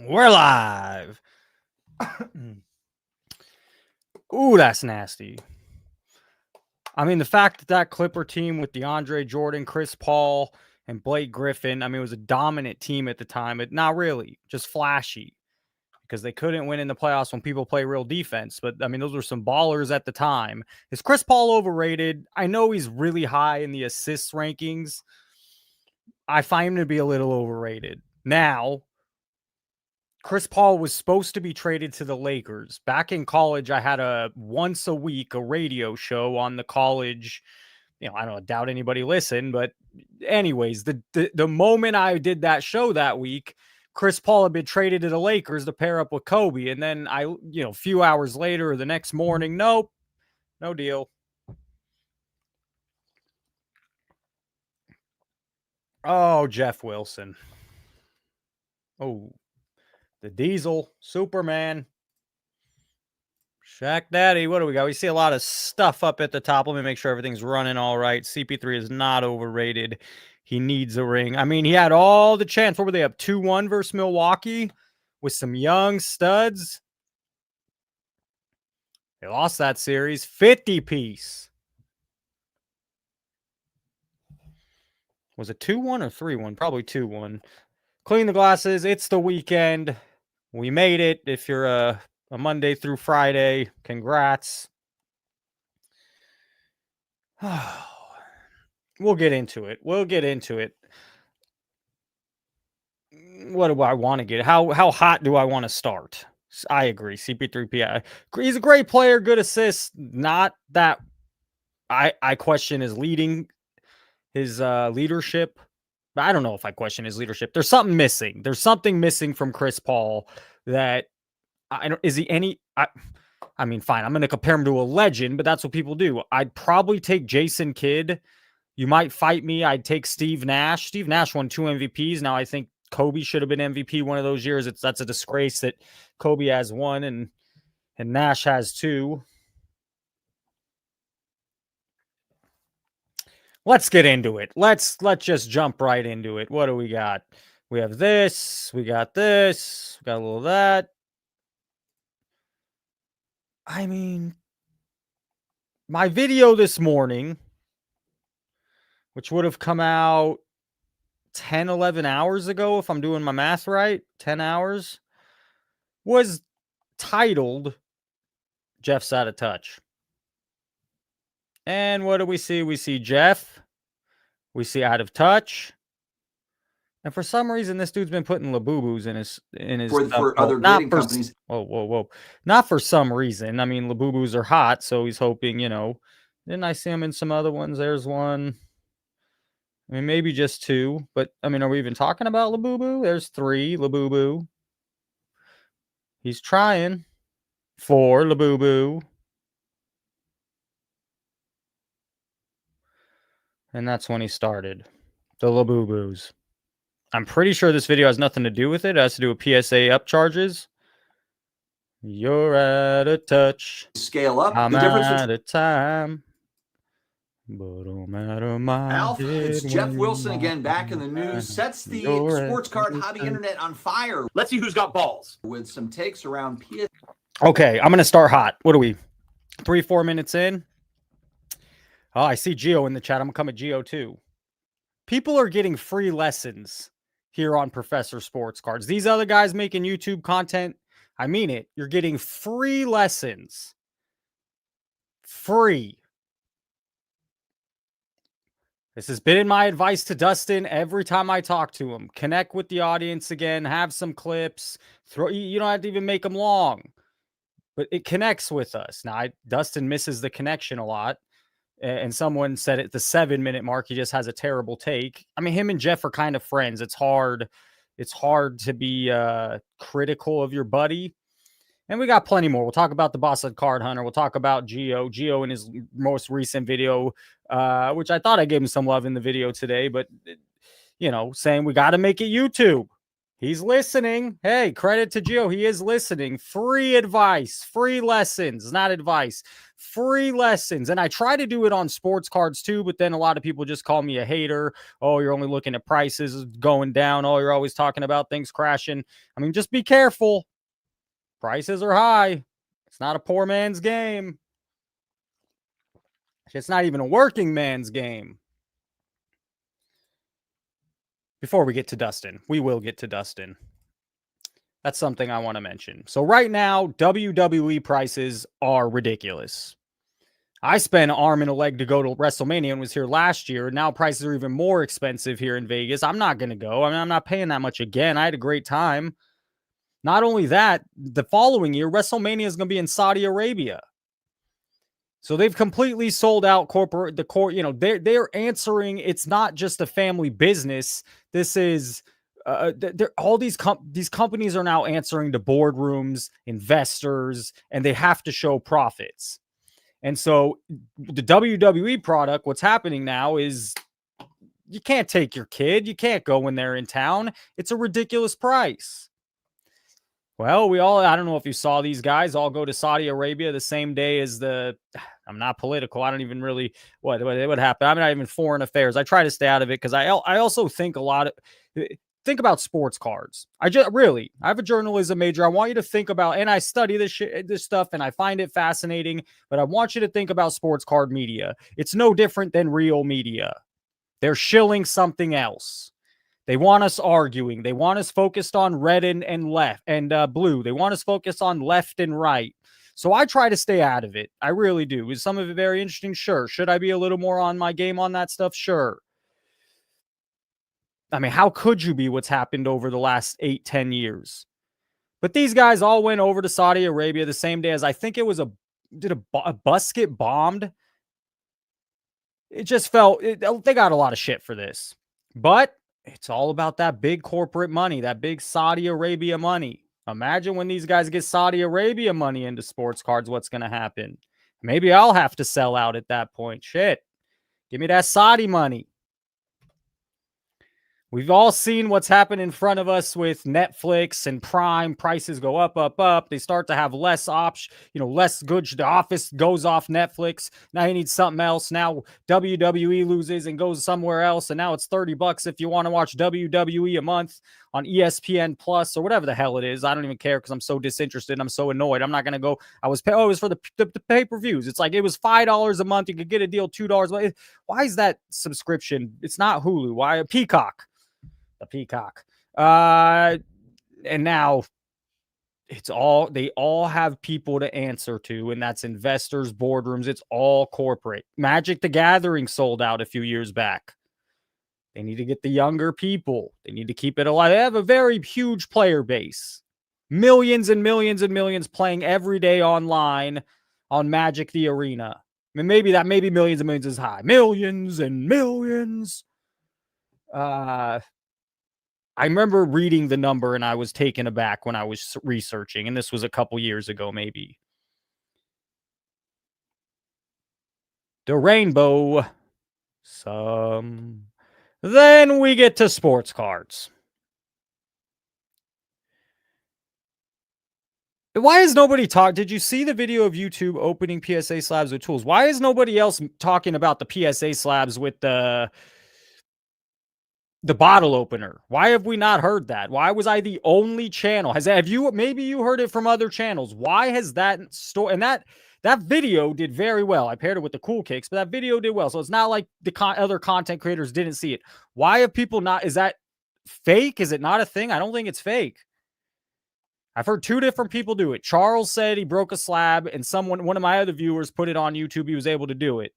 We're live. Ooh, that's nasty. I mean, the fact that that Clipper team with DeAndre Jordan, Chris Paul, and Blake Griffin, I mean, it was a dominant team at the time, but not really, just flashy because they couldn't win in the playoffs when people play real defense. But, I mean, those were some ballers at the time. Is Chris Paul overrated? I know he's really high in the assists rankings. I find him to be a little overrated. Now, Chris Paul was supposed to be traded to the Lakers. Back in college, I had a once a week, a radio show on the college. I don't doubt anybody listened, but anyways, the moment I did that show that week, Chris Paul had been traded to the Lakers to pair up with Kobe. And then a few hours later or the next morning, nope, no deal. Oh, Jeff Wilson. Oh, the Diesel, Superman, Shaq Daddy. What do we got? We see a lot of stuff up at the top. Let me make sure everything's running all right. CP3 is not overrated. He needs a ring. I mean, he had all the chance. What were they up 2-1 versus Milwaukee with some young studs? They lost that series. 50 piece. Was it 2-1 or 3-1? Probably 2-1. Clean the glasses. It's the weekend. We made it. If you're a Monday through Friday, congrats. We'll get into it. What do I want to get? How hot do I want to start? I agree. CP3P. He's a great player, good assists. Not that I question his leadership. I don't know if I question his leadership. There's something missing. There's something missing from Chris Paul that is he any? I mean, fine. I'm going to compare him to a legend, but that's what people do. I'd probably take Jason Kidd. You might fight me. I'd take Steve Nash. Steve Nash won 2 MVPs. Now I think Kobe should have been MVP one of those years. That's a disgrace that Kobe has 1 and Nash has 2. Let's get into it. Let's just jump right into it. What do we got? We have this. We got this. We got a little of that. I mean, my video this morning, which would have come out 10, 11 hours ago, if I'm doing my math right, 10 hours, was titled Jeff's Out of Touch. And what do we see? We see Jeff. We see Out of Touch. And for some reason, this dude's been putting Labubu's in his for other grading companies. Whoa. Not for some reason. I mean, Labubu's are hot, so he's hoping, Didn't I see him in some other ones? There's one. I mean, maybe just 2. But, I mean, are we even talking about Labubu? There's 3 Labubu. He's trying 4 Labubu. And that's when he started. The Labubus. I'm pretty sure this video has nothing to do with it. It has to do with PSA Upcharges. You're out of touch. Scale up. I'm out of time. But no matter my Alf, it's Jeff Wilson again, back in the news. Sets the sports card hobby internet on fire. Let's see who's got balls. With some takes around PSA. Okay, I'm going to start hot. What are we? 3-4 minutes in? Oh, I see Gio in the chat. I'm going to come at Gio too. People are getting free lessons here on Professor Sports Cards. These other guys making YouTube content, I mean it. You're getting free lessons. Free. This has been my advice to Dustin every time I talk to him. Connect with the audience again. Have some clips. You don't have to even make them long. But it connects with us. Now, Dustin misses the connection a lot. And someone said at the 7-minute mark, he just has a terrible take. I mean, him and Jeff are kind of friends. It's hard to be critical of your buddy. And we got plenty more. We'll talk about the Bossa Card Hunter. We'll talk about Gio in his most recent video, which I thought I gave him some love in the video today. But, saying we got to make it YouTube. He's listening. Hey, credit to Gio. He is listening. Free advice, free lessons, not advice, free lessons. And I try to do it on sports cards too, but then a lot of people just call me a hater. Oh, you're only looking at prices going down. Oh, you're always talking about things crashing. I mean, just be careful. Prices are high. It's not a poor man's game. It's not even a working man's game. Before we get to Dustin, we will get to Dustin. That's something I want to mention. So right now, WWE prices are ridiculous. I spent an arm and a leg to go to WrestleMania and was here last year. Now prices are even more expensive here in Vegas. I'm not going to go. I mean, I'm not paying that much again. I had a great time. Not only that, the following year, WrestleMania is going to be in Saudi Arabia. So they've completely sold out they're answering. It's not just a family business. This is all these companies are now answering to boardrooms, investors, and they have to show profits. And so the WWE product, what's happening now is you can't take your kid. You can't go when they're in town. It's a ridiculous price. Well, I don't know if you saw these guys all go to Saudi Arabia the same day as I'm not political. I don't even really, what happened. I'm not even foreign affairs. I try to stay out of it because I also think think about sports cards. I have a journalism major. I want you to think about, and I study this stuff and I find it fascinating, but I want you to think about sports card media. It's no different than real media. They're shilling something else. They want us arguing. They want us focused on red and left and blue. They want us focused on left and right. So I try to stay out of it. I really do. Is some of it very interesting? Sure. Should I be a little more on my game on that stuff? Sure. I mean, how could you be what's happened over the last 8-10 years? But these guys all went over to Saudi Arabia the same day as I think it was did a bus get bombed? It just they got a lot of shit for this. But it's all about that big corporate money, that big Saudi Arabia money. Imagine when these guys get Saudi Arabia money into sports cards, what's going to happen? Maybe I'll have to sell out at that point. Shit. Give me that Saudi money. We've all seen what's happened in front of us with Netflix and Prime. Prices go up, up, up. They start to have less less good. The Office goes off Netflix. Now you need something else. Now WWE loses and goes somewhere else. And now it's $30 if you want to watch WWE a month on ESPN Plus or whatever the hell it is. I don't even care because I'm so disinterested. I'm so annoyed. I'm not going to go. It was for the pay-per-views. It's like it was $5 a month. You could get a deal $2. Why is that subscription? It's not Hulu. Why? Peacock. The Peacock. And now they all have people to answer to, and that's investors, boardrooms. It's all corporate. Magic the Gathering sold out a few years back. They need to get the younger people. They need to keep it alive. They have a very huge player base. Millions and millions and millions playing every day online on Magic the Arena. I mean, maybe millions and millions is high. Millions and millions. I remember reading the number and I was taken aback when I was researching, and this was a couple years ago, maybe. The rainbow. Then we get to sports cards. Why is nobody talking? Did you see the video of YouTube opening PSA slabs with tools? Why is nobody else talking about the PSA slabs with the bottle opener? Why have we not heard that? Why was I the only channel? Maybe you heard it from other channels. Why has that story? And that video did very well. I paired it with the cool kicks, but that video did well. So it's not like the other content creators didn't see it. Why have people not? Is that fake? Is it not a thing? I don't think it's fake. I've heard two different people do it. Charles said he broke a slab, and one of my other viewers put it on YouTube. He was able to do it.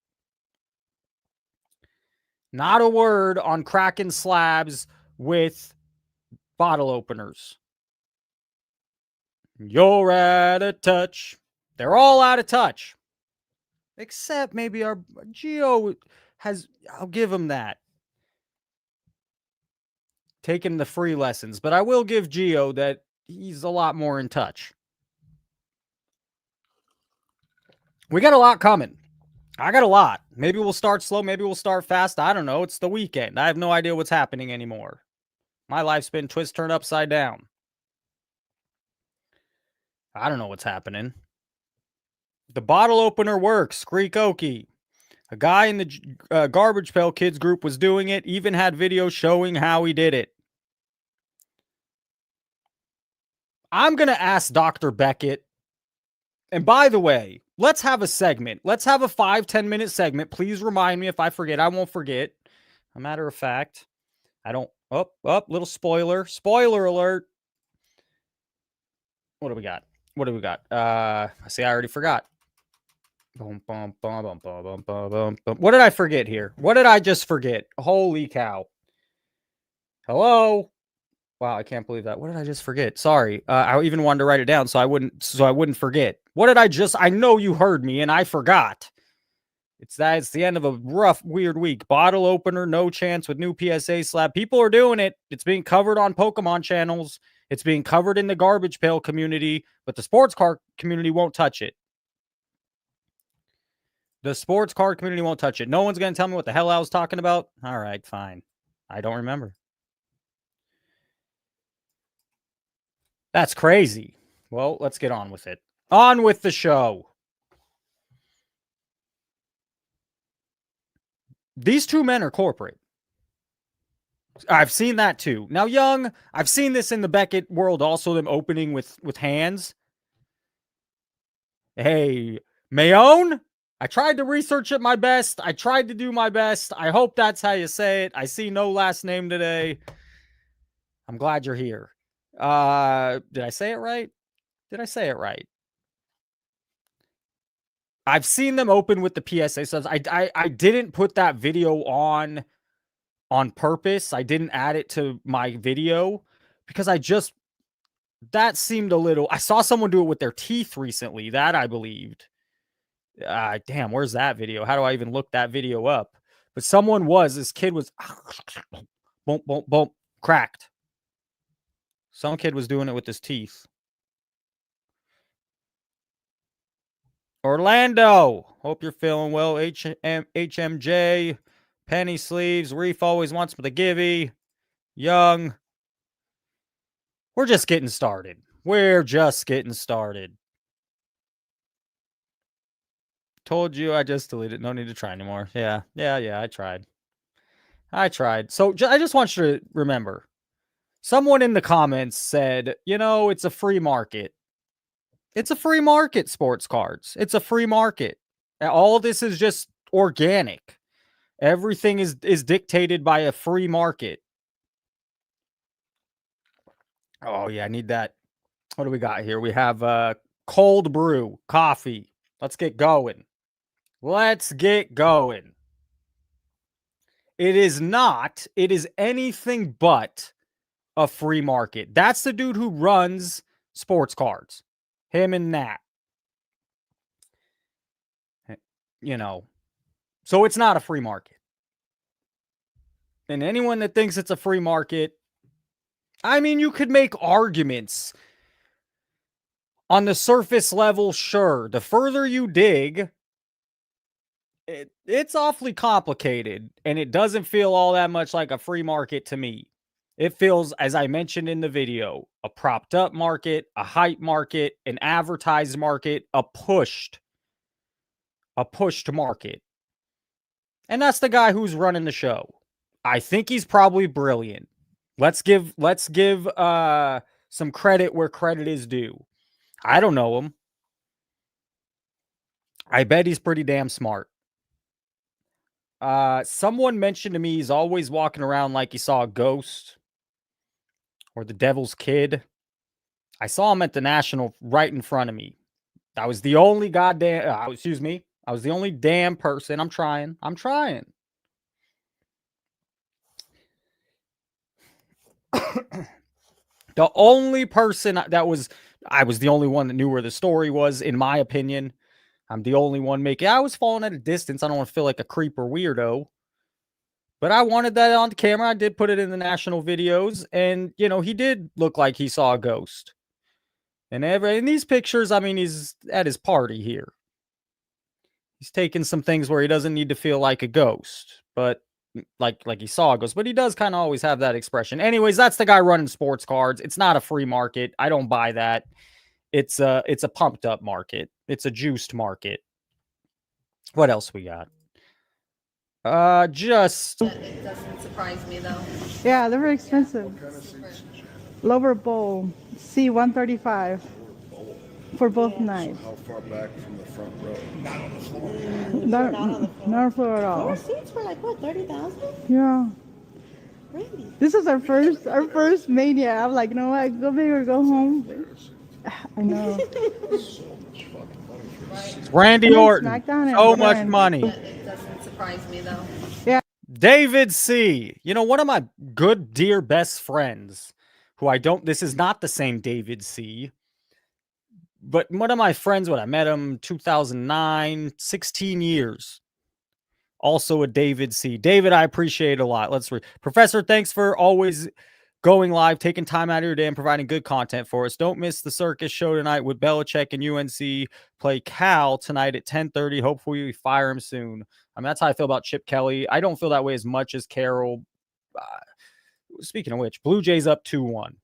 Not a word on cracking slabs with bottle openers. You're out of touch. They're all out of touch. Except maybe our Gio I'll give him that. Taking the free lessons. But I will give Gio that he's a lot more in touch. We got a lot coming. I got a lot. Maybe we'll start slow. Maybe we'll start fast. I don't know. It's the weekend. I have no idea what's happening anymore. My life's been twist turned upside down. I don't know what's happening. The bottle opener works. Greek Okie. A guy in the Garbage Pail Kids group was doing it, even had videos showing how he did it. I'm going to ask Dr. Beckett. And by the way, let's have a segment. Let's have a 5-10 minute segment. Please remind me if I forget. I won't forget. A matter of fact, I don't. Little spoiler. Spoiler alert. What do we got? I see, I already forgot. What did I forget here? What did I just forget? Holy cow. Hello? Wow, I can't believe that. What did I just forget? Sorry. I even wanted to write it down so I wouldn't forget. What did I know you heard me and I forgot. It's the end of a rough, weird week. Bottle opener, no chance with new PSA slab. People are doing it. It's being covered on Pokemon channels. It's being covered in the Garbage Pail community, but the sports car community won't touch it. The sports card community won't touch it. No one's going to tell me what the hell I was talking about. All right, fine. I don't remember. That's crazy. Well, let's get on with it. On with the show. These two men are corporate. I've seen that too. Now, Young, I've seen this in the Beckett world also, them opening with hands. Hey, Mayone? I tried to research it my best. I tried to do my best. I hope that's how you say it. I see no last name today. I'm glad you're here. Did I say it right? Did I say it right? I've seen them open with the PSA subs. I didn't put that video on purpose. I didn't add it to my video because that seemed a little. I saw someone do it with their teeth recently. That I believed. Damn, where's that video? How do I even look that video up? But this kid was boom, boom, boom, cracked. Some kid was doing it with his teeth. Orlando, hope you're feeling well. HMJ, Penny Sleeves, Reef always wants the givey. Young. We're just getting started. Told you I just deleted. No need to try anymore. Yeah, I tried. So I just want you to remember. Someone in the comments said, it's a free market. It's a free market, sports cards. It's a free market. All this is just organic. Everything is dictated by a free market. Oh, yeah, I need that. What do we got here? We have cold brew, coffee. Let's get going. It is anything but a free market. That's the dude who runs sports cards. Him and Nat. So it's not a free market. And anyone that thinks it's a free market, I mean, you could make arguments on the surface level, sure. The further you dig, it's awfully complicated, and it doesn't feel all that much like a free market to me. It feels, as I mentioned in the video, a propped up market, a hype market, an advertised market, a pushed market. And that's the guy who's running the show. I think he's probably brilliant. Let's give some credit where credit is due. I don't know him. I bet he's pretty damn smart. Someone mentioned to me he's always walking around like he saw a ghost or the devil's kid. I saw him at the National right in front of me. I was the only I was the only damn person. I'm trying. The only person I was the only one that knew where the story was, in my opinion. I'm the only one I was falling at a distance. I don't want to feel like a creep or weirdo. But I wanted that on camera. I did put it in the national videos. And, he did look like he saw a ghost. And in these pictures, I mean, he's at his party here. He's taking some things where he doesn't need to feel like a ghost. But, like he saw goes, but he does kind of always have that expression. Anyways, that's the guy running sports cards. It's not a free market. I don't buy that. It's a pumped up market. It's a juiced market. What else we got? Just It doesn't surprise me though. Yeah, they're very expensive. Lower bowl, C135 for both nights. How far back from the front row? Not on the floor. Not on the floor at all. 4 seats for like what, 30,000? Yeah. Really? This is our first Mania. I'm like, you know what? Go big or go home. I know. So much fucking money for this. Randy Orton. SmackDown So and much then- money. It doesn't surprise me though. David C. You know, one of my good, dear best friends who this is not the same David C. But one of my friends, when I met him 2009, 16 years. Also a David C. David, I appreciate it a lot. Let's read. Professor, thanks for always going live, taking time out of your day and providing good content for us. Don't miss the circus show tonight with Belichick and UNC play Cal tonight at 10:30. Hopefully we fire him soon. I mean, that's how I feel about Chip Kelly. I don't feel that way as much as Carroll. Speaking of which, Blue Jays up 2-1.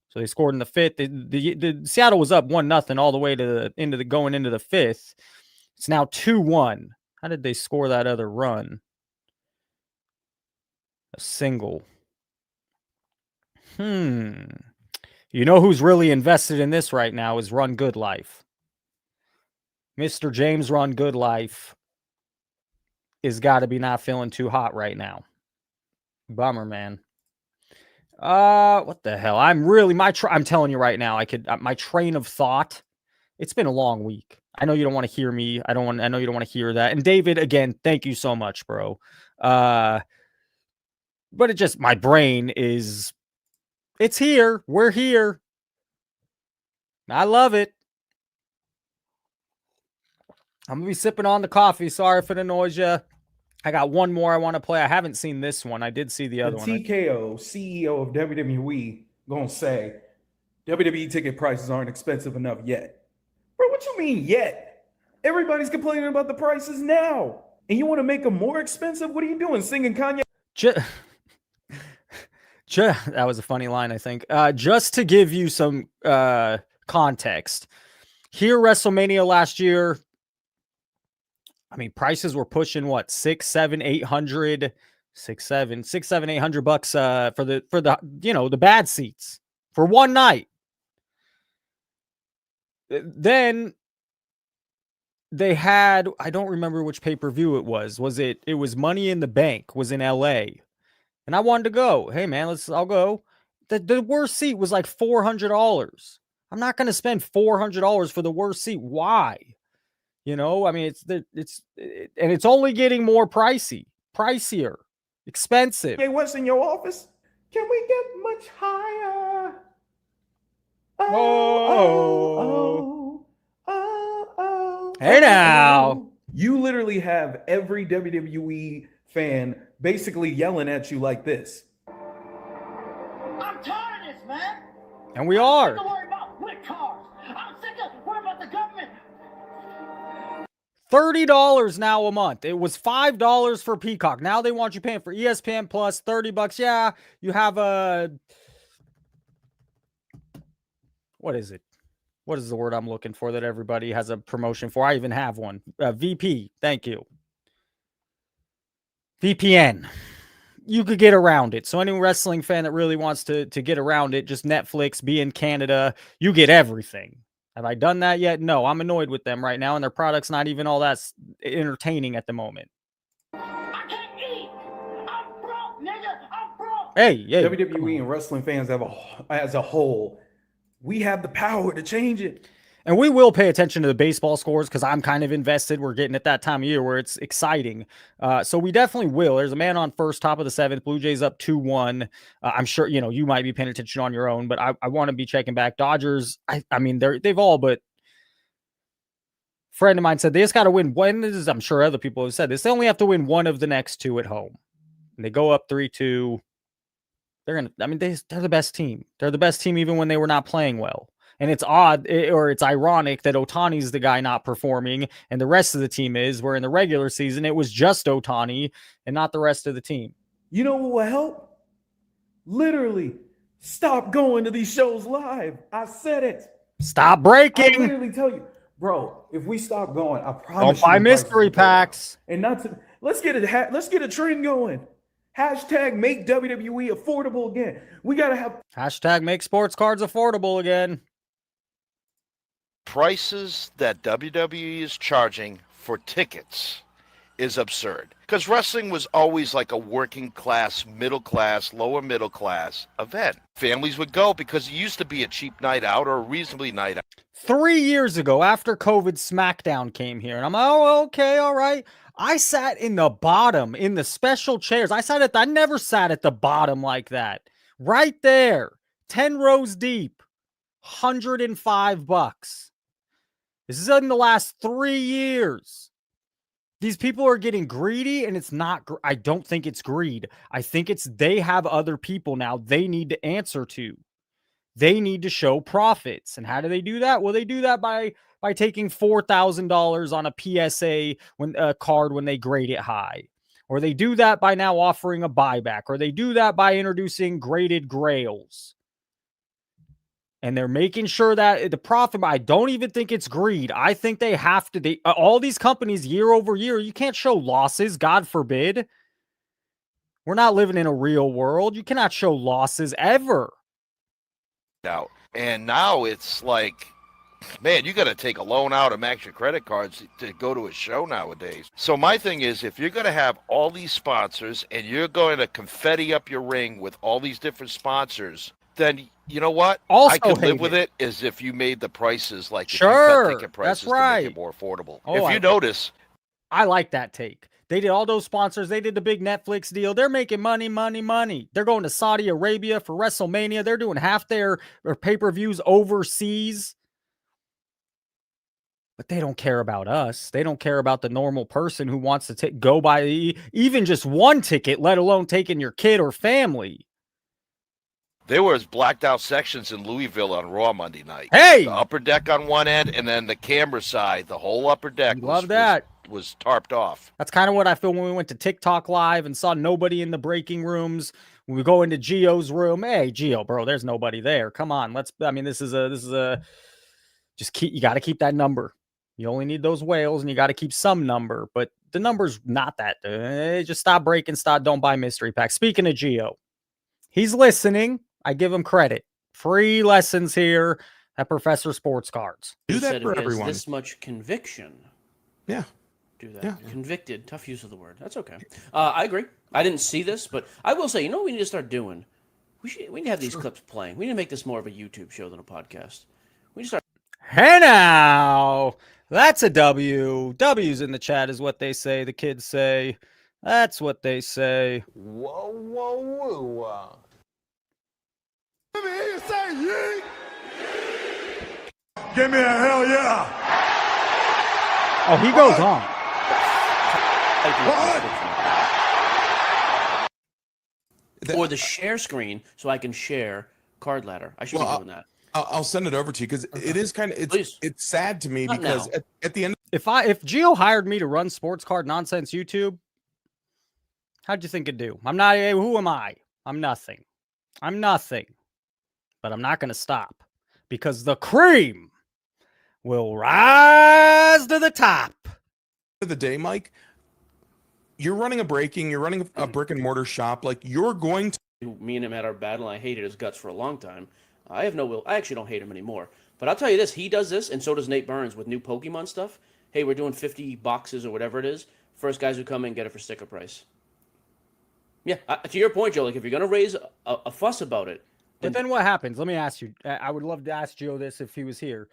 So they scored in the fifth. The Seattle was up 1-0 all the way to going into the fifth. It's now 2-1. How did they score that other run? A single. You know who's really invested in this right now is Run Good Life. Mr. James Run Good Life is got to be not feeling too hot right now. Bummer, man. What the hell? I'm telling you right now, my train of thought, it's been a long week. I know you don't want to hear me. I know you don't want to hear that. And David, again, thank you so much, bro. But my brain is, it's here. We're here. I love it. I'm going to be sipping on the coffee. Sorry if it annoys you. I got one more I want to play. I haven't seen this one. I did see the other one. TKO, CEO of WWE, gonna say WWE ticket prices aren't expensive enough yet. Bro, what you mean yet? Everybody's complaining about the prices now. And you want to make them more expensive? What are you doing? Singing Kanye? That was a funny line, I think. Just to give you some context, here WrestleMania last year, I mean, prices were pushing what, $600, $700, $800, $800 for the the bad seats for one night. Then they had, I don't remember which pay-per-view it was. It was Money in the Bank, was in LA. And I wanted to go. Hey man, I'll go. The worst seat was like $400. I'm not going to spend $400 for the worst seat. Why? I mean, it's only getting more pricier, expensive. Hey, what's in your office? Can we get much higher? Oh. Hey now. You literally have every WWE fan basically yelling at you like this. I'm tired of this, man. And we are. I'm sick of worrying about whip cars. I'm sick of worrying about the government. $30 now a month. It was $5 for Peacock. Now they want you paying for ESPN Plus, $30. Yeah, you have what is it? What is the word I'm looking for that everybody has a promotion for? I even have one. VP. Thank you. VPN. You could get around it. So any wrestling fan that really wants to get around it, just Netflix, be in Canada, you get everything. Have I done that yet? No, I'm annoyed with them right now, and their product's not even all that entertaining at the moment. I can't eat. I'm broke, nigga. I'm broke. Hey, WWE and wrestling fans as a whole, we have the power to change it. And we will pay attention to the baseball scores because I'm kind of invested. We're getting at that time of year where it's exciting. So we definitely will. There's a man on first, top of the seventh. Blue Jays up 2-1. I'm sure, you might be paying attention on your own, but I want to be checking back. Dodgers, I mean, they've all but friend of mine said they just got to win one. I'm sure other people have said this. They only have to win one of the next two at home. And they go up 3-2. They're the best team. They're the best team even when they were not playing well. And it's odd or it's ironic that Ohtani's the guy not performing and the rest of the team is, where in the regular season it was just Ohtani and not the rest of the team. You know what will help? Literally, stop going to these shows live. I said it. Stop I breaking. literally tell you, bro, if we stop going, I promise Don't buy you the prices mystery will go down. packs. And not to let's get a trend going. Hashtag make WWE affordable again. We gotta have Hashtag make sports cards affordable again. Prices that WWE is charging for tickets is absurd. Because wrestling was always like a working class, middle class, lower middle class event. Families would go because it used to be a cheap night out or a reasonably night out. 3 years ago, after COVID, SmackDown came here, and I'm like, oh, okay, all right. I sat in the bottom in the special chairs. I never sat at the bottom like that. Right there, 10 rows deep, $105. This is in the last 3 years. These people are getting greedy, and it's not, I don't think it's greed. I think it's they have other people now they need to answer to. They need to show profits. And how do they do that? Well, they do that by taking $4,000 on a PSA card when they grade it high. Or they do that by now offering a buyback. Or they do that by introducing graded grails. And they're making sure that the profit, I don't even think it's greed. I think they have to, all these companies year over year, you can't show losses, God forbid. We're not living in a real world. You cannot show losses ever. Out. And now it's like, man, you got to take a loan out and max your credit cards to go to a show nowadays. So my thing is, if you're going to have all these sponsors and you're going to confetti up your ring with all these different sponsors, then you know what? Also I could live hate with it. it as if you made the prices like Sure, if you cut ticket prices that's right. to make it more affordable. Oh, If you notice, I like that take. They did all those sponsors. They did the big Netflix deal. They're making money. They're going to Saudi Arabia for WrestleMania. They're doing half their pay-per-views overseas. But they don't care about us. They don't care about the normal person who wants to go buy even just one ticket, let alone taking your kid or family. there was blacked out sections in Louisville on Raw Monday night. Hey! The upper deck on one end and then the camera side, the whole upper deck Love that. was tarped off. That's kind of what I feel when we went to TikTok Live and saw nobody in the breaking rooms. When we go into Gio's room, hey, Gio, bro, there's nobody there. Come on, this is a you got to keep that number. You only need those whales, and you got to keep some number, but the number's not that. Just stop breaking, don't buy mystery packs. Speaking of Gio, he's listening. I give him credit. Free lessons here at Professor Sports Cards. Do You that said for if he has everyone. this much conviction. Yeah. Do that. Yeah. Convicted. Tough use of the word. That's okay. I agree. I didn't see this, but I will say, you know what we need to start doing? We need to have these clips playing. We need to make this more of a YouTube show than a podcast. We need to start. Hey now, that's a W. W's in the chat is what they say. The kids say. That's what they say. Whoa, whoa, whoa. Let me hear you say yeet. Give me a hell yeah. Oh, he goes on. Or the share screen so I can share Card Ladder. I should be doing that. I'll send it over to you because it is kind of it's sad to me Not because now. at the end If Gio hired me to run sports card nonsense YouTube, how'd you think it'd do? I'm not. Who am I? I'm nothing. But I'm not going to stop because the cream will rise to the top. of the day, Mike, you're running a brick and mortar shop. Like you're going to Me and him had our battle. And I hated his guts for a long time. I have no will. I actually don't hate him anymore. But I'll tell you this: he does this, and so does Nate Burns with new Pokemon stuff. Hey, we're doing 50 boxes or whatever it is. First guys who come in get it for sticker price. Yeah, to your point, Joe. Like if you're gonna raise a fuss about it, But then what happens? Let me ask you. I would love to ask Gio this if he was here.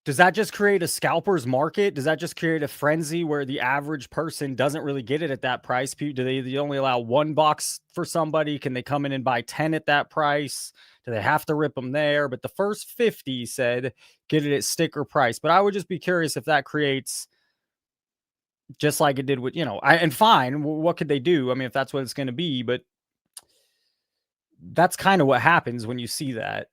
Does that just create a scalper's market? Does that just create a frenzy where the average person doesn't really get it at that price? Do they only allow one box for somebody? Can they come in and buy 10 at that price? Do they have to rip them there? But the first 50 said get it at sticker price. But I would just be curious if that creates, just like it did with, and fine, what could they do? I mean, if that's what it's going to be, but that's kind of what happens when you see that.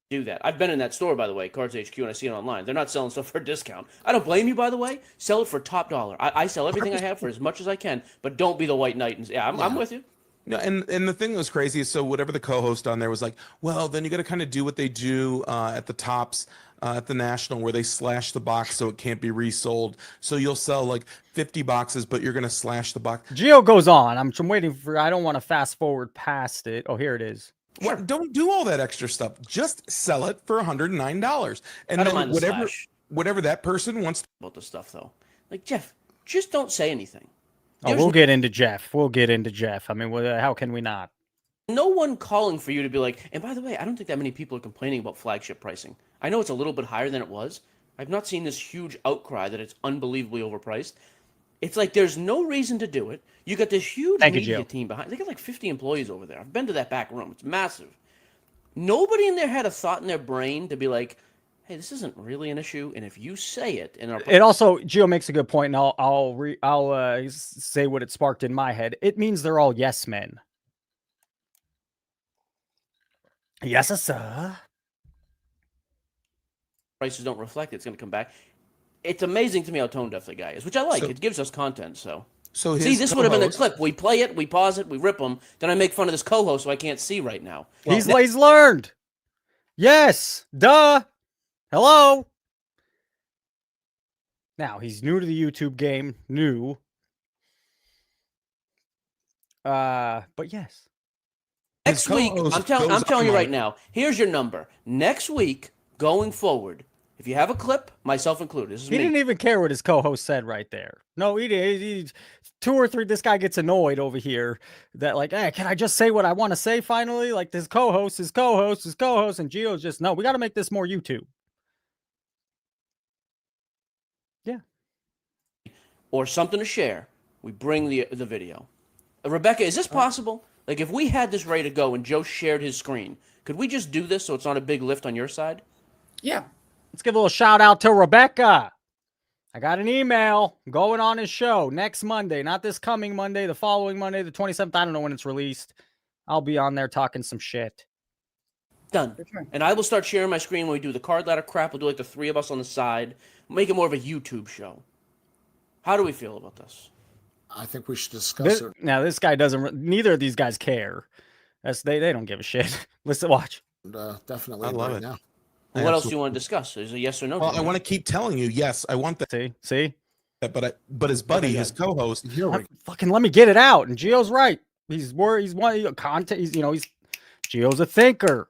do that. I've been in that store, by the way, Cards HQ, and I see it online. They're not selling stuff for a discount. I don't blame you, by the way. Sell it for top dollar. I sell everything I have for as much as I can, but don't be the white knight. And I'm with you. No, and the thing that was crazy is, so whatever the co-host on there was like, well, then you got to kind of do what they do at the tops at the National, where they slash the box so it can't be resold. So you'll sell like 50 boxes, but you're going to slash the box. Gio goes on. I'm waiting for, I don't want to fast forward past it. Oh, here it is. Sure. Don't do all that extra stuff. Just sell it for $109. And then whatever that person wants about the stuff, though. Like, Jeff, just don't say anything. Oh, we'll get into Jeff. We'll get into Jeff. I mean, how can we not? No one calling for you to be like, and by the way, I don't think that many people are complaining about flagship pricing. I know it's a little bit higher than it was. I've not seen this huge outcry that it's unbelievably overpriced. It's like there's no reason to do it. You got this huge media team behind. They got like 50 employees over there. I've been to that back room. It's massive. Nobody in there had a thought in their brain to be like, hey, this isn't really an issue. And if you say it, it also, Gio makes a good point, and I'll say what it sparked in my head. It means they're all yes men. Yes, sir. Prices don't reflect it. It's going to come back. It's amazing to me how tone deaf the guy is, which I like. It gives us content. So see, this would have been the clip. We play it, we pause it, we rip them. Then I make fun of this co-host who I can't see right now. Well, he's learned. Yes. Duh. Hello. Now he's new to the YouTube game. New. But yes. Next week, I'm telling you right now. Here's your number. Next week, going forward, if you have a clip, myself included. This is he didn't even care what his co-host said right there. No, he did. He, 2 or 3. This guy gets annoyed over here that like, hey, can I just say what I want to say finally? Like this co-host, and Gio's just, no, we got to make this more YouTube. Yeah. Or something to share. We bring the video. Rebecca, is this possible? Like if we had this ready to go and Joe shared his screen, could we just do this so it's not a big lift on your side? Yeah. Let's give a little shout out to Rebecca. I got an email going on his show next Monday, not this coming Monday, the following Monday, the 27th. I don't know when it's released. I'll be on there talking some shit. Done. Sure. And I will start sharing my screen when we do the card ladder crap. We'll do like the 3 of us on the side. Make it more of a YouTube show. How do we feel about this? I think we should discuss it. Now, this guy doesn't, neither of these guys care. They don't give a shit. Listen, watch. Definitely. I love it. Now. Well, what else do you want to discuss? Is it a yes or no? Well, I want to keep telling you, yes, I want that. See? But his buddy, his co-host, fucking let me get it out. And Gio's right. He's one content. He's Gio's a thinker.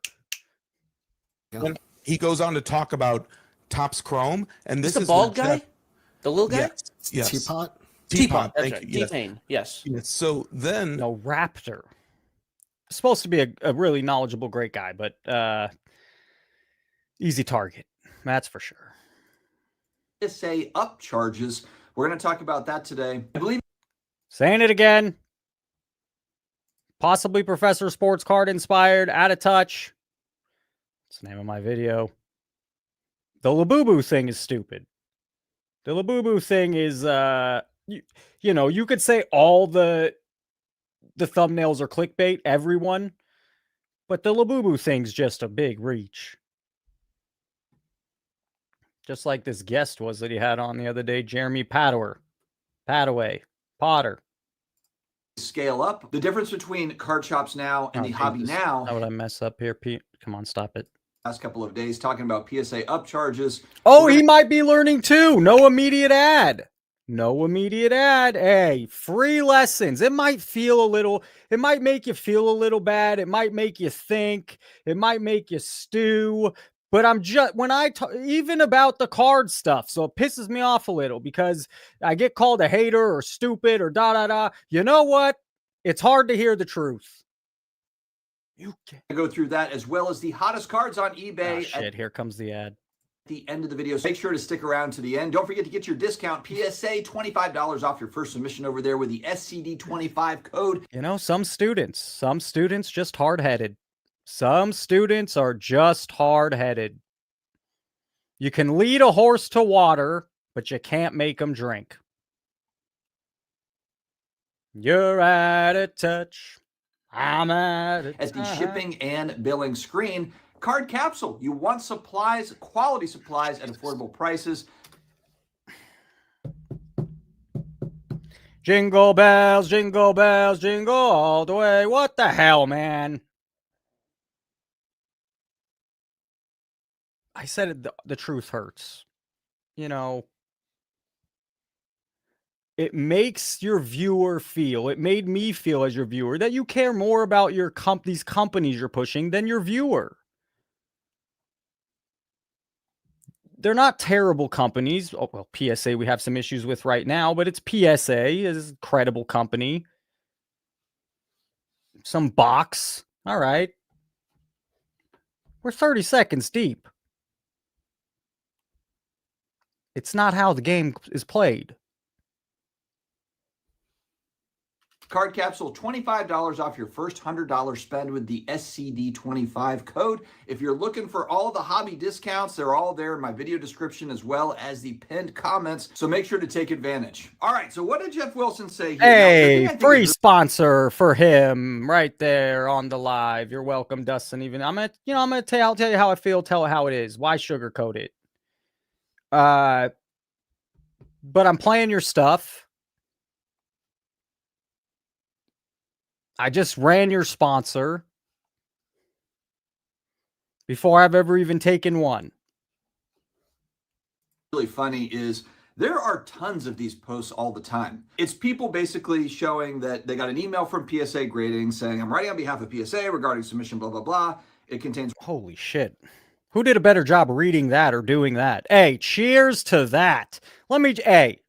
When he goes on to talk about Topps Chrome, and this is the bald guy, the little guy. Yes. Teapot. That's right. T-Pain. Yes. So then, no, Raptor. Supposed to be a really knowledgeable, great guy, but easy target. That's for sure. PSA Upcharges. We're going to talk about that today. I believe. Saying it again. Possibly Professor Sports Card inspired. Out of touch. That's the name of my video. The Labubu thing is stupid. The Labubu thing is, you know, you could say all the thumbnails are clickbait, everyone, but the Labubu thing's just a big reach. Just like this guest was that he had on the other day, Jeremy Potter. Scale up. The difference between card shops now and the hobby now. How would I mess up here, Pete? Come on, stop it. Last couple of days talking about PSA Upcharges. Oh, he might be learning too. No immediate ad. No immediate ad. Hey, free lessons. It might make you feel a little bad. It might make you think. It might make you stew. But I'm just, when I talk, even about the card stuff, so it pisses me off a little because I get called a hater or stupid or da-da-da. You know what? It's hard to hear the truth. You can go through that as well as the hottest cards on eBay. Oh, shit, here comes the ad. The end of the video. So make sure to stick around to the end. Don't forget to get your discount. PSA, $25 off your first submission over there with the SCD25 code. You know, some students just hard-headed. Some students are just hard-headed. You can lead a horse to water, but you can't make them drink. You're out of touch. I'm out of as the shipping and billing screen. Card Capsule, you want supplies, quality supplies at affordable prices. Jingle bells, jingle all the way. What the hell, man? I said it, the truth hurts. You know, it makes your viewer feel, it made me feel as your viewer, that you care more about your these companies you're pushing than your viewer. They're not terrible companies. Oh, well, PSA we have some issues with right now, but it's PSA, is a credible company. Some box. All right. We're 30 seconds deep. It's not how the game is played. Card Capsule, $25 off your first $100 spend with the SCD25 code. If you're looking for all the hobby discounts, they're all there in my video description as well as the pinned comments, so make sure to take advantage. All right, so what did Jeff Wilson say here? Hey, free sponsor for him right there on the live. You're welcome, Dustin. Even I'm gonna tell you how I feel, tell it how it is. Why sugarcoat it? But I'm playing your stuff. I just ran your sponsor before I've ever even taken one. Really funny is there are tons of these posts all the time. It's people basically showing that they got an email from PSA Grading saying, I'm writing on behalf of PSA regarding submission, blah, blah, blah. It contains... Holy shit. Who did a better job reading that or doing that? Hey, cheers to that. Hey,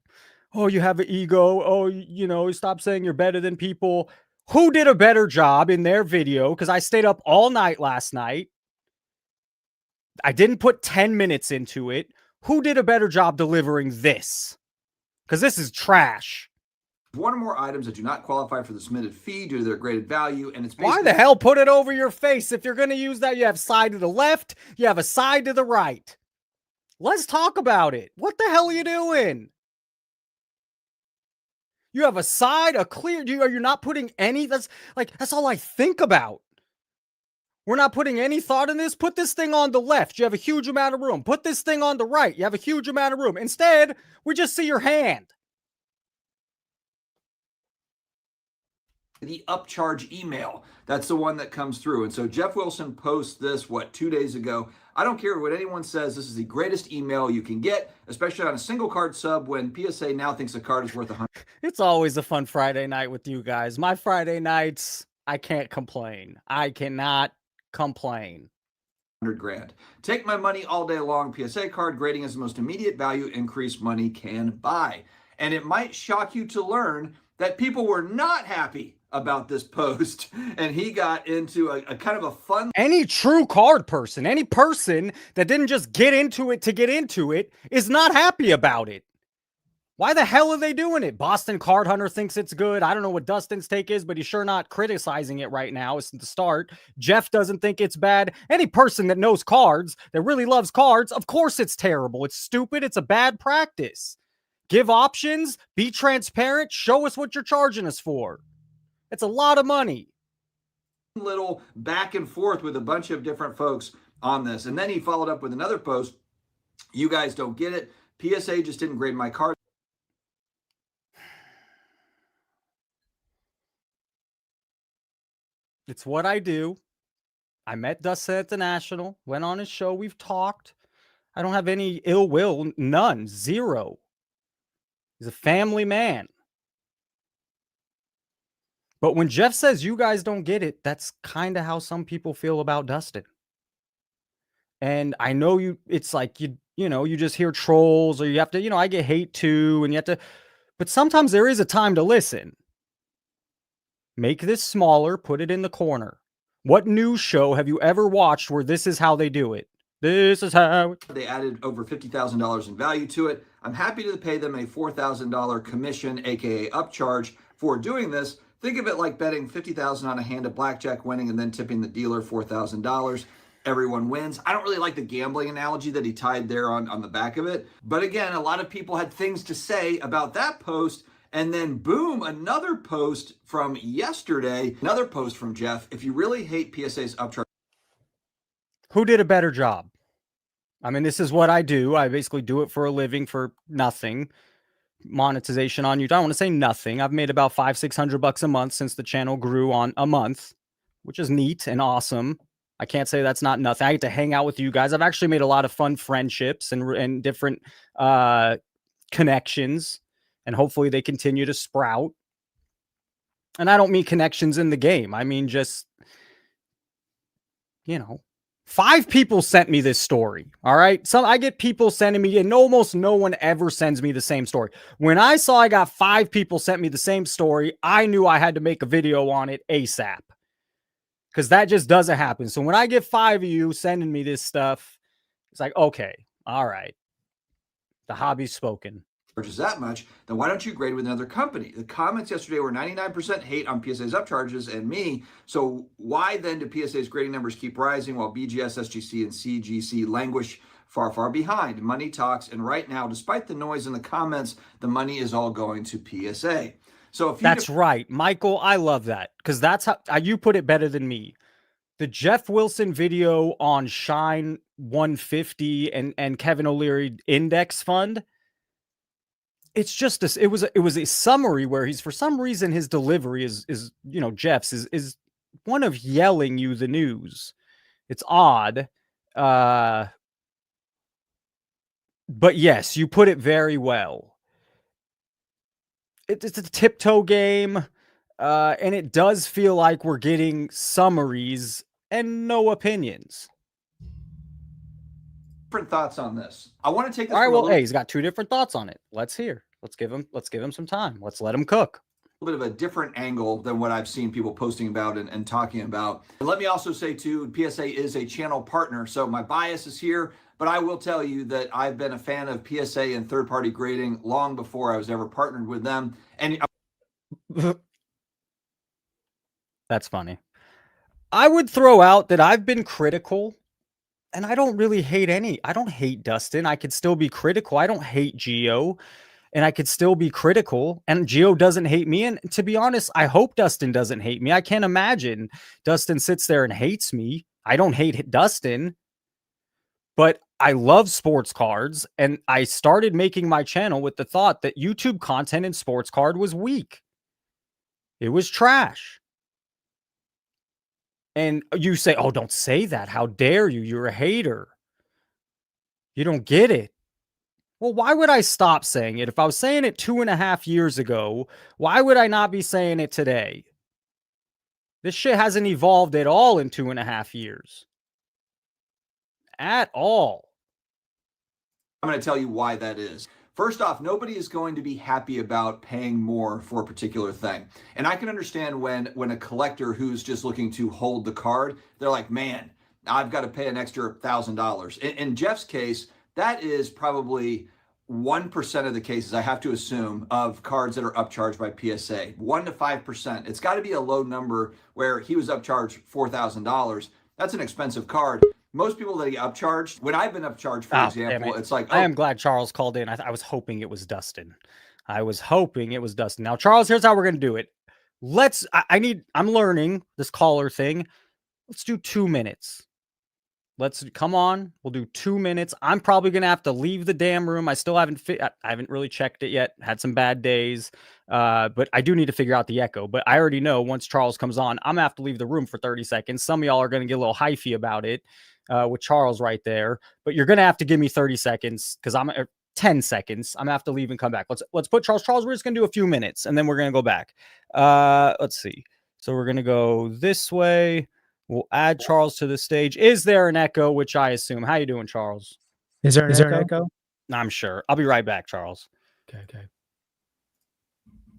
oh, you have an ego. Oh, you know, stop saying you're better than people. Who did a better job in their video? Because I stayed up all night last night. I didn't put 10 minutes into it. Who did a better job delivering this? Because this is trash. One or more items that do not qualify for the submitted fee due to their graded value, and it's why the hell put it over your face? If you're going to use that, you have side to the left, you have a side to the right. Let's talk about it. What the hell are you doing? You have a side, a clear. You're not putting any. That's all I think about. We're not putting any thought in this. Put this thing on the left. You have a huge amount of room. Put this thing on the right. You have a huge amount of room. Instead, we just see your hand. The Upcharge email. That's the one that comes through. And so Jeff Wilson posts this, 2 days ago. I don't care what anyone says. This is the greatest email you can get, especially on a single card sub when PSA now thinks a card is worth $100. It's always a fun Friday night with you guys. My Friday nights, I can't complain. I cannot complain. $100,000. Take my money all day long. PSA card grading is the most immediate value increase money can buy. And it might shock you to learn that people were not happy about this post, and he got into a kind of a fun... Any true card person, any person that didn't just get into it to get into it is not happy about it. Why the hell are they doing it? Boston Card Hunter thinks it's good. I don't know what Dustin's take is, but he's sure not criticizing it right now. It's the start. Jeff doesn't think it's bad. Any person that knows cards, that really loves cards, of course it's terrible. It's stupid. It's a bad practice. Give options. Be transparent. Show us what you're charging us for. It's a lot of money. Little back and forth with a bunch of different folks on this. And then he followed up with another post. You guys don't get it. PSA just didn't grade my card. It's what I do. I met Dustin at the National, went on his show. We've talked. I don't have any ill will. None. Zero. He's a family man. But when Jeff says you guys don't get it, that's kind of how some people feel about Dustin. And I know it's like, you just hear trolls, or you have to, I get hate too, and you have to, but sometimes there is a time to listen. Make this smaller, put it in the corner. What news show have you ever watched where this is how they do it? This is how they added over $50,000 in value to it. I'm happy to pay them a $4,000 commission, aka upcharge, for doing this. Think of it like betting $50,000 on a hand of blackjack winning and then tipping the dealer $4,000. Everyone wins. I don't really like the gambling analogy that he tied there on the back of it. But again, a lot of people had things to say about that post. And then boom, another post from yesterday, another post from Jeff. If you really hate PSA's upcharge. Who did a better job? I mean, this is what I do. I basically do it for a living for nothing. Monetization on YouTube. I don't want to say nothing. I've made about $500-600 a month since the channel grew on a month, which is neat and awesome. I can't say that's not nothing. I get to hang out with you guys. I've actually made a lot of fun friendships and different connections, and hopefully they continue to sprout. And I don't mean connections in the game. I mean just, 5 people sent me this story. All right. So I get people sending me, and almost no one ever sends me the same story. When I saw I got 5 people sent me the same story, I knew I had to make a video on it ASAP, because that just doesn't happen. So when I get 5 of you sending me this stuff, it's like, okay, all right. The hobby's spoken. Charges that much, then why don't you grade with another company? The comments yesterday were 99% hate on PSA's upcharges and me. So why then do PSA's grading numbers keep rising while BGS, SGC, and CGC languish far, far behind? Money talks, and right now, despite the noise in the comments, the money is all going to PSA. So if that's right, Michael, I love that, because that's how you put it better than me. The Jeff Wilson video on Shine 150 and Kevin O'Leary Index Fund. It's just this. It was a summary where he's, for some reason, his delivery is Jeff's is one of yelling you the news. It's odd, but yes, you put it very well. It's a tiptoe game, and it does feel like we're getting summaries and no opinions. different thoughts on this. I want to take this. All right, well, hey, he's got 2 different thoughts on it. Let's hear. Let's give him some time. Let's let him cook. A little bit of a different angle than what I've seen people posting about and talking about. And let me also say too, PSA is a channel partner, so my bias is here, but I will tell you that I've been a fan of PSA and third-party grading long before I was ever partnered with them. And that's funny. I would throw out that I've been critical, and I don't really hate I don't hate Dustin. I could still be critical. I don't hate Geo, and I could still be critical, and Geo doesn't hate me. And to be honest, I hope Dustin doesn't hate me. I can't imagine Dustin sits there and hates me. I don't hate Dustin, but I love sports cards, and I started making my channel with the thought that YouTube content in sports card was weak. It was trash. And you say, oh, don't say that. How dare you? You're a hater. You don't get it. Well, why would I stop saying it? If I was saying it 2.5 years ago, why would I not be saying it today? This shit hasn't evolved at all in 2.5 years. At all. I'm going to tell you why that is. First off, nobody is going to be happy about paying more for a particular thing. And I can understand when a collector who's just looking to hold the card, they're like, man, I've got to pay an extra $1,000. In Jeff's case, that is probably 1% of the cases, I have to assume, of cards that are upcharged by PSA. 1 to 5%. It's got to be a low number where he was upcharged $4,000. That's an expensive card. Most people that he upcharged, when I've been upcharged, for example, it's like, I am glad Charles called in. I was hoping it was Dustin. Now, Charles, here's how we're going to do it. I'm learning this caller thing. Let's do 2 minutes. Come on. We'll do 2 minutes. I'm probably going to have to leave the damn room. I still haven't really checked it yet. Had some bad days. But I do need to figure out the echo. But I already know once Charles comes on, I'm going to have to leave the room for 30 seconds. Some of y'all are going to get a little hyphy about it with Charles right there. But you're going to have to give me 30 seconds because 10 seconds. I'm going to have to leave and come back. Let's put Charles. Charles, we're just going to do a few minutes and then we're going to go back. Let's see. So we're going to go this way. We'll add Charles to the stage. Is there an echo? Which I assume. How you doing, Charles? Is there an echo? I'm sure. I'll be right back, Charles. Okay.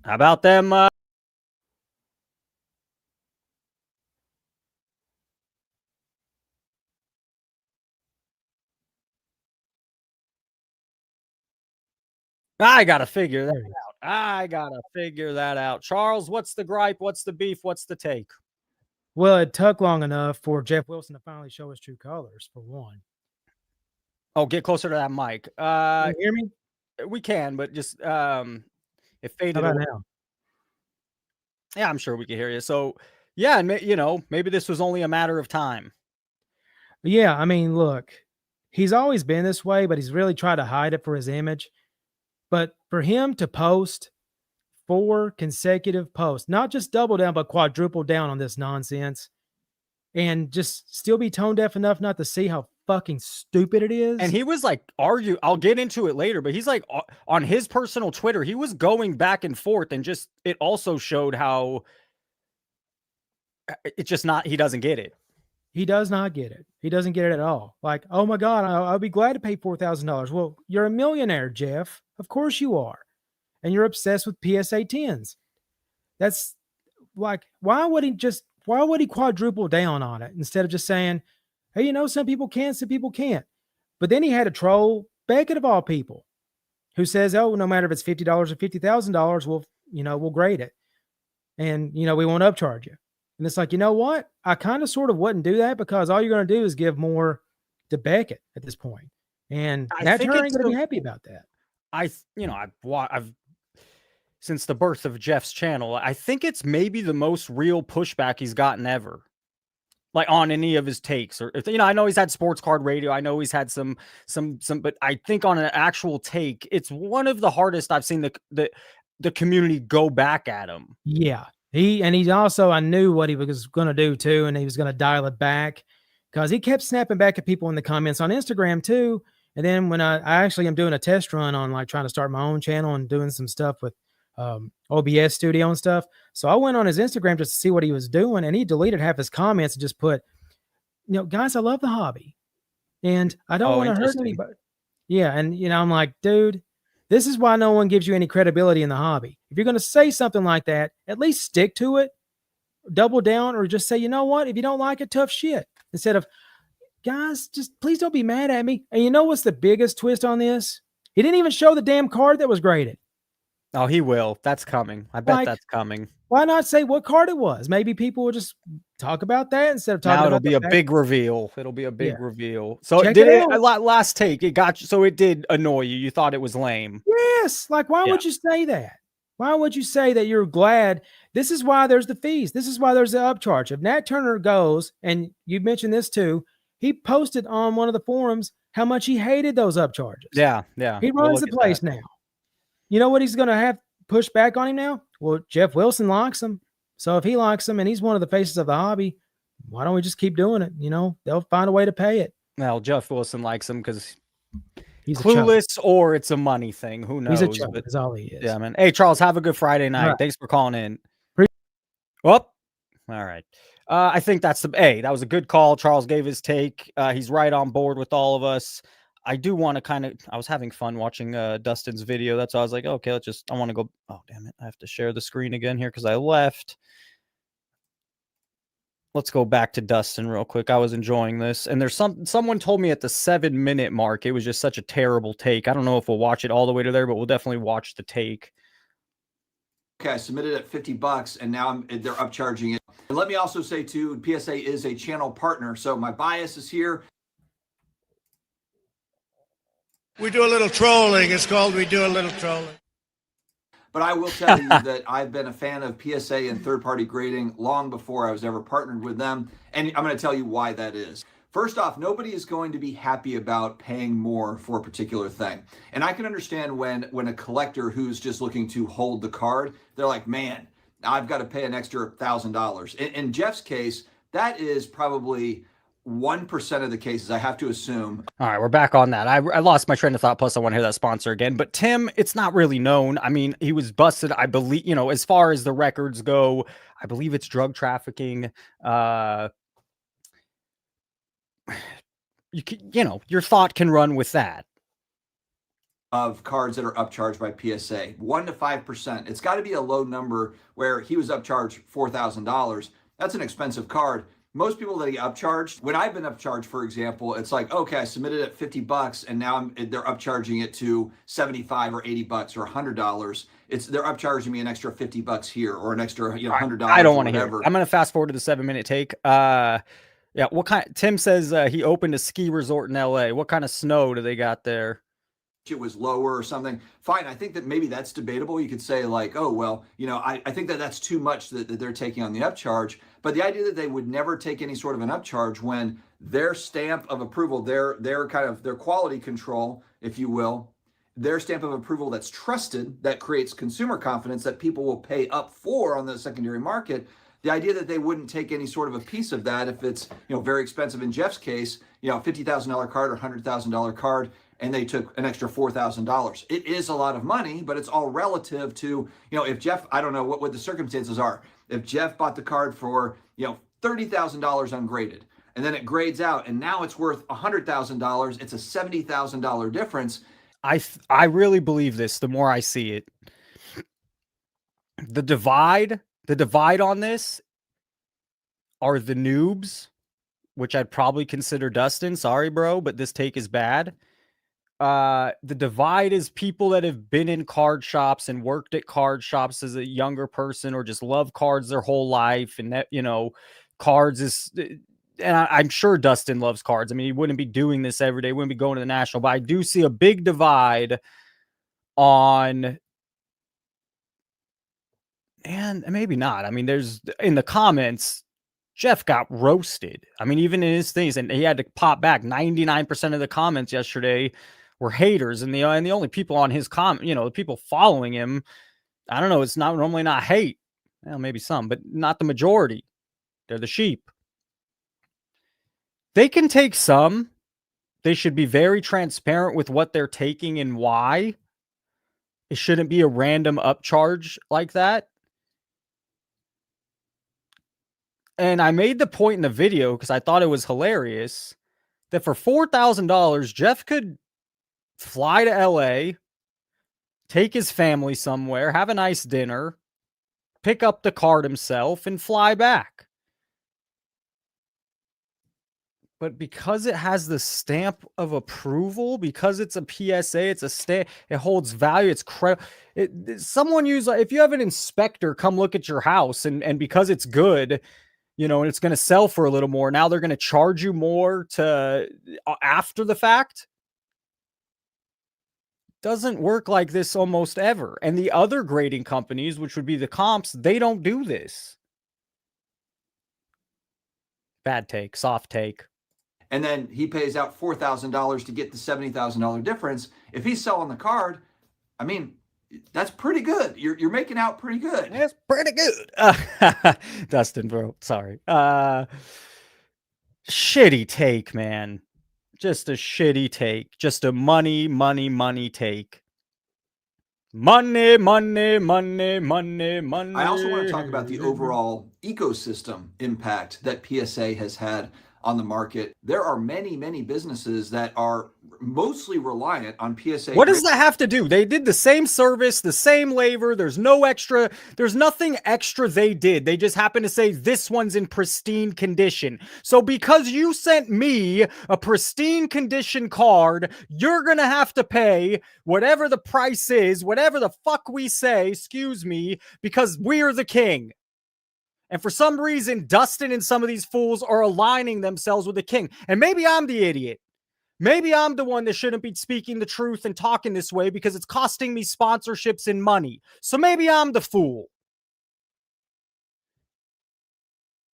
How about them? I got to figure that out. Charles, what's the gripe? What's the beef? What's the take? Well, it took long enough for Jeff Wilson to finally show his true colors, for one. Oh, get closer to that mic. Can you hear me? We can, but just it faded. How about now? Yeah, I'm sure we can hear you. So, yeah, and maybe this was only a matter of time. But yeah, I mean, look, he's always been this way, but he's really tried to hide it for his image. But for him to post 4 consecutive posts, not just double down, but quadruple down on this nonsense, and just still be tone deaf enough not to see how fucking stupid it is. And he was like I'll get into it later, but he's like on his personal Twitter, he was going back and forth, and just it also showed how it's just not, he doesn't get it. He does not get it. He doesn't get it at all. Like, oh my God, I'll be glad to pay $4,000. Well, you're a millionaire, Jeff. Of course you are. And you're obsessed with PSA 10s. That's like, why would he quadruple down on it instead of just saying, hey, you know, some people can, some people can't. But then he had a troll, Beckett of all people, who says, oh, no matter if it's $50 or $50,000, we'll grade it. And, we won't upcharge you. And it's like, you know what? I kind of sort of wouldn't do that, because all you're going to do is give more to Beckett at this point. And Nat Turner ain't going to be happy about that. I've since the birth of Jeff's channel, I think it's maybe the most real pushback he's gotten ever. Like on any of his takes, or I know he's had sports card radio. I know he's had some, but I think on an actual take, it's one of the hardest I've seen the community go back at him. Yeah. He's also, I knew what he was going to do too, and he was going to dial it back, because he kept snapping back at people in the comments on Instagram too. And then when I actually am doing a test run on like trying to start my own channel and doing some stuff with OBS Studio and stuff. So I went on his Instagram just to see what he was doing, and he deleted half his comments and just put, guys, I love the hobby and I don't want to hurt anybody. Yeah. And, I'm like, dude, this is why no one gives you any credibility in the hobby. If you're going to say something like that, at least stick to it, double down, or just say, you know what? If you don't like it, tough shit. Instead of, guys, just please don't be mad at me. And you know what's the biggest twist on this? He didn't even show the damn card that was graded. Oh, he will. That's coming. I bet that's coming. Why not say what card it was? Maybe people will just talk about that instead of talking about it'll be a big reveal. It'll be a big reveal. So last take, it got you. So it did annoy you. You thought it was lame. Yes. Like, why would you say that? Why would you say that you're glad? This is why there's the fees. This is why there's the upcharge. If Nat Turner goes, and you mentioned this too, he posted on one of the forums how much he hated those upcharges. Yeah. He runs the place now. You know what he's going to have pushed back on him now? Well, Jeff Wilson likes him. So if he likes him and he's one of the faces of the hobby, why don't we just keep doing it? They'll find a way to pay it. Well, Jeff Wilson likes him because he's clueless, or it's a money thing. Who knows? He's a chump. That's all he is. Yeah, man. Hey, Charles, have a good Friday night. Right. Thanks for calling in. Well, all right. I think that was a good call. Charles gave his take. He's right on board with all of us. I do want to I was having fun watching Dustin's video. That's why I was like, okay, I want to go. Oh, damn it. I have to share the screen again here because I left. Let's go back to Dustin real quick. I was enjoying this. And there's someone told me at the 7-minute mark, it was just such a terrible take. I don't know if we'll watch it all the way to there, but we'll definitely watch the take. Okay, I submitted at $50 and now they're upcharging it. And let me also say too, PSA is a channel partner. So my bias is here. We do a little trolling. It's called We Do a Little Trolling. But I will tell you that I've been a fan of PSA and third-party grading long before I was ever partnered with them. And I'm going to tell you why that is. First off, nobody is going to be happy about paying more for a particular thing. And I can understand when a collector who's just looking to hold the card, they're like, man, I've got to pay an extra $1,000. In Jeff's case, that is probably 1% of the cases, I have to assume. All right, we're back on that. I lost my train of thought. Plus, I want to hear that sponsor again. But Tim, it's not really known. I mean, he was busted. I believe, as far as the records go, I believe it's drug trafficking. Your thought can run with that. Of cards that are upcharged by PSA, 1 to 5%. It's got to be a low number where he was upcharged $4,000. That's an expensive card. Most people that he upcharged, when I've been upcharged, for example, it's like, okay, I submitted at $50 and now they're upcharging it to $75 or $80 or $100. They're upcharging me an extra $50 here or an extra $100. I don't want to hear it. I'm going to fast forward to the 7-minute take. What kind? Tim says he opened a ski resort in LA. What kind of snow do they got there? it was lower or something, fine. I think that maybe that's debatable. You could say like, oh, well, you know, I think that that's too much that they're taking on the upcharge. But the idea that they would never take any sort of an upcharge when their stamp of approval, their kind of their quality control, if you will, their stamp of approval that's trusted, that creates consumer confidence that people will pay up for on the secondary market. The idea that they wouldn't take any sort of a piece of that if it's, you know, very expensive in Jeff's case, you know, $50,000 card or $100,000 card, and they took an extra $4,000. It is a lot of money, but it's all relative to, you know, if Jeff, I don't know what the circumstances are. If Jeff bought the card for, you know, $30,000 ungraded, and then it grades out, and now it's worth $100,000, it's a $70,000 difference. I really believe this the more I see it. The divide on this are the noobs, which I'd probably consider Dustin. Sorry, bro, but this take is bad. The divide is people that have been in card shops and worked at card shops as a younger person, or just love cards their whole life. And that, you know, cards is, and I'm sure Dustin loves cards. I mean, he wouldn't be doing this every day, wouldn't be going to the national, but I do see a big divide on, and maybe not. I mean, there's in the comments, Jeff got roasted. I mean, even in his things, and he had to pop back. 99% of the comments yesterday were haters, and the only people on his comment, you know, the people following him, I don't know, it's not normally not hate. Well, maybe some, but not the majority. They're the sheep. They can take some. They should be very transparent with what they're taking and why. It shouldn't be a random upcharge like that. And I made the point in the video because I thought it was hilarious that for $4,000, Jeff could fly to LA, take his family somewhere, have a nice dinner, pick up the card himself, and fly back. But because it has the stamp of approval, because it's a PSA, it's a stamp, it holds value, it's credible. Someone use, if you have an inspector come look at your house, and because it's good, you know, and it's going to sell for a little more, now they're going to charge you more to after the fact. Doesn't work like this almost ever. And the other grading companies, which would be the comps, they don't do this. Bad take, soft take. And then he pays out $4,000 to get the $70,000 difference. If he's selling the card, I mean, that's pretty good. You're making out pretty good. That's pretty good. Dustin, bro. Sorry. Shitty take, man. Just a shitty take. Just a money take. Money. I also want to talk about the overall ecosystem impact that PSA has had on the market. There are many businesses that are mostly reliant on PSA. What does that have to do? They did the same service, the same labor. There's nothing extra they did. They just happen to say this one's in pristine condition. So because you sent me a pristine condition card, you're going to have to pay whatever the price is, whatever the fuck we say, excuse me, because we're the king. And for some reason, Dustin and some of these fools are aligning themselves with the king. And maybe I'm the idiot. Maybe I'm the one that shouldn't be speaking the truth and talking this way because it's costing me sponsorships and money. So maybe I'm the fool.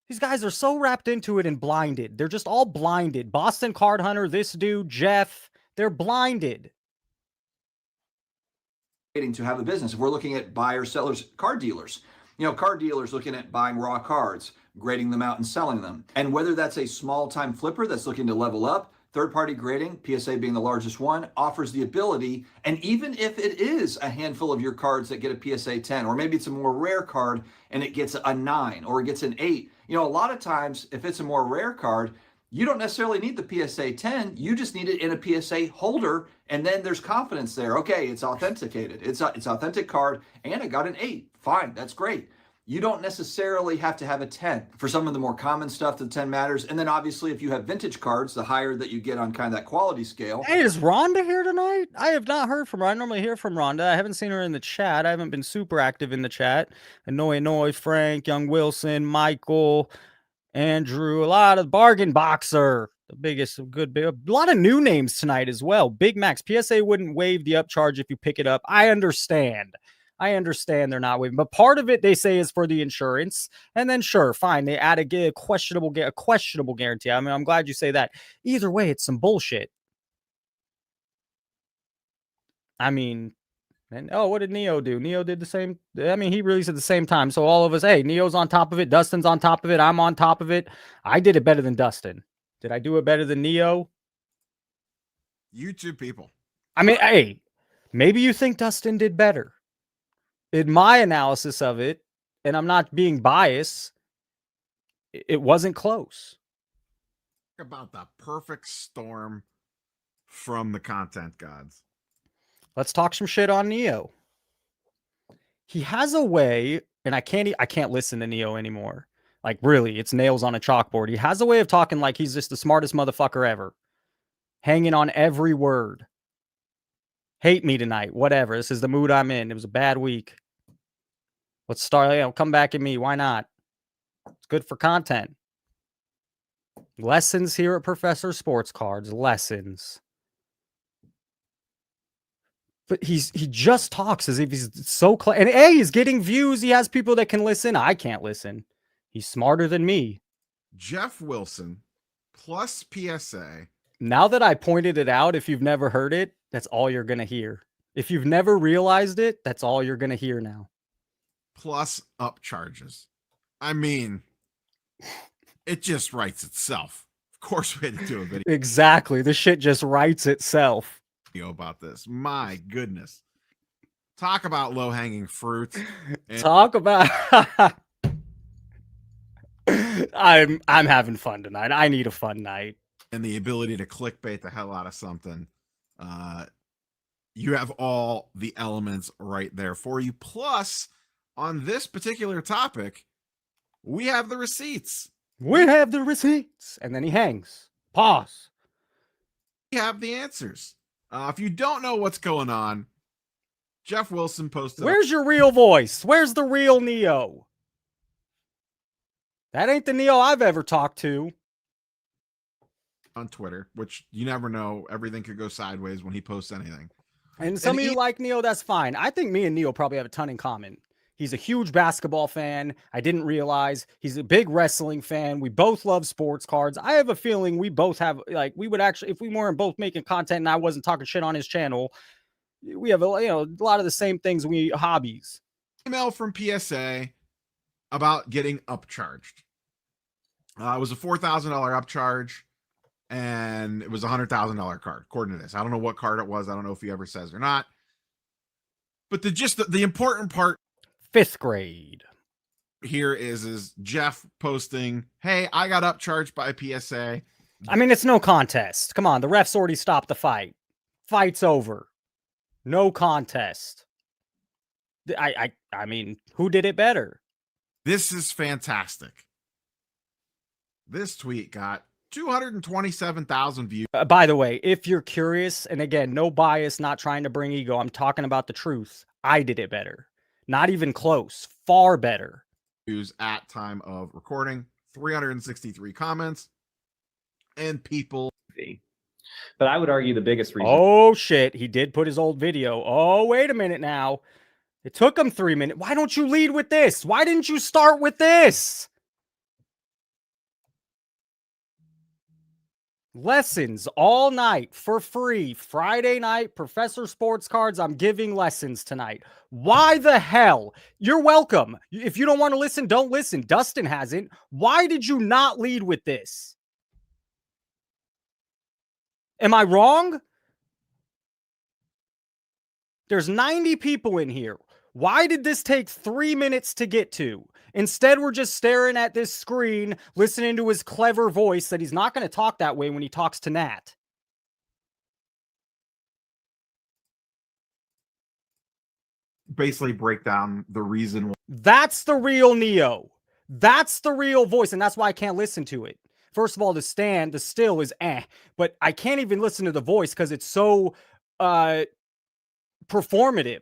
These guys are so wrapped into it and blinded. They're just all blinded. Boston Card Hunter, this dude, Jeff, they're blinded. To have a business. If we're looking at buyers, sellers, card dealers, you know, card dealers looking at buying raw cards, grading them out and selling them. And whether that's a small time flipper that's looking to level up, third-party grading, PSA being the largest one, offers the ability, and even if it is a handful of your cards that get a PSA 10, or maybe it's a more rare card and it gets a 9 or it gets an 8, you know, a lot of times if it's a more rare card, you don't necessarily need the PSA 10, you just need it in a PSA holder, and then there's confidence there. Okay, it's authenticated, it's authentic card, and it got an 8. Fine, that's great. You don't necessarily have to have a 10. For some of the more common stuff, the 10 matters. And then obviously if you have vintage cards, the higher that you get on kind of that quality scale. Hey, is Rhonda here tonight? I have not heard from her. I normally hear from Rhonda. I haven't seen her in the chat. I haven't been super active in the chat. Annoy, Frank, Young Wilson, Michael, Andrew, a lot of Bargain Boxer. The biggest a lot of new names tonight as well. Big Max. PSA wouldn't waive the upcharge if you pick it up. I understand. They're not waiving, but part of it they say is for the insurance. And then sure, fine, they add a questionable guarantee. I mean, I'm glad you say that. Either way, it's some bullshit. I mean, and what did Neo do? Neo did the same. I mean, he released at the same time. So all of us, hey, Neo's on top of it. Dustin's on top of it. I'm on top of it. I did it better than Dustin. Did I do it better than Neo? You two people. I mean, hey, maybe you think Dustin did better. In my analysis of it, and I'm not being biased, it wasn't close. About the perfect storm from the content gods. Let's talk some shit on Neo. He has a way, and I can't listen to Neo anymore. Like, really, it's nails on a chalkboard. He has a way of talking like he's just the smartest motherfucker ever. Hanging on every word. Hate me tonight. Whatever. This is the mood I'm in. It was a bad week. Let's start. Come back at me. Why not? It's good for content. Lessons here at Professor Sports Cards. Lessons. But he just talks as if he's so clear. And he's getting views. He has people that can listen. I can't listen. He's smarter than me. Jeff Wilson plus PSA. Now that I pointed it out, if you've never heard it, that's all you're going to hear. If you've never realized it, that's all you're going to hear now. Plus upcharges. I mean, it just writes itself. Of course we had to do a video. Exactly. The shit just writes itself. About this. My goodness. Talk about low-hanging fruit. Talk about I'm having fun tonight. I need a fun night. And the ability to clickbait the hell out of something. You have all the elements right there for you. Plus, on this particular topic, we have the receipts. We have the receipts. And then he hangs. Pause. We have the answers. If you don't know what's going on, Jeff Wilson posted. Where's your real voice? Where's the real Neo? That ain't the Neo I've ever talked to. On Twitter, which you never know. Everything could go sideways when he posts anything. And some of you like Neo, that's fine. I think me and Neo probably have a ton in common. He's a huge basketball fan. I didn't realize he's a big wrestling fan. We both love sports cards. I have a feeling we both have, like, we would actually, if we weren't both making content and I wasn't talking shit on his channel, we have a lot of the same things, hobbies. Email from PSA about getting upcharged. It was a $4,000 upcharge and it was a $100,000 card, according to this. I don't know what card it was. I don't know if he ever says or not. But the important part, 5th grade here is Jeff posting, hey, I got upcharged by PSA. I mean, it's no contest. Come on, the refs already stopped the fight. Fight's over. No contest. I mean, who did it better? This is fantastic. This tweet got 227,000 views. By the way, if you're curious, and again, no bias, not trying to bring ego, I'm talking about the truth. I did it better. Not even close. Far better. Views at time of recording. 363 comments. And people. But I would argue the biggest reason. Oh, shit. He did put his old video. Oh, wait a minute now. It took him 3 minutes. Why don't you lead with this? Why didn't you start with this? Lessons all night for free. Friday night, Professor Sports Cards. I'm giving lessons tonight. Why the hell? You're welcome. If you don't want to listen, don't listen. Dustin hasn't. Why did you not lead with this? Am I wrong? There's 90 people in here. Why did this take 3 minutes to get to? Instead, we're just staring at this screen, listening to his clever voice that he's not going to talk that way when he talks to Nat. Basically break down the reason. That's the real Neo. That's the real voice, and that's why I can't listen to it. First of all, the still is but I can't even listen to the voice because it's so performative.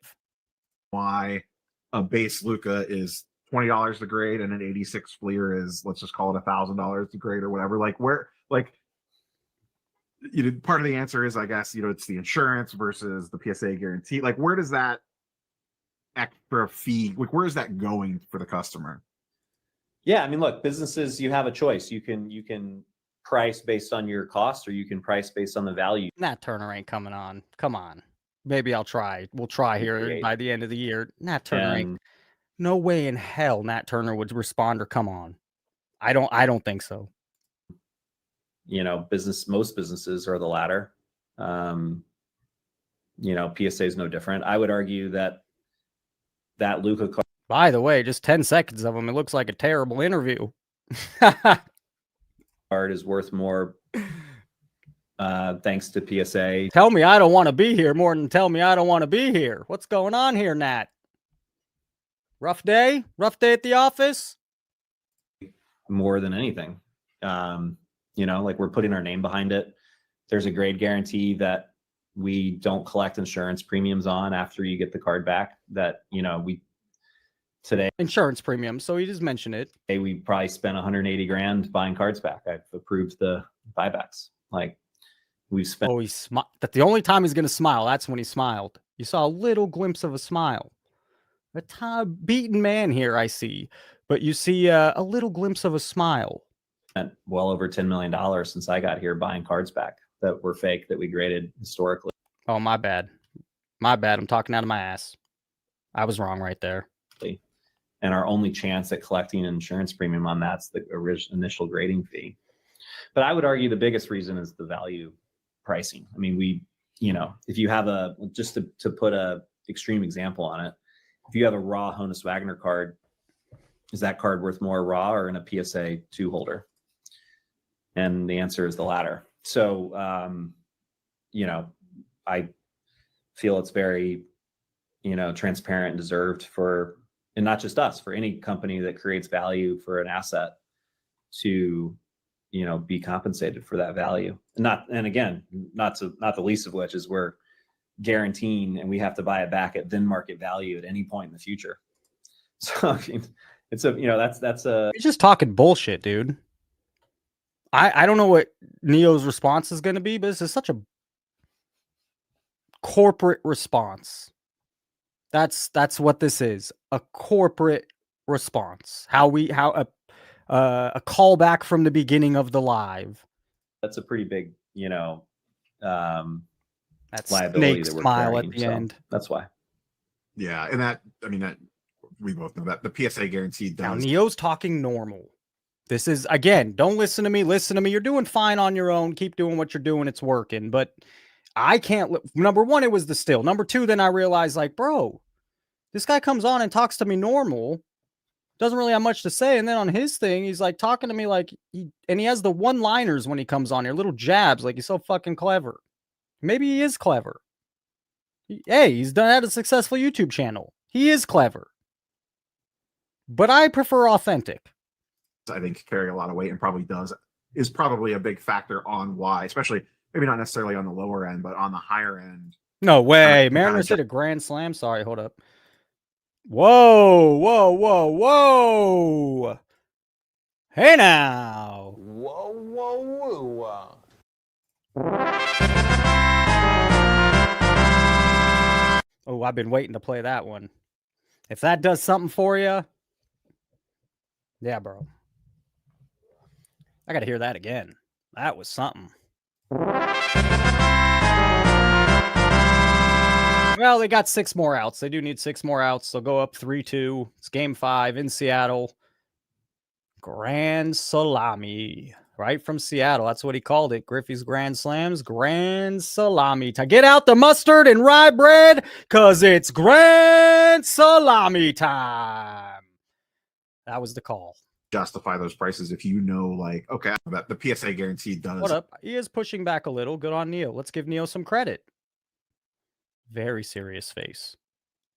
Why a base Luca is $20 the grade and an 86 Fleer is, let's just call it $1,000 the grade or whatever. Like, where, like, part of the answer is, I guess, it's the insurance versus the PSA guarantee. Like, where does that extra fee, like, where is that going for the customer? Yeah, I mean, look, businesses, you have a choice. You can price based on your cost, or you can price based on the value. Nat Turner ain't coming on. Come on. Maybe I'll try. We'll try here by the end of the year. Nat Turner ain't. No way in hell Nat Turner would respond or come on. I don't think so. Most businesses are the latter. PSA is no different. I would argue that Luka card. By the way, just 10 seconds of him, it looks like a terrible interview. Card is worth more thanks to PSA. Tell me I don't want to be here more than tell me I don't want to be here. What's going on here, Nat? Rough day? Rough day at the office? More than anything. Like, we're putting our name behind it. There's a grade guarantee that we don't collect insurance premiums on after you get the card back. That, today. Insurance premium. So he just mentioned it. We probably spent 180 grand buying cards back. I've approved the buybacks. Like, we've spent. Oh, that's the only time he's going to smile. That's when he smiled. You saw a little glimpse of a smile. A beaten man here, I see. But you see a little glimpse of a smile. Spent well over $10 million since I got here buying cards back that were fake, that we graded historically. Oh, my bad. My bad. I'm talking out of my ass. I was wrong right there. And our only chance at collecting an insurance premium on that's the initial grading fee. But I would argue the biggest reason is the value pricing. I mean, if you have just to put a extreme example on it, if you have a raw Honus Wagner card, is that card worth more raw or in a PSA 2 holder? And the answer is the latter. So, I feel it's very, transparent and deserved for, and not just us, for any company that creates value for an asset to, be compensated for that value. And again, not the least of which is we're guaranteeing, and we have to buy it back at then market value at any point in the future. So, I mean, you're just talking bullshit, dude. I don't know what Neo's response is going to be, but this is such a corporate response. That's what this is. A corporate response. How a callback from the beginning of the live. That's a pretty big, that's liability snake that we're smile carrying, at the end. That's why. Yeah, and that we both know that the PSA guarantee does. Now Neo's talking normal. This is, again, don't listen to me. Listen to me. You're doing fine on your own. Keep doing what you're doing. It's working. But I can't. Number one, it was the still. Number two, then I realized, like, bro, this guy comes on and talks to me normal. Doesn't really have much to say. And then on his thing, he's like talking to me like, and he has the one-liners when he comes on here, little jabs, like he's so fucking clever. Maybe he is clever. Hey, he's had a successful YouTube channel. He is clever. But I prefer authentic. I think carry a lot of weight and is probably a big factor on why, especially maybe not necessarily on the lower end, but on the higher end. No way. Mariners hit a grand slam. Sorry, hold up. Whoa, whoa, whoa, whoa. Hey now. Whoa, whoa, whoa. Oh, I've been waiting to play that one. If that does something for you, yeah, bro. I got to hear that again. That was something. Well, they got 6 more outs. They do need 6 more outs. They'll go up 3-2. It's game 5 in Seattle. Grand Salami. Right from Seattle. That's what he called it. Griffey's Grand Slams. Grand Salami. To get out the mustard and rye bread, because it's Grand Salami time. That was the call. Justify those prices if like, okay, that the PSA guarantee does. What up? He is pushing back a little. Good on Neo. Let's give Neo some credit. Very serious face.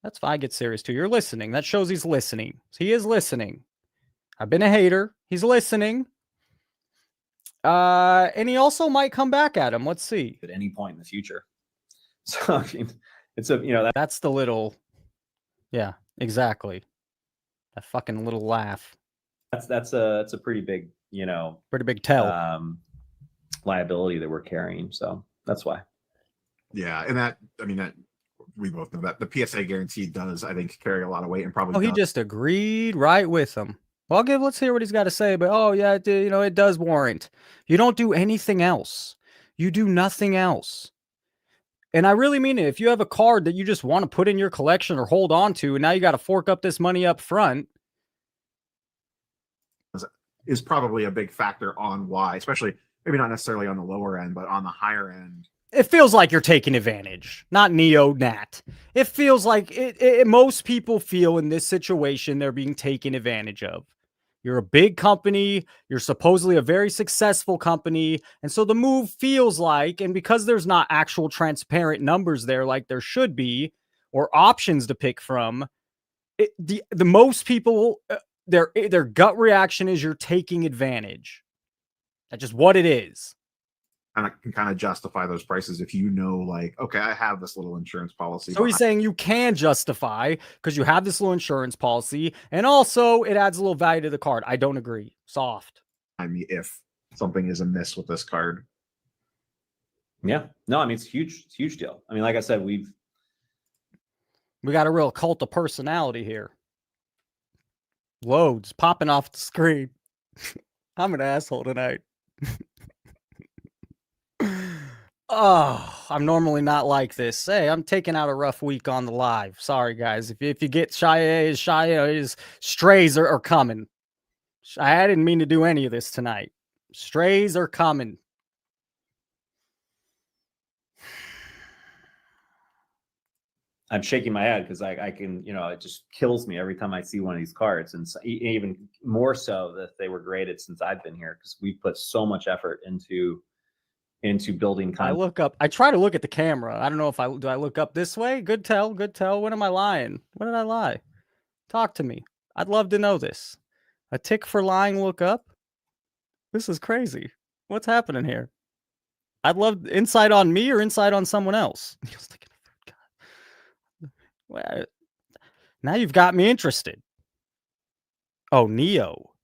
That's why I get serious too. You're listening. That shows he's listening. He is listening. I've been a hater. He's listening. And he also might come back at him. Let's see. At any point in the future. So, I mean, it's a, that's the little, yeah, exactly. That fucking little laugh. That's a pretty big, pretty big tell. liability that we're carrying. So that's why. Yeah, and that we both know that the PSA guarantee does, I think, carry a lot of weight and probably. Oh, he does. just agreed right with him. Well, let's hear what he's got to say. But oh yeah, it does warrant. You don't do anything else. You do nothing else. And I really mean it. If you have a card that you just want to put in your collection or hold on to, and now you got to fork up this money up front, is probably a big factor on why, especially maybe not necessarily on the lower end, but on the higher end. it feels like you're taking advantage. Not Nat. It feels like most people feel in this situation they're being taken advantage of. You're a big company. You're supposedly a very successful company. And so the move feels like, and because there's not actual transparent numbers there like there should be, or options to pick from, the most people, their gut reaction is you're taking advantage. That's just what it is. And I can kind of justify those prices if you know, like, okay, I have this little insurance policy. So he's saying you can justify because you have this little insurance policy, and also it adds a little value to the card. I don't agree. Soft. I mean, if something is amiss with this card. Yeah. No, I mean, it's huge. It's a huge deal. I mean, like I said, we got a real cult of personality here. Loads popping off the screen. I'm an asshole tonight. Oh, I'm normally not like this. Hey, I'm taking out a rough week on the live. Sorry, guys. If you get shy, strays are coming. I didn't mean to do any of this tonight. Strays are coming. I'm shaking my head because I can, it just kills me every time I see one of these cards, and even more so that they were graded since I've been here, because we've put so much effort into building content. I try to look at the camera. I don't know if do I look up this way? Good tell. When am I lying? When did I lie? Talk to me. I'd love to know this. A tick for lying, look up? This is crazy. What's happening here? I'd love insight on me or insight on someone else. Well, now you've got me interested. Oh, Neo.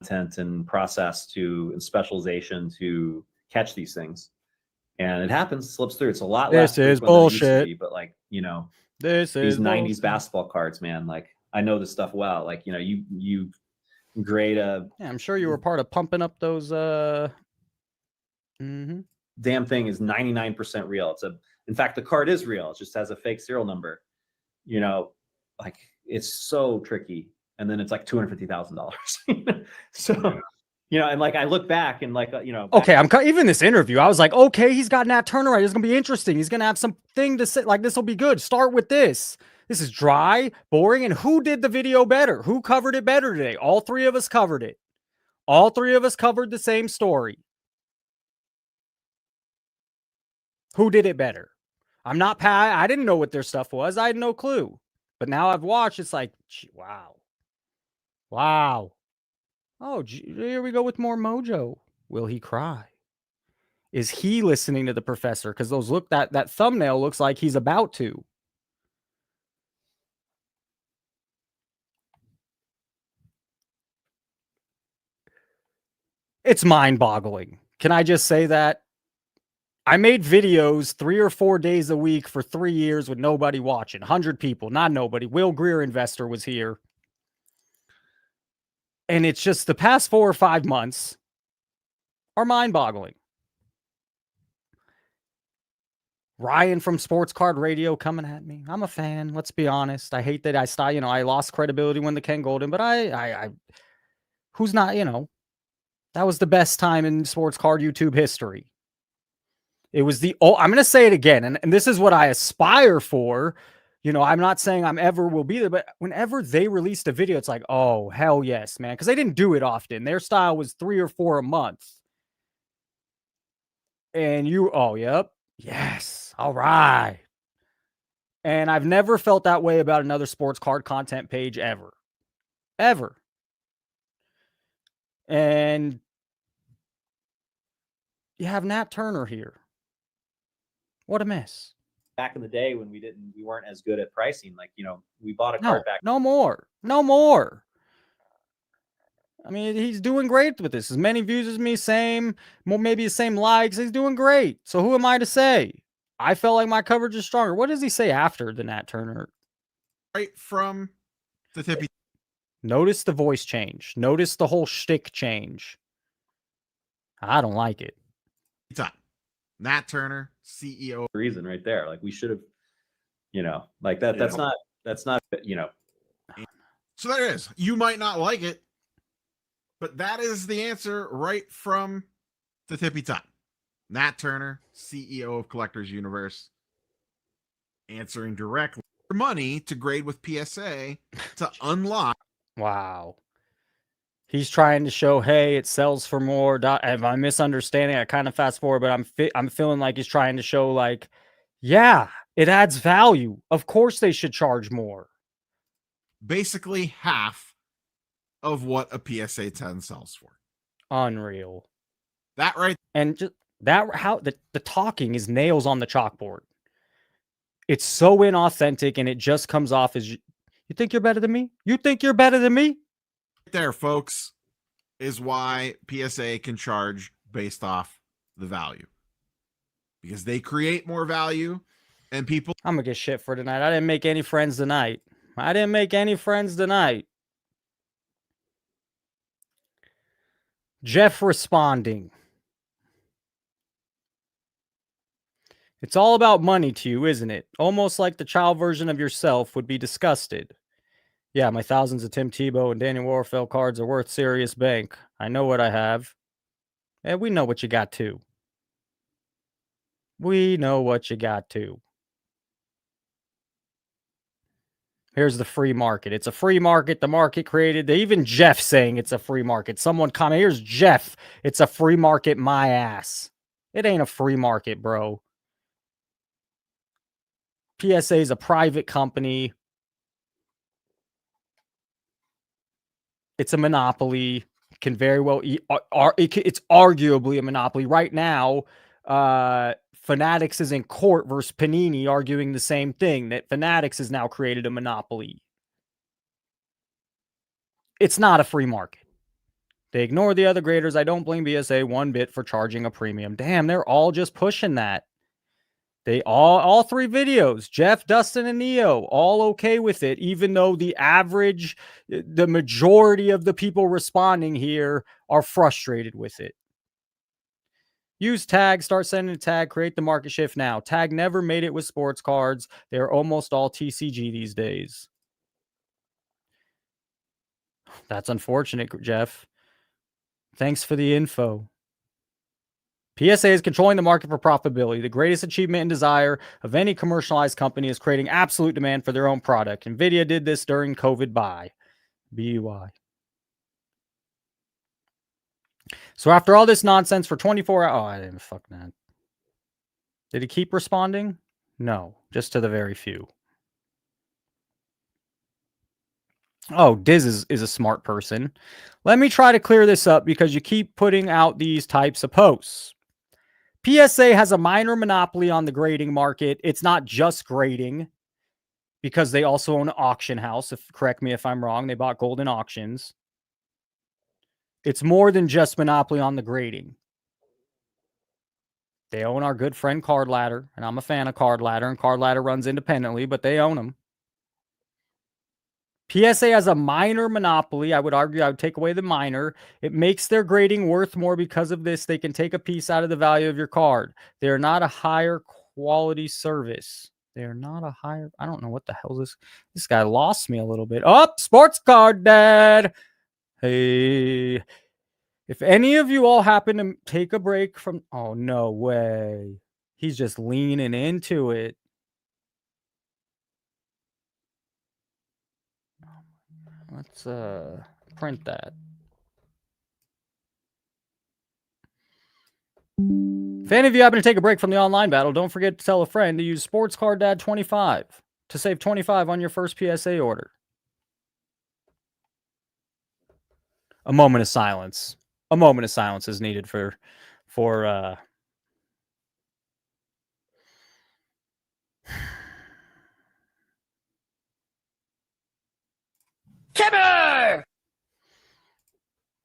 Content and process and specialization to catch these things, and it happens, slips through. It's a lot less. This is bullshit. But this these is 90s bullshit. basketball cards, man. Like, I know this stuff well. Like, you grade a. Yeah, I'm sure you were part of pumping up those. Damn thing is 99% real. In fact, the card is real. It just has a fake serial number. Like, it's so tricky. And then it's like $250,000. So, and like I look back and okay, even this interview, I was like, okay, he's got Nat Turner right. It's gonna be interesting. He's gonna have something to say. Like, this will be good. Start with this. This is dry, boring, and who did the video better? Who covered it better today? All three of us covered it. All three of us covered the same story. Who did it better? I'm not I didn't know what their stuff was. I had no clue. But now I've watched. It's like, wow. Wow. Oh, here we go with more mojo. Will he cry? Is he listening to the professor? Because that thumbnail looks like he's about to. It's mind-boggling. Can I just say that? I made videos 3 or 4 days a week for 3 years with nobody watching. 100 people, not nobody. Will Greer, investor, was here. And it's just the past 4 or 5 months are mind-boggling. Ryan from Sports Card Radio coming at me. I'm a fan. Let's be honest. I hate that I lost credibility when the Ken Golden, but I who's not, that was the best time in sports card YouTube history. It was I'm going to say it again. And this is what I aspire for. I'm not saying I'm ever will be there, but whenever they released a video, it's like, oh, hell yes, man. Because they didn't do it often. Their style was 3 or 4 a month. And yep. Yes. All right. And I've never felt that way about another sports card content page ever. Ever. And you have Nat Turner here. What a mess. back in the day when we weren't as good at pricing. Like, we bought a No, card back. no more. No more. I mean, he's doing great with this. As many views as me, same, more maybe the same likes. He's doing great. So who am I to say? I felt like my coverage is stronger. What does he say after the Nat Turner? Right from the tippy. Notice the voice change. Notice the whole shtick change. I don't like it. Time. Nat Turner, CEO. Reason right there. Like, we should have, like that. That's not. So there it is. You might not like it, but that is the answer right from the tippy top. Nat Turner, CEO of Collectors Universe, answering directly for money to grade with PSA to unlock. Wow. He's trying to show, hey, it sells for more. If I'm misunderstanding, I kind of fast forward, but I'm feeling like he's trying to show, like, yeah, it adds value. Of course they should charge more. Basically half of what a PSA 10 sells for. Unreal. That right. And just that, how the talking is nails on the chalkboard. It's so inauthentic, and it just comes off as, you think you're better than me? You think you're better than me? There, folks, is why PSA can charge based off the value, because they create more value, and people. I'm gonna get shit for tonight. I didn't make any friends tonight. Jeff responding. It's all about money to you, isn't it? Almost like the child version of yourself would be disgusted. Yeah, my thousands of Tim Tebow and Daniel Warfel cards are worth serious bank. I know what I have. And we know what you got too. Here's the free market. It's a free market. The market created. Even Jeff saying it's a free market. Someone comment. Here's Jeff. It's a free market, my ass. It ain't a free market, bro. PSA is a private company. It's a monopoly. It can very well. It's arguably a monopoly right now. Fanatics is in court versus Panini, arguing the same thing, that Fanatics has now created a monopoly. It's not a free market. They ignore the other graders. I don't blame PSA one bit for charging a premium. Damn, they're all just pushing that. They all three videos, Jeff, Dustin, and Neo, all okay with it, even though the majority of the people responding here are frustrated with it. Use tag, start sending a tag, create the market shift now. Tag never made it with sports cards. They're almost all TCG these days. That's unfortunate, Jeff. Thanks for the info. PSA is controlling the market for profitability. The greatest achievement and desire of any commercialized company is creating absolute demand for their own product. NVIDIA did this during COVID buy. BUI. So after all this nonsense for 24 hours... Oh, I didn't fuck that. Did he keep responding? No, just to the very few. Oh, Diz is a smart person. Let me try to clear this up because you keep putting out these types of posts. PSA has a minor monopoly on the grading market. It's not just grading because they also own an auction house. Correct me if I'm wrong. They bought Golden Auctions. It's more than just monopoly on the grading. They own our good friend Card Ladder, and I'm a fan of Card Ladder, and Card Ladder runs independently, but they own them. PSA has a minor monopoly. I would argue I would take away the minor. It makes their grading worth more because of this. They can take a piece out of the value of your card. They're not a higher quality service. They're not a higher... I don't know what the hell this... This guy lost me a little bit. Oh, Sports Card Dad. Hey. If any of you all happen to take a break from... Oh, no way. He's just leaning into it. Let's print that. If any of you happen to take a break from the online battle, don't forget to tell a friend to use Sports Card Dad 25 to save 25 on your first PSA order. A moment of silence. A moment of silence is needed for Timber!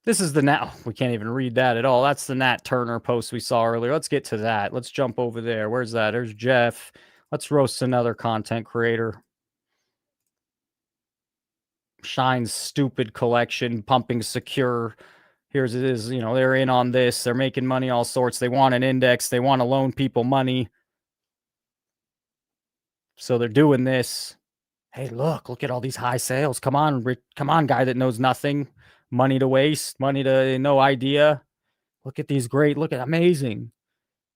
This is the Nat. We can't even read that at all. That's the Nat Turner post we saw earlier. Let's get to that. Let's jump over there. Where's that? There's Jeff. Let's roast another content creator. Shine's stupid collection, pumping secure. Here's it is. You know, they're in on this. They're making money all sorts. They want an index. They want to loan people money. So they're doing this. Hey, look at all these high sales. Come on, come on, guy that knows nothing. Money to waste, money to no idea. Look at these great, look at amazing.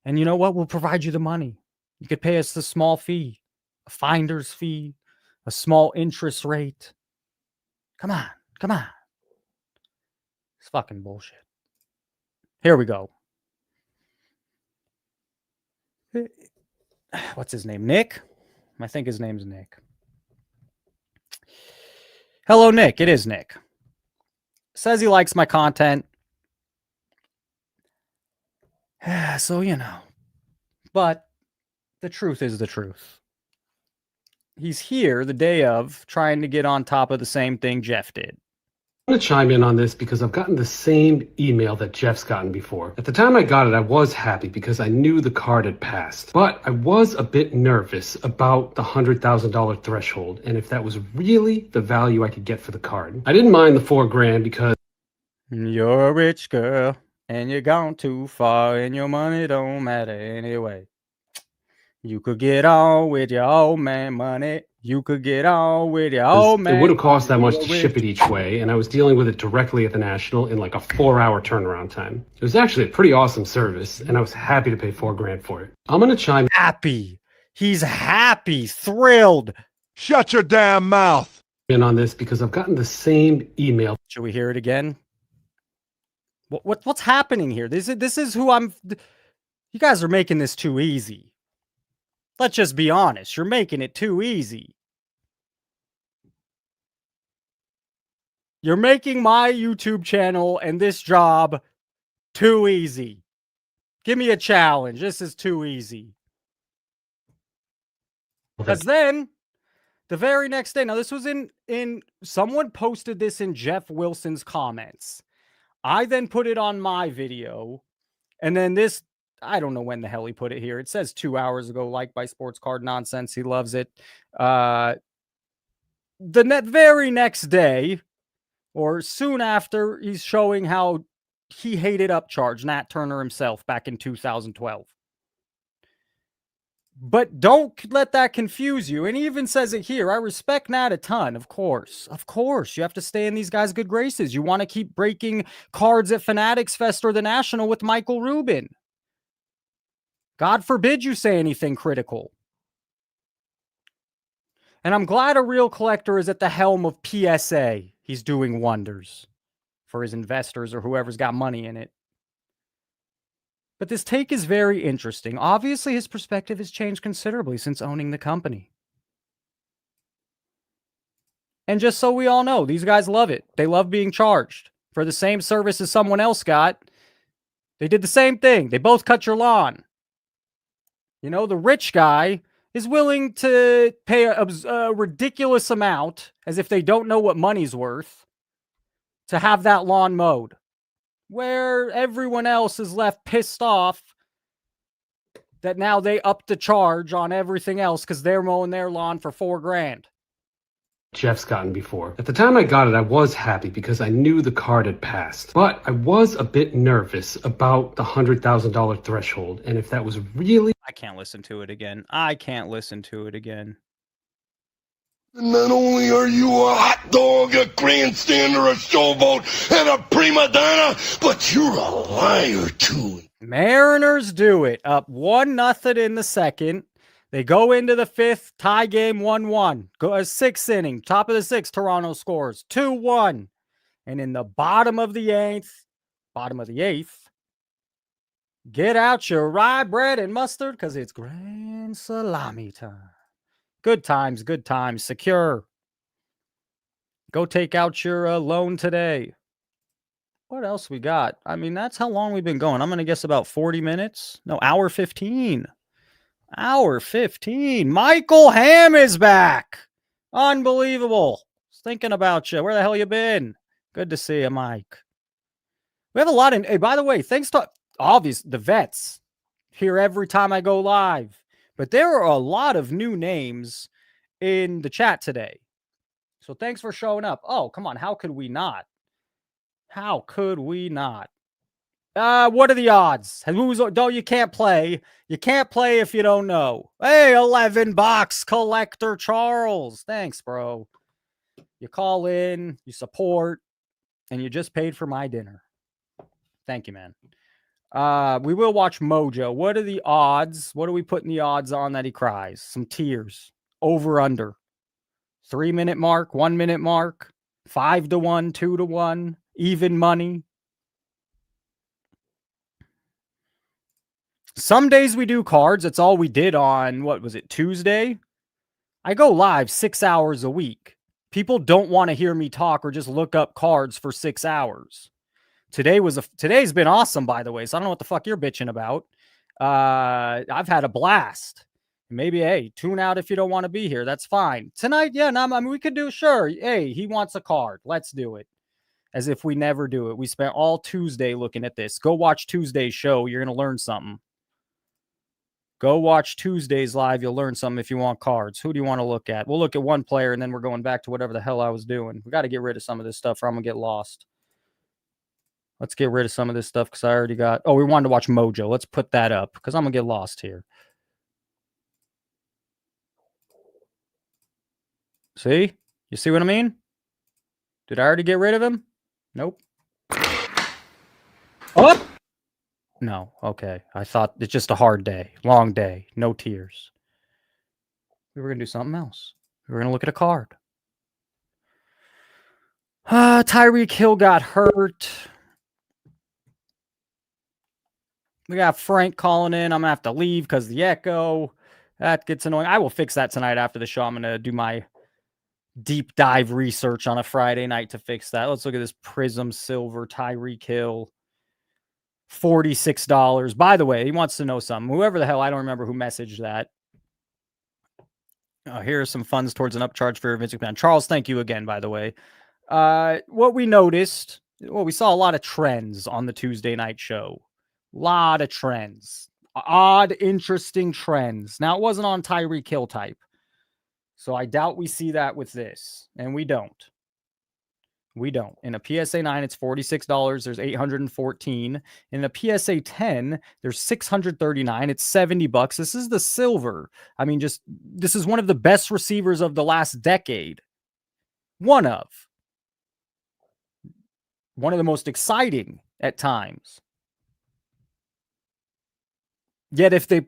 And you know what? We'll provide you the money. You could pay us a small fee, a finder's fee, a small interest rate. Come on, come on. It's fucking bullshit. Here we go. What's his name? Nick? I think his name's Nick. Hello, Nick. It is Nick. Says he likes my content. So, you know. But the truth is the truth. He's here the day of trying to get on top of the same thing Jeff did. I'm going to chime in on this because I've gotten the same email that Jeff's gotten before. At the time I got it, I was happy because I knew the card had passed. But I was a bit nervous about the $100,000 threshold and if that was really the value I could get for the card. I didn't mind the $4,000 because you're a rich girl and you're gone too far and your money don't matter anyway. You could get on with your old man money. You could get on with your old man. It would have cost that much to ship it each way, and I was dealing with it directly at the National in like a 4-hour turnaround time. It was actually a pretty awesome service, and I was happy to pay $4,000 for it. I'm gonna chime. Happy. He's happy, thrilled. Shut your damn mouth. In on this because I've gotten the same email. Should we hear it again? What's happening here? This is who I'm. You guys are making this too easy. Let's just be honest. You're making it too easy. You're making my YouTube channel and this job too easy. Give me a challenge. This is too easy. Because then, the very next day, now this was in someone posted this in Jeff Wilson's comments. I then put it on my video. And then this, I don't know when the hell he put it here. It says 2 hours ago, like by Sports Card Nonsense. He loves it. The very next day, or soon after, he's showing how he hated Upcharge, Nat Turner himself, back in 2012. But don't let that confuse you. And he even says it here. I respect Nat a ton, of course. Of course. You have to stay in these guys' good graces. You want to keep breaking cards at Fanatics Fest or the National with Michael Rubin. God forbid you say anything critical. And I'm glad a real collector is at the helm of PSA. He's doing wonders for his investors or whoever's got money in it. But this take is very interesting. Obviously, his perspective has changed considerably since owning the company. And just so we all know, these guys love it. They love being charged for the same service as someone else got. They did the same thing. They both cut your lawn. You know, the rich guy is willing to pay a ridiculous amount, as if they don't know what money's worth, to have that lawn mowed. Where everyone else is left pissed off that now they upped the charge on everything else because they're mowing their lawn for $4,000. Jeff's gotten before. At the time I got it, I was happy because I knew the card had passed. But I was a bit nervous about the $100,000 threshold and if that was really... I can't listen to it again. I can't listen to it again. Not only are you a hot dog, a grandstander, a showboat, and a prima donna, but you're a liar too. Mariners do it. Up 1-0 in the second. They go into the fifth, tie game 1-1. Go a sixth inning, top of the sixth, Toronto scores 2-1. And in the bottom of the eighth, get out your rye bread and mustard because it's grand salami time. Good times, good times. Secure. Go take out your loan today. What else we got? I mean, that's how long we've been going. I'm going to guess about 40 minutes. No, hour 15. Hour 15. Michael Ham is back. Unbelievable. Was thinking about you. Where the hell you been? Good to see you, Mike. We have a lot in. Hey, by the way, thanks to the vets here every time I go live. But there are a lot of new names in the chat today. So thanks for showing up. Oh, come on. How could we not? How could we not? What are the odds? No, you can't play. You can't play if you don't know. Hey, 11 box collector Charles. Thanks, bro. You call in, you support, and you just paid for my dinner. Thank you, man. We will watch Mojo. What are the odds? What are we putting the odds on that he cries? Some tears. Over, under. 3-minute mark, 1-minute mark, 5-1, 2-1, even money. Some days we do cards. That's all we did on, what was it, Tuesday? I go live 6 hours a week. People don't want to hear me talk or just look up cards for 6 hours. Today's been awesome, by the way. So I don't know what the fuck you're bitching about. I've had a blast. Maybe, hey, tune out if you don't want to be here. That's fine. Tonight, yeah, no, I mean, we could do, sure. Hey, he wants a card. Let's do it. As if we never do it. We spent all Tuesday looking at this. Go watch Tuesday's show. You're going to learn something. Go watch Tuesday's live. You'll learn something if you want cards. Who do you want to look at? We'll look at one player, and then we're going back to whatever the hell I was doing. We got to get rid of some of this stuff or I'm going to get lost. Let's get rid of some of this stuff because I already got... Oh, we wanted to watch Mojo. Let's put that up because I'm going to get lost here. See? You see what I mean? Did I already get rid of him? Nope. Oh! No. Okay. I thought it's just a hard day. Long day. No tears. We were going to do something else. We were going to look at a card. Tyreek Hill got hurt. We got Frank calling in. I'm going to have to leave because the echo. That gets annoying. I will fix that tonight after the show. I'm going to do my deep dive research on a Friday night to fix that. Let's look at this Prism Silver Tyreek Hill. $46. By the way, he wants to know something. Whoever the hell, I don't remember who messaged that. Here are some funds towards an upcharge for Vince McMahon. Charles, thank you again, by the way. What we noticed, well, we saw a lot of trends on the Tuesday night show. Lot of trends. Odd, interesting trends. Now, it wasn't on Tyreek Hill type. So I doubt we see that with this. And we don't. We don't. In a PSA 9, it's $46. There's 814. In a PSA 10, there's 639. It's $70. This is the silver. I mean, this is one of the best receivers of the last decade. One of the most exciting at times. Yet if it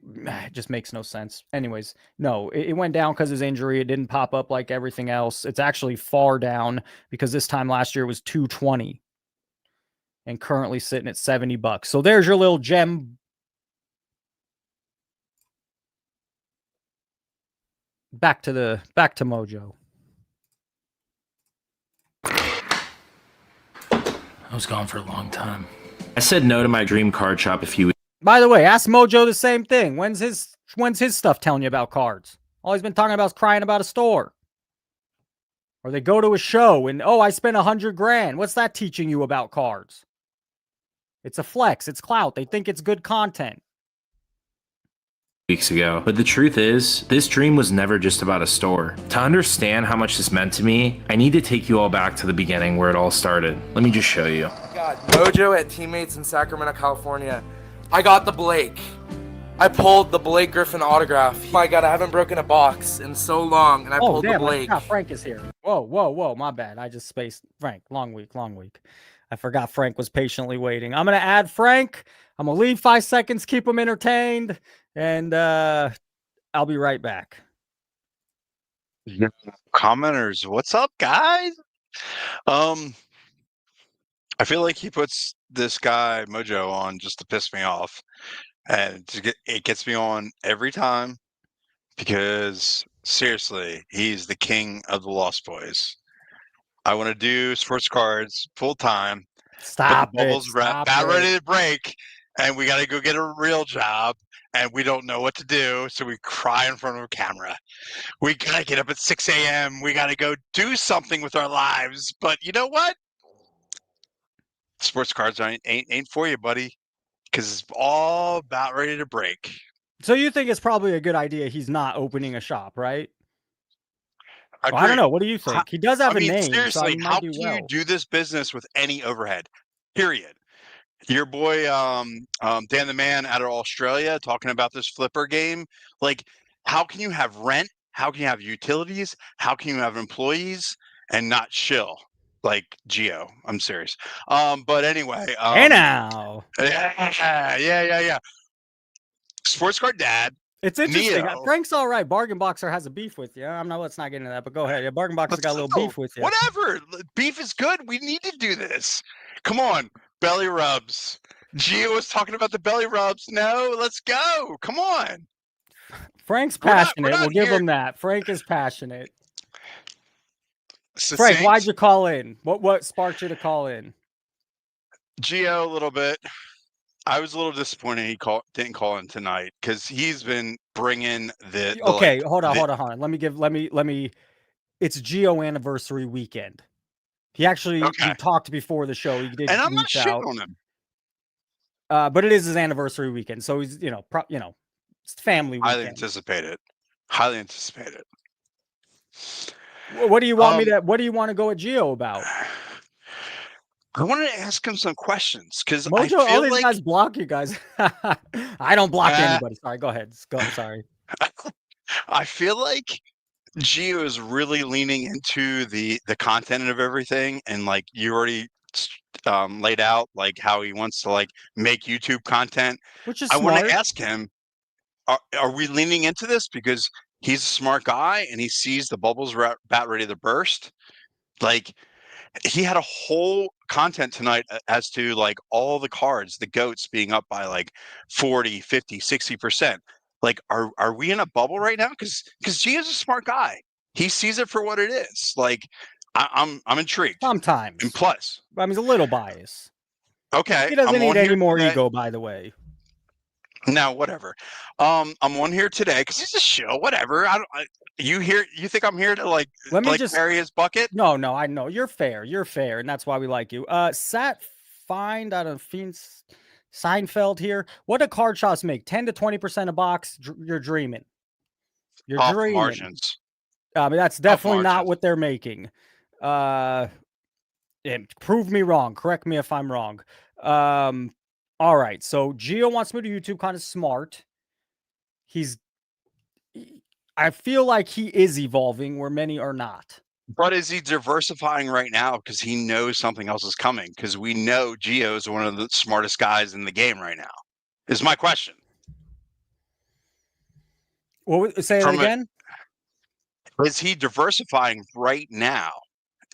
just makes no sense. Anyways, no, it went down because of his injury. It didn't pop up like everything else. It's actually far down because this time last year was 220 and currently sitting at $70. So there's your little gem. Back to Mojo. I was gone for a long time. I said no to my dream card shop a few weeks. By the way, ask Mojo the same thing. When's his stuff telling you about cards? All he's been talking about is crying about a store. Or they go to a show and, oh, I spent $100,000. What's that teaching you about cards? It's a flex. It's clout. They think it's good content. Weeks ago. But the truth is, this dream was never just about a store. To understand how much this meant to me, I need to take you all back to the beginning where it all started. Let me just show you. I got Mojo at Teammates in Sacramento, California. I got the Blake. I pulled the Blake Griffin autograph. Oh my God, I haven't broken a box in so long, and I pulled the Blake. Frank is here. Whoa, my bad. I just spaced Frank. Long week. I forgot Frank was patiently waiting. I'm going to add Frank. I'm going to leave 5 seconds, keep him entertained, and I'll be right back. Commenters, what's up, guys? I feel like he puts this guy Mojo on just to piss me off, and it gets me on every time because seriously, he's the king of the Lost Boys. I want to do sports cards full time. Stop but the bubbles about ready to break, and we got to go get a real job. and we don't know what to do, so we cry in front of a camera. We gotta get up at 6 a.m. We gotta go do something with our lives. But you know what? Sports cards ain't for you, buddy, because it's all about ready to break. So you think it's probably a good idea he's not opening a shop, right? Well, I don't Agreed. know. What do you think? He does have I a mean, name, so seriously, he might how do can well. you do this business with any overhead? Period. Your boy Dan the Man out of Australia talking about this flipper game. Like, how can you have rent? How can you have utilities? How can you have employees and not chill? Like Geo, I'm serious. But anyway, Hey now. yeah. Sports card dad. It's interesting. Neo. Frank's all right. Bargain Boxer has a beef with you. Let's not get into that, but go ahead. Yeah, Bargain Boxer got a little beef with you. Whatever. Beef is good. We need to do this. Come on. Belly rubs. Gio was talking about the belly rubs. No, let's go. Come on. Frank's We're not passionate. We'll give here- him that. Frank is passionate. Succinct. Frank, why'd you call in? What sparked you to call in? Gio, a little bit. I was a little disappointed he didn't call in tonight because he's been bringing the Okay, like, hold on. Let me. It's Geo anniversary weekend. He actually he talked before the show. He did, and I'm not reach shitting out. on him. But it is his anniversary weekend, so he's it's family Highly weekend. Highly anticipated. What do you want me to? What do you want to go at Geo about? I wanted to ask him some questions because I Mojo, all feel these like guys block you guys. I don't block anybody. Sorry, go ahead. Sorry. I feel like Gio is really leaning into the content of everything, and like you already laid out like how he wants to like make YouTube content. Which is I want smart. to ask him, are we leaning into this because he's a smart guy and he sees the bubbles about ready to burst? Like he had a whole content tonight as to like all the cards, the goats being up by like 40, 50, 60%. Like, are we in a bubble right now? Because Gio's a smart guy. He sees it for what it is. Like, I'm intrigued. Sometimes. And plus, I mean, he's a little biased. okay. He doesn't I'm need on any here more today. ego, by the way. Now, whatever. I'm on here today because it's a show. Whatever. You think I'm here to like Let me like just bury his bucket? No, I know you're fair. You're fair, and that's why we like you. Sat find out of Fiends Seinfeld here. What do card shops make? 10 to 20% a box. You're dreaming. You're Off dreaming. margins. I mean, that's definitely not what they're making. Prove me wrong. Correct me if I'm wrong. All right. So Gio wants me to YouTube kind of smart. I feel like he is evolving where many are not. But is he diversifying right now because he knows something else is coming? Because we know Gio is one of the smartest guys in the game right now. Is my question. Say that again? Is he diversifying right now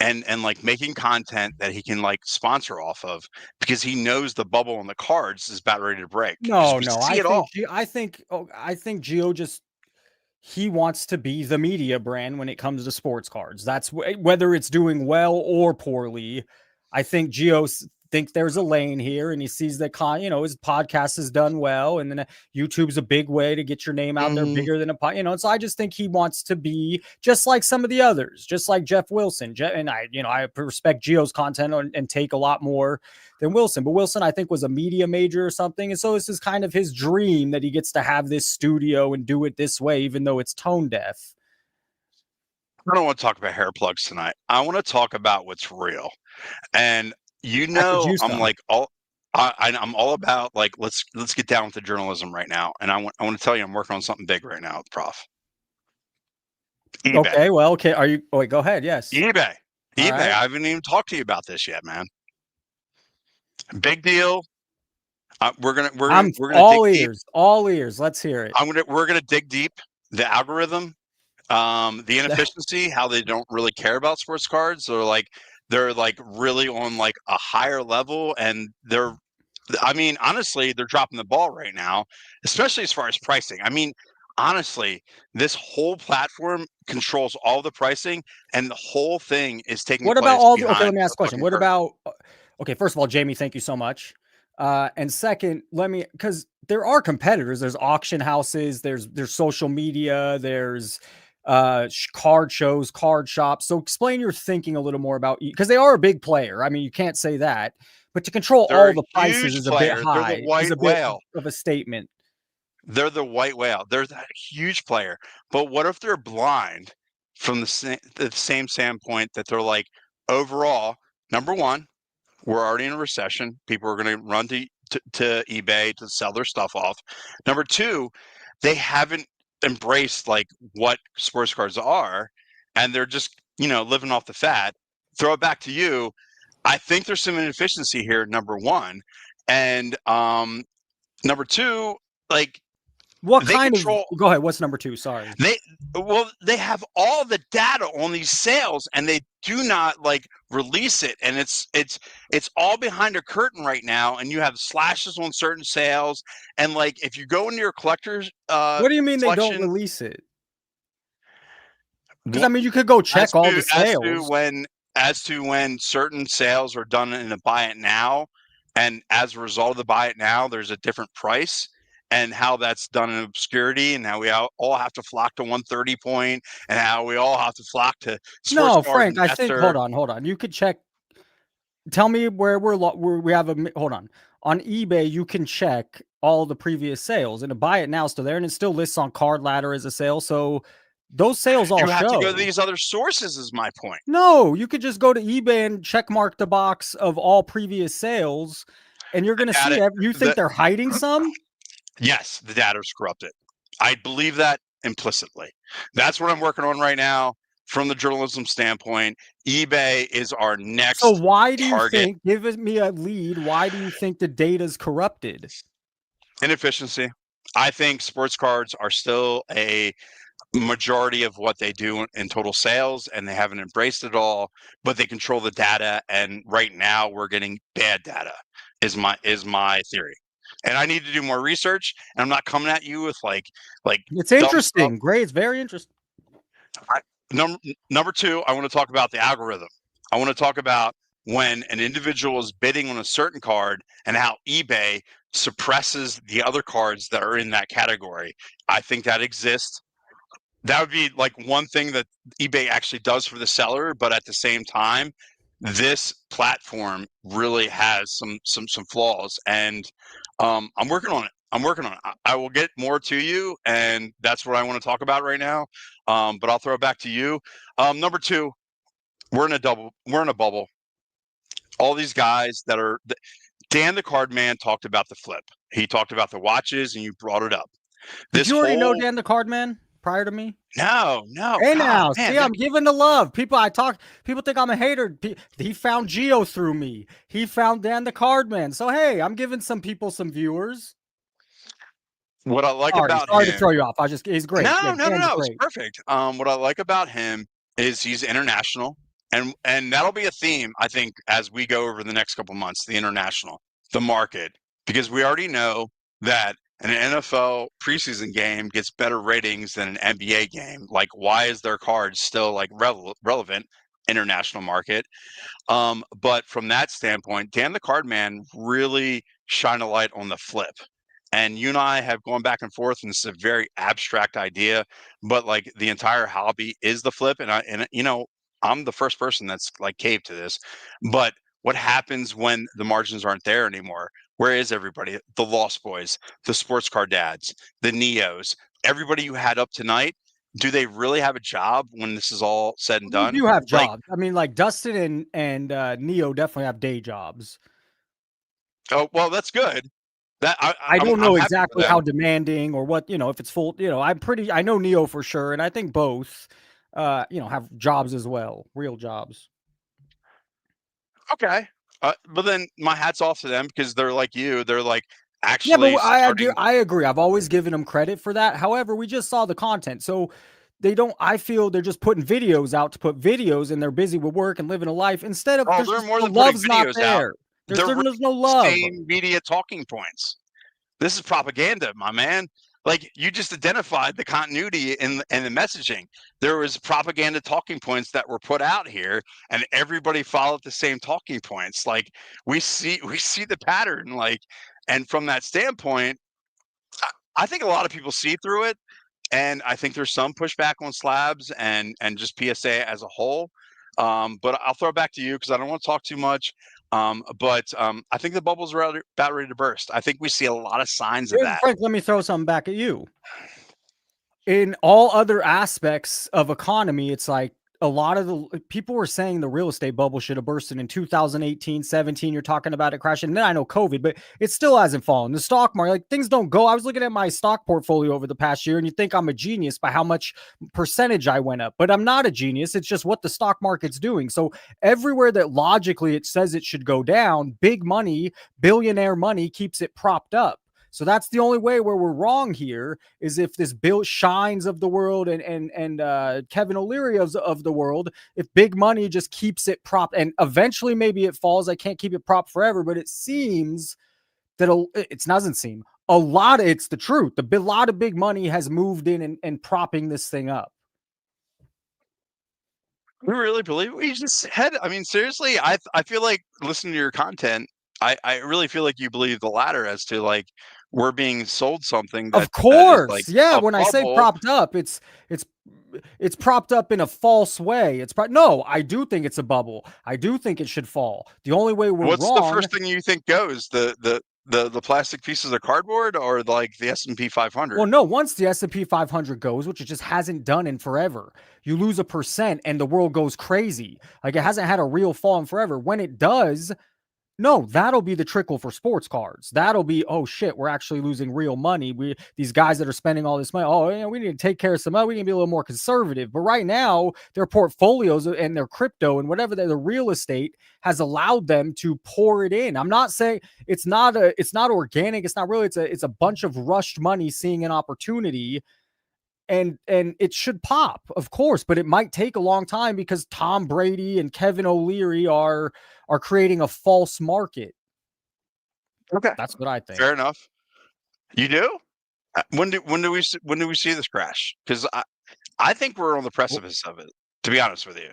and like making content that he can like sponsor off of because he knows the bubble on the cards is about ready to break? No. I think Gio just he wants to be the media brand when it comes to sports cards. That's whether it's doing well or poorly. I think Gio thinks there's a lane here, and he sees that his podcast has done well, and then YouTube's a big way to get your name out there, bigger than and so I just think he wants to be just like some of the others, just like Jeff Wilson. And I respect Gio's content and take a lot more than Wilson, but Wilson I think was a media major or something, and so this is kind of his dream that he gets to have this studio and do it this way, even though it's tone deaf. I don't want to talk about hair plugs tonight. I want to talk about what's real, and I'm like I'm all about like let's get down with the journalism right now, and I want to tell you I'm working on something big right now with Prof. eBay. Okay. Are you? Oh, wait, go ahead. Yes. eBay. All right. I haven't even talked to you about this yet, man. Big deal. We're gonna all ears. All ears. Let's hear it. We're gonna dig deep. The algorithm, the inefficiency, how they don't really care about sports cards, or like they're like really on like a higher level, and honestly, they're dropping the ball right now, especially as far as pricing. I mean, honestly, this whole platform controls all the pricing, and the whole thing is taking. What about all? Okay, let me ask a question. What about? Okay, first of all, Jamie, thank you so much. And second, because there are competitors. There's auction houses. There's social media. There's card shows, card shops. So explain your thinking a little more about, because they are a big player. I mean, you can't say that, but to control They're all a the prices huge is a bit player. They're high. the Is white a bit whale. of a statement. They're the white whale. They're a huge player. But what if they're blind from the same standpoint that they're like, overall, number one, we're already in a recession. People are going to run to eBay to sell their stuff off. Number two, they haven't embraced like what sports cards are, and they're just, living off the fat. Throw it back to you. I think there's some inefficiency here, number one. And number two, like, what they kind control, of, go ahead. What's number two? Sorry. They have all the data on these sales, and they do not like release it. And it's all behind a curtain right now. And you have slashes on certain sales. And like, if you go into your collector's, what do you mean they don't release it? Because I mean, you could go check all the sales. As to when certain sales are done in a buy it now, and as a result of the buy it now, there's a different price. And how that's done in obscurity, and how we all have to flock to 130 point, and how we all have to flock to no, Frank. I think hold on. You could check. Tell me where we have a hold on eBay. You can check all the previous sales, and to buy it now still there, and it still lists on Card Ladder as a sale. So those sales all you have show. to go to these other sources. Is my point. No, you could just go to eBay and check mark the box of all previous sales, and you're going to see. You think they're hiding some? Yes, the data is corrupted. I believe that implicitly. That's what I'm working on right now from the journalism standpoint. eBay is our next So why do you target. think, give me a lead, why do you think the data is corrupted? Inefficiency. I think sports cards are still a majority of what they do in total sales, and they haven't embraced it all, but they control the data. And right now we're getting bad data is my theory. And I need to do more research. And I'm not coming at you with like. It's interesting. Great. It's very interesting. Number two, I want to talk about the algorithm. I want to talk about when an individual is bidding on a certain card and how eBay suppresses the other cards that are in that category. I think that exists. That would be like one thing that eBay actually does for the seller, but at the same time, this platform really has some flaws, and I'm working on it. I will get more to you, and that's what I want to talk about right now. But I'll throw it back to you. Number two, we're in a bubble. All these guys that are Dan the Card Man talked about the flip. He talked about the watches, and you brought it up. Did you already know Dan the Card Man prior to me? No. Hey, now, see, I'm giving the love. People think I'm a hater. He found Geo through me. He found Dan the Card Man. So hey, I'm giving some people some viewers. What I like about sorry him, to throw you off. He's great. No, Dan's it's perfect. What I like about him is he's international, and that'll be a theme, I think, as we go over the next couple months, the international, the market, because we already know that an NFL preseason game gets better ratings than an NBA game. Like, why is their card still like relevant? International market. But from that standpoint, Dan the Card Man really shine a light on the flip. And you and I have gone back and forth, and it's a very abstract idea, but like the entire hobby is the flip. And I'm the first person that's like caved to this. But what happens when the margins aren't there anymore? Where is everybody? The Lost Boys, the sports car dads, the Neos, everybody you had up tonight. Do they really have a job when this is all said and done? You have jobs. I mean, like Dustin and Neo definitely have day jobs. Oh, well, that's good. That I don't know exactly how demanding or what, if it's full, I know Neo for sure. And I think both, have jobs as well, real jobs. Okay. But then my hat's off to them, because they're like you. They're like actually. Yeah, but I agree. I've always given them credit for that. However, we just saw the content. So I feel they're just putting videos out to put videos, and they're busy with work and living a life instead of they're more than putting videos out. There's no love. Same media talking points. This is propaganda, my man. like you just identified the continuity in the messaging. There was propaganda talking points that were put out here, and everybody followed the same talking points. Like we see the pattern. Like, and from that standpoint, I think a lot of people see through it, and I think there's some pushback on slabs and just PSA as a whole. But I'll throw it back to you because I don't want to talk too much. But I think the bubble's about ready to burst. I think we see a lot of signs of that. Frank, let me throw something back at you. In all other aspects of economy, it's like a lot of the people were saying the real estate bubble should have bursted in 2018, 17. You're talking about it crashing. And then I know COVID, but it still hasn't fallen. The stock market, like things don't go. I was looking at my stock portfolio over the past year, and you think I'm a genius by how much percentage I went up, but I'm not a genius. It's just what the stock market's doing. So everywhere that logically it says it should go down, big money, billionaire money keeps it propped up. So that's the only way where we're wrong here is if this Bill Shines of the world and Kevin O'Leary of the world, if big money just keeps it propped, and eventually maybe it falls. I can't keep it propped forever, but it seems that it doesn't seem a lot. It's the truth. A lot of big money has moved in and propping this thing up. You really believe what you just said? I mean, seriously, I feel like listening to your content, I really feel like you believe the latter as to like we're being sold something. Of course, like yeah. When I say propped up, it's propped up in a false way. No, I do think it's a bubble. I do think it should fall. The only way we're What's wrong. the first thing you think goes? The plastic pieces of cardboard or like the S&P 500? Well, no, once the S&P 500 goes, which it just hasn't done in forever, you lose 1% and the world goes crazy. Like it hasn't had a real fall in forever. When it does, no, that'll be the trickle for sports cards. That'll be, oh shit, we're actually losing real money. These guys that are spending all this money, we need to take care of some money. We need to be a little more conservative. But right now, their portfolios and their crypto and whatever the real estate has allowed them to pour it in. I'm not saying it's not organic. It's not really. It's a bunch of rushed money seeing an opportunity. And it should pop, of course, but it might take a long time because Tom Brady and Kevin O'Leary are creating a false market. Okay, that's what I think. Fair enough. You do? When do we see this crash? Because I think we're on the precipice of it, to be honest with you.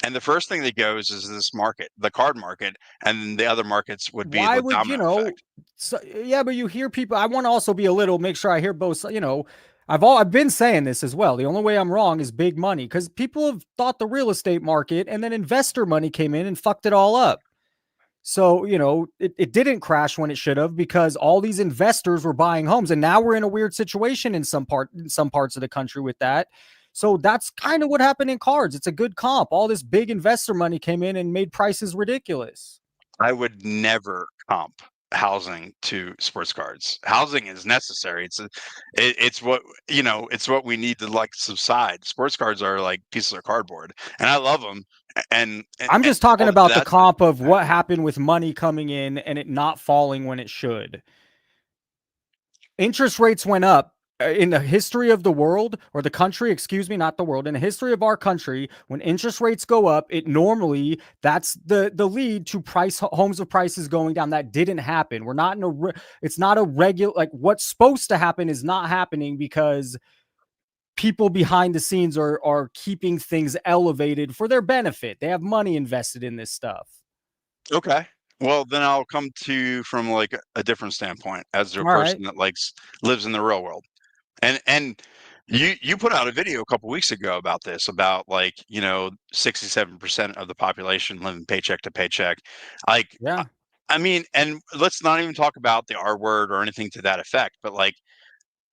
And the first thing that goes is this market, the card market, and the other markets would be the domino effect. So, yeah, but you hear people. I want to also be make sure I hear both. I've been saying this as well. The only way I'm wrong is big money because people have thought the real estate market and then investor money came in and fucked it all up. So, it didn't crash when it should have because all these investors were buying homes. And now we're in a weird situation in some parts of the country with that. So that's kind of what happened in cards. It's a good comp. All this big investor money came in and made prices ridiculous. I would never comp housing to sports cards. Housing is necessary. It's what we need to like subside. Sports cards are like pieces of cardboard, and I love them. And I'm just talking about the comp of what happened with money coming in and it not falling when it should. Interest rates went up. In the history of the world or the country, excuse me, not the world, in the history of our country, when interest rates go up, it normally that's the lead to homes of prices going down. That didn't happen. We're not it's not a regular, like what's supposed to happen is not happening because people behind the scenes are keeping things elevated for their benefit. They have money invested in this stuff. Okay. Well, then I'll come to you from like a different standpoint as a person that lives in the real world. And you put out a video a couple weeks ago about this, about 67% of the population living paycheck to paycheck. Like, yeah, I mean, and let's not even talk about the R word or anything to that effect. But like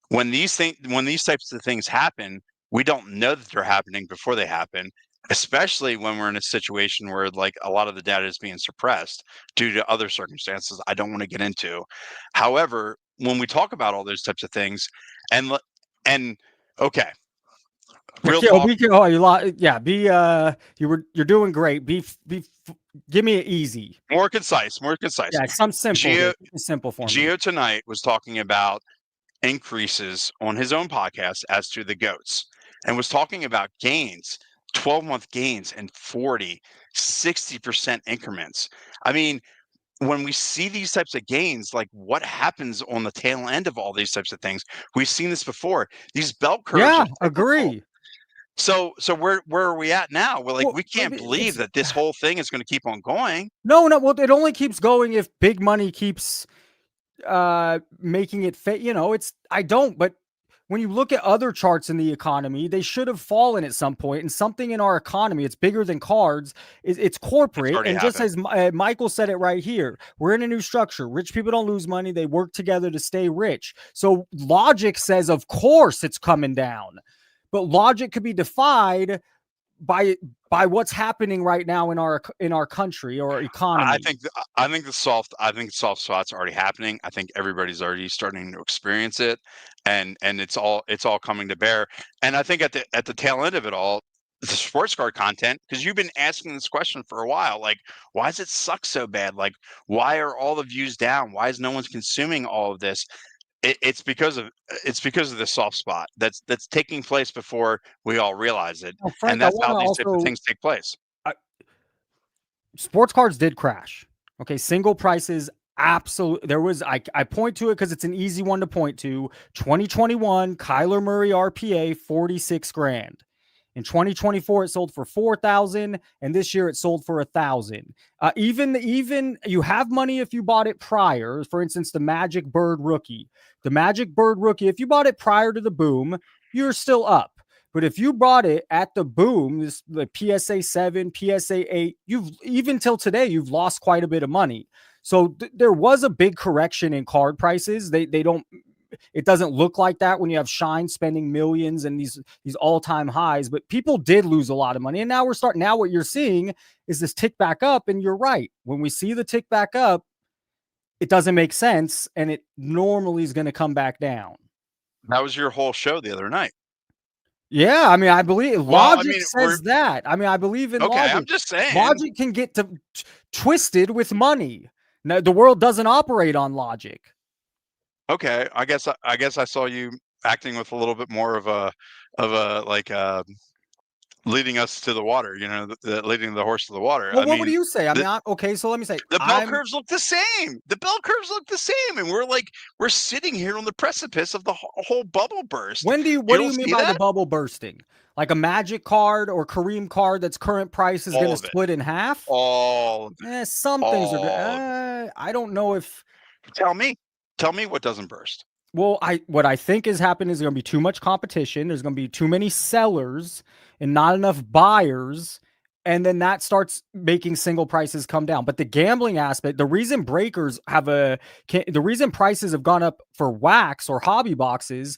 when these types of things happen, we don't know that they're happening before they happen, especially when we're in a situation where like a lot of the data is being suppressed due to other circumstances I don't want to get into. However, when we talk about all those types of things and okay. Real talk. You're doing great. Give me it easy. More concise. Yeah, some simple for me. Gio tonight was talking about increases on his own podcast as to the GOATs and was talking about gains, 12-month gains in 40, 60% increments. I mean, when we see these types of gains, like what happens on the tail end of all these types of things? We've seen this before. These bell curves Yeah, are cyclical. agree. So where are we at now? We're like, Well, we can't it's believe that this whole thing is going to keep on going. no. Well, it only keeps going if big money keeps making it fit. But when you look at other charts in the economy, they should have fallen at some point. And something in our economy, it's bigger than cards. It's corporate. already And just as happened. Michael said it right here, we're in a new structure. Rich people don't lose money. They work together to stay rich. So logic says, of course, it's coming down. But logic could be defied by what's happening right now in our country or economy. I think the soft spot's already happening. I think everybody's already starting to experience it, and it's all coming to bear. And I think at the tail end of it all, the sports card content, because you've been asking this question for a while, like, why does it suck so bad? Like, why are all the views down? Why is no one's consuming all of this? It's because of the soft spot that's taking place before we all realize it, Oh, Frank, and that's I how wanna these types of also- things take place. Sports cards did crash. Okay, single prices absolutely. There was I point to it because it's an easy one to point to. 2021 Kyler Murray RPA 46 grand. In 2024, it sold for 4,000, and this year it sold for 1,000. Even you have money if you bought it prior. For instance, the Magic Bird rookie. The Magic Bird rookie, if you bought it prior to the boom, you're still up. But if you bought it at the boom, the PSA 7, PSA 8, even till today, you've lost quite a bit of money. So there was a big correction in card prices. It doesn't look like that when you have Shine spending millions and these all-time highs, but people did lose a lot of money. And now what you're seeing is this tick back up. And you're right. When we see the tick back up, it doesn't make sense. And it normally is going to come back down. That was your whole show the other night. Yeah, I mean, I believe logic says that. I mean, I believe in Okay, logic. I'm just saying. Logic can get twisted with money. Now, the world doesn't operate on logic. Okay, I guess I saw you acting with a little bit more of a like leading us to the water, leading the horse to the water. Well, what would you say? Okay, so let me say the bell curves look the same. The bell curves look the same, and we're sitting here on the precipice of the whole bubble burst. What do you mean by the bubble bursting? Like a Magic card or Kareem card that's current price is going to split in half? All of it. Some things are. I don't know if. Tell me what doesn't burst. Well, what I think is happening is going to be too much competition. There's going to be too many sellers and not enough buyers. And then that starts making single prices come down. But the gambling aspect, the reason the reason prices have gone up for wax or hobby boxes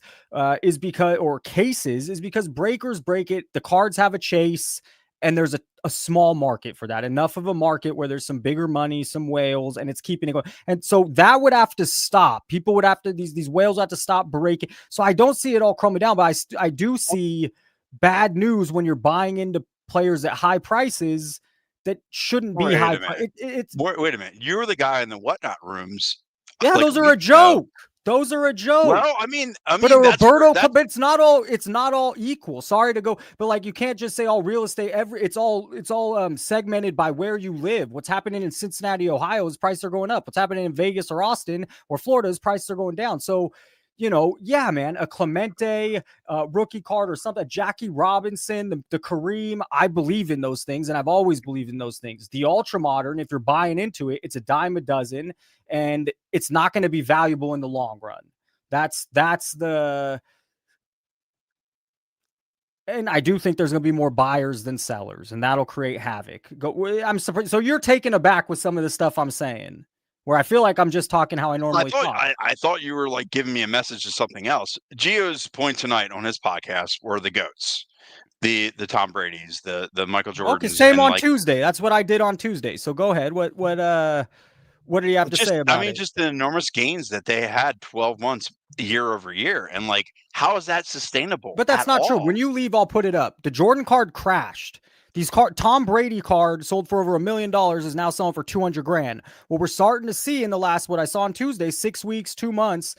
is because breakers break it. The cards have a chase, and there's a small market for that. Enough of a market where there's some bigger money, some whales, and it's keeping it going. And so that would have to stop. People would have to, these whales have to stop breaking. So I don't see it all crumbling down, but I do see bad news when you're buying into players at high prices that shouldn't be high. Wait a minute. You're the guy in the whatnot rooms. Yeah, those are a joke. Those are a joke. Well, I mean, but a Roberto, but it's not all equal. Sorry to go, but like you can't just say all real estate. It's all segmented by where you live. What's happening in Cincinnati, Ohio, is prices are going up. What's happening in Vegas or Austin or Florida, is prices are going down. So, yeah, man, a Clemente rookie card or something, Jackie Robinson, the Kareem, I believe in those things, and I've always believed in those things. The ultra modern, if you're buying into it, it's a dime a dozen, and it's not going to be valuable in the long run. That's the. And I do think there's going to be more buyers than sellers, and that'll create havoc. I'm surprised. So you're taken aback with some of the stuff I'm saying, where I feel like I'm just talking how I normally talk. I thought you were like giving me a message to something else. Gio's point tonight on his podcast were the GOATs, the Tom Brady's, the Michael Jordans. Okay, same on Tuesday. That's what I did on Tuesday. So go ahead. What do you have to say about it? Just the enormous gains that they had 12 months year over year, and like, how is that sustainable? But that's not true. When you leave, I'll put it up. The Jordan card crashed. Tom Brady card sold for over $1 million is now selling for 200 grand. What we're starting to see in the last, what I saw on Tuesday, 6 weeks, 2 months,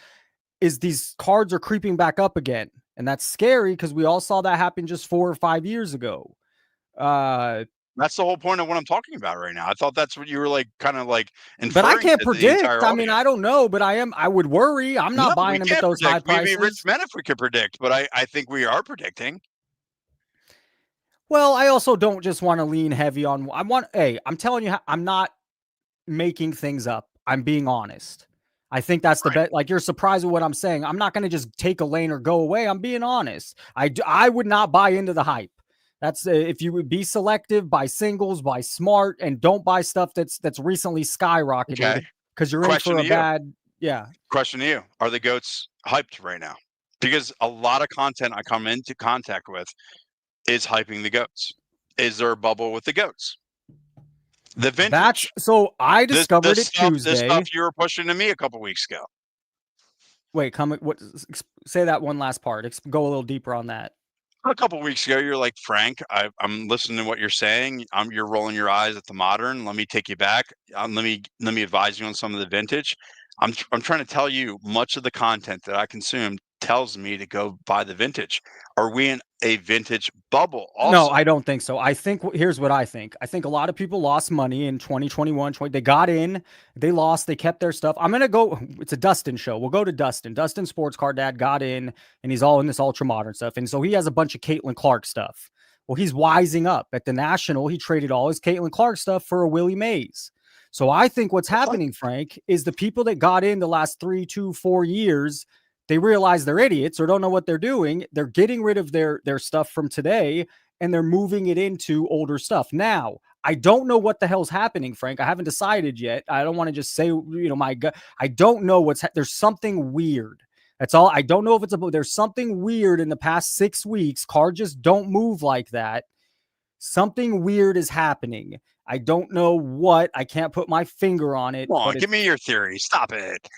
is these cards are creeping back up again. And that's scary because we all saw that happen just 4 or 5 years ago. That's the whole point of what I'm talking about right now. I thought that's what you were like, kind of like But I inferring can't to the predict. entire I mean, audience. I don't know, but I would worry. I'm No, not we buying them at can't those high predict. We'd be rich prices. men if we could predict, but I think we are predicting. Well, I also don't just want to lean heavy on. I'm telling you, I'm not making things up. I'm being honest. I think that's the best. Like, you're surprised with what I'm saying. I'm not going to just take a lane or go away. I'm being honest. I would not buy into the hype. That's if you would be selective, buy singles, buy smart, and don't buy stuff that's recently skyrocketed because you're Question in for to a you. bad. Yeah. Question to you: are the goats hyped right now? Because a lot of content I come into contact with is hyping the goats. Is there a bubble with the goats? The vintage. So I discovered it Tuesday. This stuff you were pushing to me a couple weeks ago. Wait, say that one last part. Go a little deeper on that. A couple weeks ago, you're like, Frank, I'm listening to what you're saying. You're rolling your eyes at the modern. Let me take you back. Let me advise you on some of the vintage. I'm trying to tell you, much of the content that I consume tells me to go buy the vintage. Are we in a vintage bubble? Also? No, I don't think so. I think here's what I think. I think a lot of people lost money in 2021. They got in, they lost, they kept their stuff. I'm going to go. It's a Dustin show. We'll go to Dustin. Dustin Sports Card Dad got in, and he's all in this ultra modern stuff. And so he has a bunch of Caitlin Clark stuff. Well, he's wising up. At the National, he traded all his Caitlin Clark stuff for a Willie Mays. So I think what's happening, Frank, is the people that got in the last 3, 2, 4 years, they realize they're idiots or don't know what they're doing. They're getting rid of their stuff from today and they're moving it into older stuff. Now, I don't know what the hell's happening, Frank. I haven't decided yet. I don't want to just say, my gut. I don't know there's something weird. That's all. I don't know if there's something weird in the past 6 weeks. Cards just don't move like that. Something weird is happening. I don't know what. I can't put my finger on it. Come on, give me your theory. Stop it.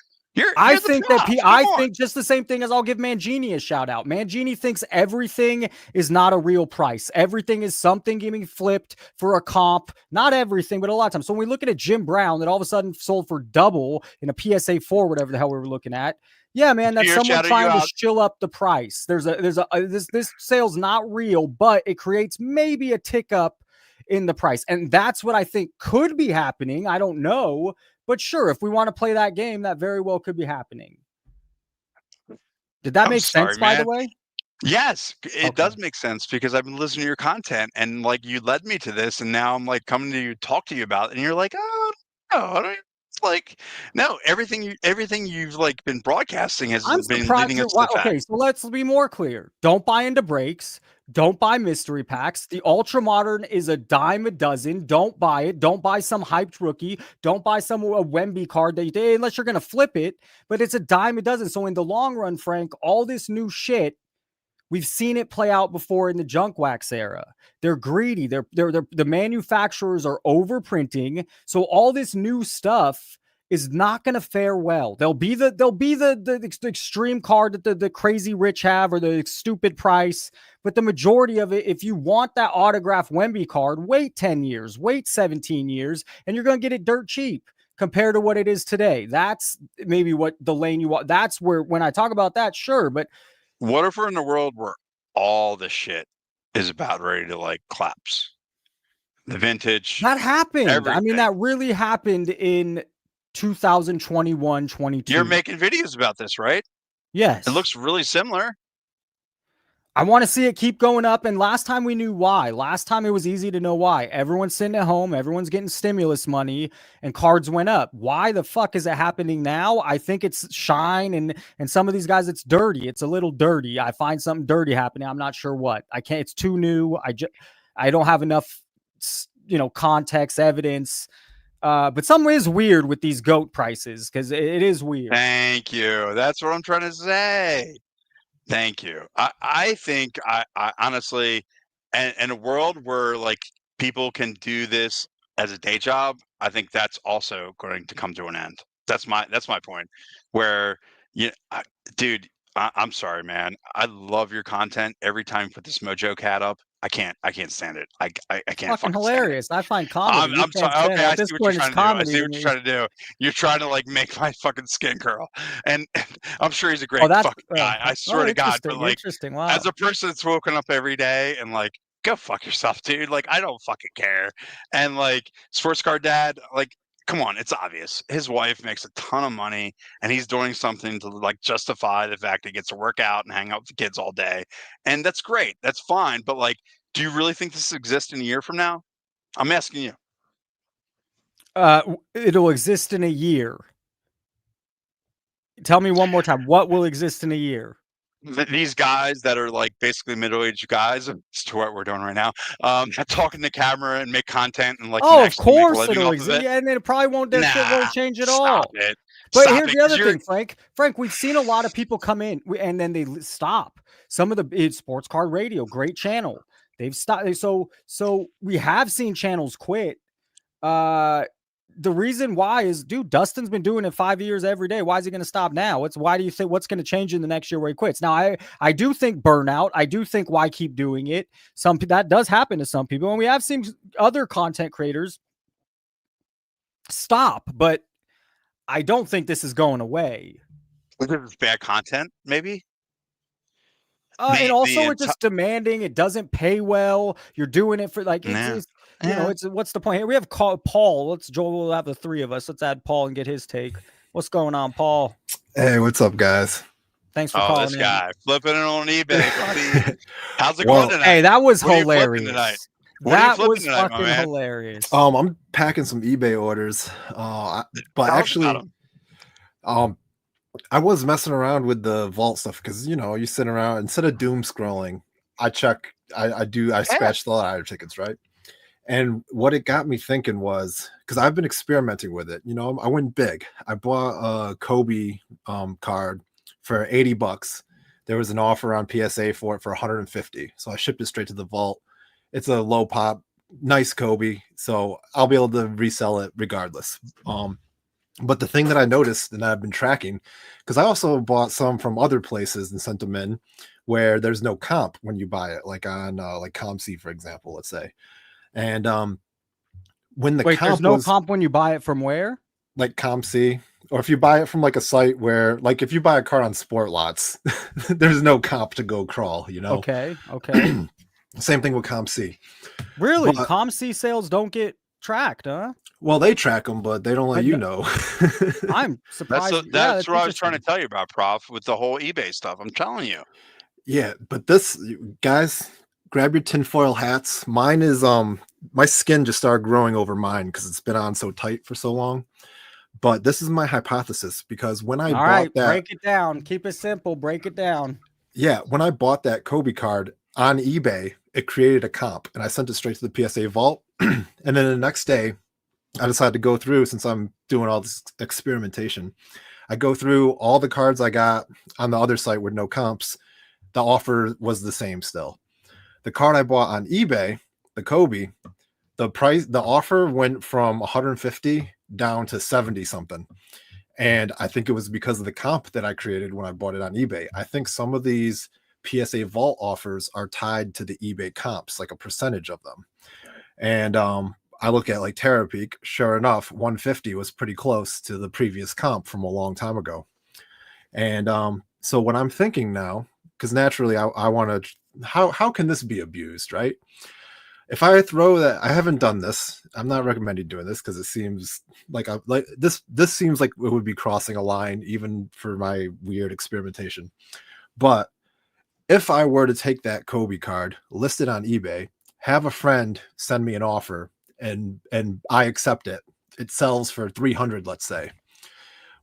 I think think just the same thing as I'll give Mangini a shout out. Mangini thinks everything is not a real price. Everything is something getting flipped for a comp. Not everything, but a lot of times. So when we look at a Jim Brown that all of a sudden sold for double in a PSA 4, whatever the hell we were looking at. Yeah, man, that's someone trying to chill up the price. This sale's not real, but it creates maybe a tick up in the price. And that's what I think could be happening. I don't know. But sure, if we want to play that game, that very well could be happening. Did that make sense, by the way? Yes, it does make sense because I've been listening to your content and like you led me to this, and now I'm like coming to you, talk to you about it, and you're like, oh, no, I don't like no, everything you've like been broadcasting has been leading us to the fact. Okay, so let's be more clear. Don't buy into breaks. Don't buy mystery packs. The ultra modern is a dime a dozen. Don't buy it. Don't buy some hyped rookie. Don't buy some Wemby card unless you're gonna flip it. But it's a dime a dozen. So in the long run, Frank, all this new shit, we've seen it play out before in the junk wax era. They're greedy. The manufacturers are overprinting. So all this new stuff is not going to fare well. There'll be the extreme card that the crazy rich have or the stupid price. But the majority of it, if you want that autographed Wemby card, wait 10 years, wait 17 years, and you're going to get it dirt cheap compared to what it is today. That's maybe what the lane you want. That's where, when I talk about that, sure. But what if we're in a world where all the shit is about ready to like collapse? The vintage. That happened. Everything. I mean, that really happened in 2021, 22. You're making videos about this, right? Yes. It looks really similar. I want to see it keep going up. And last time we knew why. Last time it was easy to know why. Everyone's sitting at home. Everyone's getting stimulus money and cards went up. Why the fuck is it happening now? I think it's shine and some of these guys, it's dirty. It's a little dirty. I find something dirty happening. I'm not sure what. It's too new. I don't have enough, context, evidence. But something is weird with these GOAT prices because it is weird. Thank you. That's what I'm trying to say. Thank you. I think I honestly, and in a world where like people can do this as a day job, I think that's also going to come to an end. That's my point. Where dude, I'm sorry, man. I love your content. Every time you put this Mojo cat up, I can't stand it. I can't. Fucking hilarious. I find comedy. I'm sorry. Okay, I see what you're trying to do. I see what comedy. you're trying to do. You're trying to like make my fucking skin curl, and I'm sure he's a great that's- fucking guy. I swear to God. But like, interesting. Wow. as a person that's woken up every day and like go fuck yourself, dude. Like, I don't fucking care. And like, sports card dad, like, come on, it's obvious. His wife makes a ton of money, and he's doing something to like justify the fact he gets to work out and hang out with the kids all day. And that's great. That's fine. But like, do you really think this exists in a year from now? I'm asking you. It'll exist in a year. Tell me one more time. What will exist in a year? These guys that are like basically middle-aged guys, it's to what we're doing right now, talk in the camera and make content and like, Oh, can of actually make a course living it'll off of exist. it. Yeah, and it probably won't. That shit won't change at all. Stop it. But Stop here's it, the 'cause other you're- thing, Frank. Frank, we've seen a lot of people come in and then they stop. Some of the sports card radio, great channel. They've stopped. So we have seen channels quit. The reason why is, dude, Dustin's been doing it 5 years every day. Why is he going to stop now? Why do you think what's going to change in the next year where he quits? Now, I do think burnout. I do think why keep doing it. That does happen to some people, and we have seen other content creators stop, but I don't think this is going away. It's bad content, maybe. And also it's just demanding. It doesn't pay well. You're doing it for like, it's you know, it's what's the point here? We have Paul. We'll have the three of us. Let's add Paul and get his take. What's going on, Paul? Hey, what's up, guys? Thanks for calling this in. guy flipping it on eBay. How's it Well, going tonight? Hey, that was What are you flipping hilarious. tonight? What are you That flipping was tonight, my fucking man? hilarious. I'm packing some eBay orders. But Tell us actually, about 'em. I was messing around with the vault stuff because you sit around instead of doom scrolling. I scratch the lottery tickets, right? And what it got me thinking was, because I've been experimenting with it. I went big. I bought a Kobe card for $80. There was an offer on PSA for it for $150, so I shipped it straight to the vault. It's a low pop, nice Kobe, so I'll be able to resell it regardless. But the thing that I noticed and I've been tracking, because I also bought some from other places and sent them in where there's no comp when you buy it, like on like ComC, for example, let's say. And when the comp there's no comp when you buy it from where? Like ComC, or if you buy it from like a site where, like if you buy a card on Sport Lots, there's no comp to go crawl, Okay. Same thing with ComC. Really? But- ComC sales don't get tracked, huh? Well, they track them, but they don't let you know. I'm surprised. That's what I was trying to tell you about, Prof, with the whole eBay stuff. I'm telling you. Yeah, but this, guys, grab your tinfoil hats. Mine is my skin just started growing over mine because it's been on so tight for so long. But this is my hypothesis, because when I bought that, break it down. Keep it simple. Break it down. Yeah, when I bought that Kobe card on eBay, it created a comp, and I sent it straight to the PSA vault. And then the next day, I decided to go through, since I'm doing all this experimentation, I go through all the cards I got on the other site with no comps. The offer was the same still. The card I bought on eBay, the Kobe, the offer went from 150 down to 70 something. And I think it was because of the comp that I created when I bought it on eBay. I think some of these PSA vault offers are tied to the eBay comps, like a percentage of them. And I look at like Terra Peak, sure enough, 150 was pretty close to the previous comp from a long time ago. And so what I'm thinking now, because naturally I want to, how can this be abused, right? If I throw that, I haven't done this. I'm not recommending doing this because it seems like this seems like it would be crossing a line even for my weird experimentation. But if I were to take that Kobe card, list it on eBay, have a friend send me an offer, and I accept it, it sells for 300, let's say,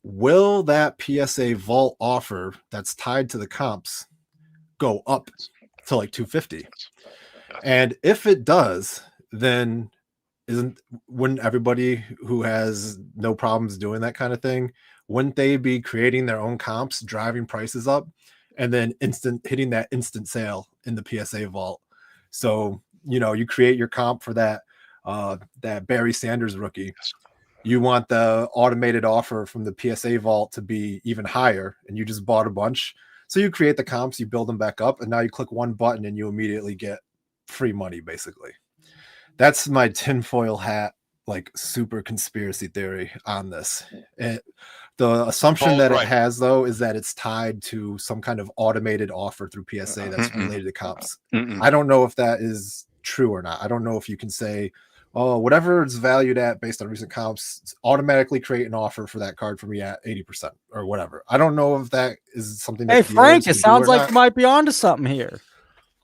will that PSA vault offer that's tied to the comps go up to like 250? And if it does, then wouldn't everybody who has no problems doing that kind of thing, wouldn't they be creating their own comps, driving prices up, and then hitting that instant sale in the PSA vault? So you create your comp for that Barry Sanders rookie. You want the automated offer from the PSA vault to be even higher, and you just bought a bunch. So you create the comps, you build them back up, and now you click one button and you immediately get free money, basically. That's my tinfoil hat, like super conspiracy theory on this. And The assumption Paul's that right. it has, though, is that it's tied to some kind of automated offer through PSA that's related to comps. I don't know if that is true or not. I don't know if you can say, oh, whatever it's valued at based on recent comps, automatically create an offer for that card for me at 80% or whatever. I don't know if that is something that Hey, dealers Frank, can it do sounds or like not. you might be onto something here.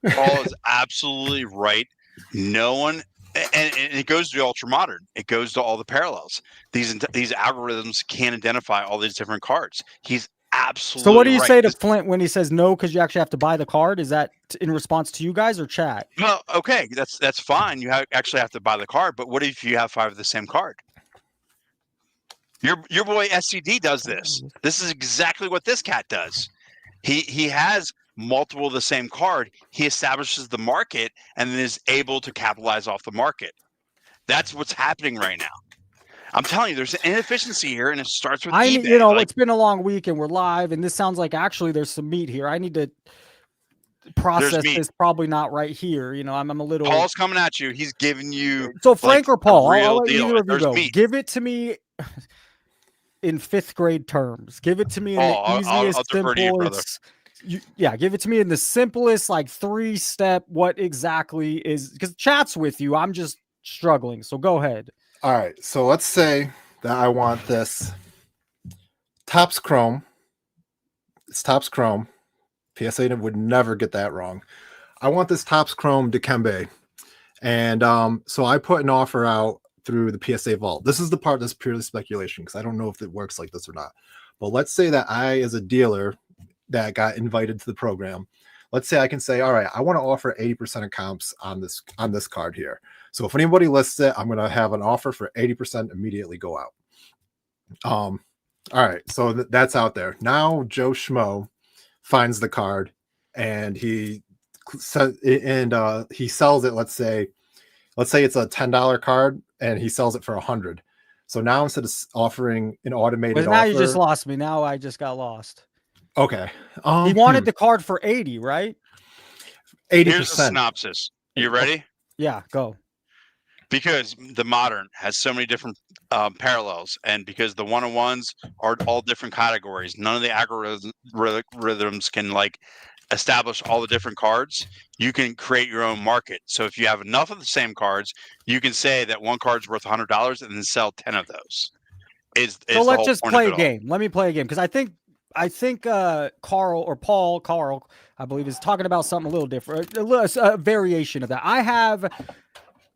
Paul is absolutely right. No one, and it goes to the ultra modern. It goes to all the parallels. These algorithms can't identify all these different cards. He's absolutely So what do you right. say to Flint when he says no because you actually have to buy the card? Is that in response to you guys or chat? Well, okay, that's fine. You actually have to buy the card, but what if you have 5 of the same card? Your boy SCD does this. This is exactly what this cat does. He has multiple of the same card. He establishes the market and then is able to capitalize off the market. That's what's happening right now. I'm telling you, there's an inefficiency here, and it starts with eBay. You know, it's been a long week and we're live, and this sounds like actually there's some meat here. I need to process this. Probably not right here. You know, I'm a little. Paul's coming at you. He's giving you. So Frank or Paul, I'll let deal. either of you There's go. meat. Give it to me in 5th grade terms. Give it to me in the easiest, I'll defer to you, brother. Yeah, give it to me in the simplest, like 3-step. What exactly is, because chat's with you. I'm just struggling. So go ahead. All right. So let's say that I want this Topps Chrome. It's Topps Chrome. PSA would never get that wrong. I want this Topps Chrome Dikembe. And so I put an offer out through the PSA Vault. This is the part that's purely speculation because I don't know if it works like this or not. But let's say that I, as a dealer that got invited to the program, let's say I can say, all right, I want to offer 80% of comps on this card here. So if anybody lists it, I'm going to have an offer for 80% immediately go out. All right, so that's out there. Now Joe Schmo finds the card and he sells it. Let's say it's a $10 card and he sells it for $100. So now instead of offering an automated Now offer, you just lost me. Now I just got lost. Okay. He wanted the card for 80, right? 80%. Here's the synopsis. You ready? Yeah, go. Because the modern has so many different parallels, and because the one-on-ones are all different categories, none of the algorithms can like establish all the different cards. You can create your own market. So if you have enough of the same cards, you can say that one card's worth $100 and then sell 10 of those. So let's just play a game. Let me play a game because I think Carl, I believe, is talking about something a little different, a variation of that. I have,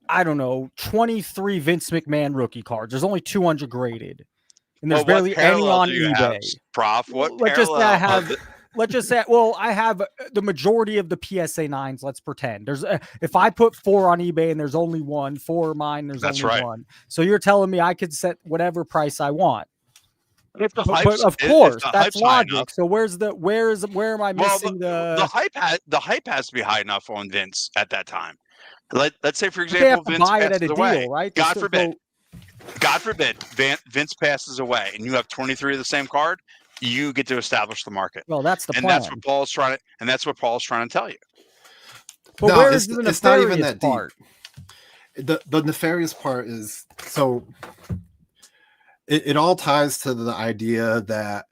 I don't know, 23 Vince McMahon rookie cards. There's only 200 graded, and there's barely any on eBay. Prof, what let's just say I have. parallel? Let's just say, well, I have the majority of the PSA 9s. Let's pretend there's if I put 4 on eBay and there's only 1, 4 of mine, there's That's only right. 1. So you're telling me I could set whatever price I want. If the But hype's- of if course, the that's hype's high logic. enough- So where am I missing the hype has to be high enough on Vince at that time. Let's say, for But they have example, to Vince buy it passes at a away. deal, right? God So- forbid. God forbid, Vince passes away, and you have 23 of the same card. You get to establish the market. Well, that's the and plan. that's what Paul's trying to. And that's what Paul's trying to tell you. But No, where it's, is the it's not even nefarious that part? deep. The nefarious part is so it all ties to the idea that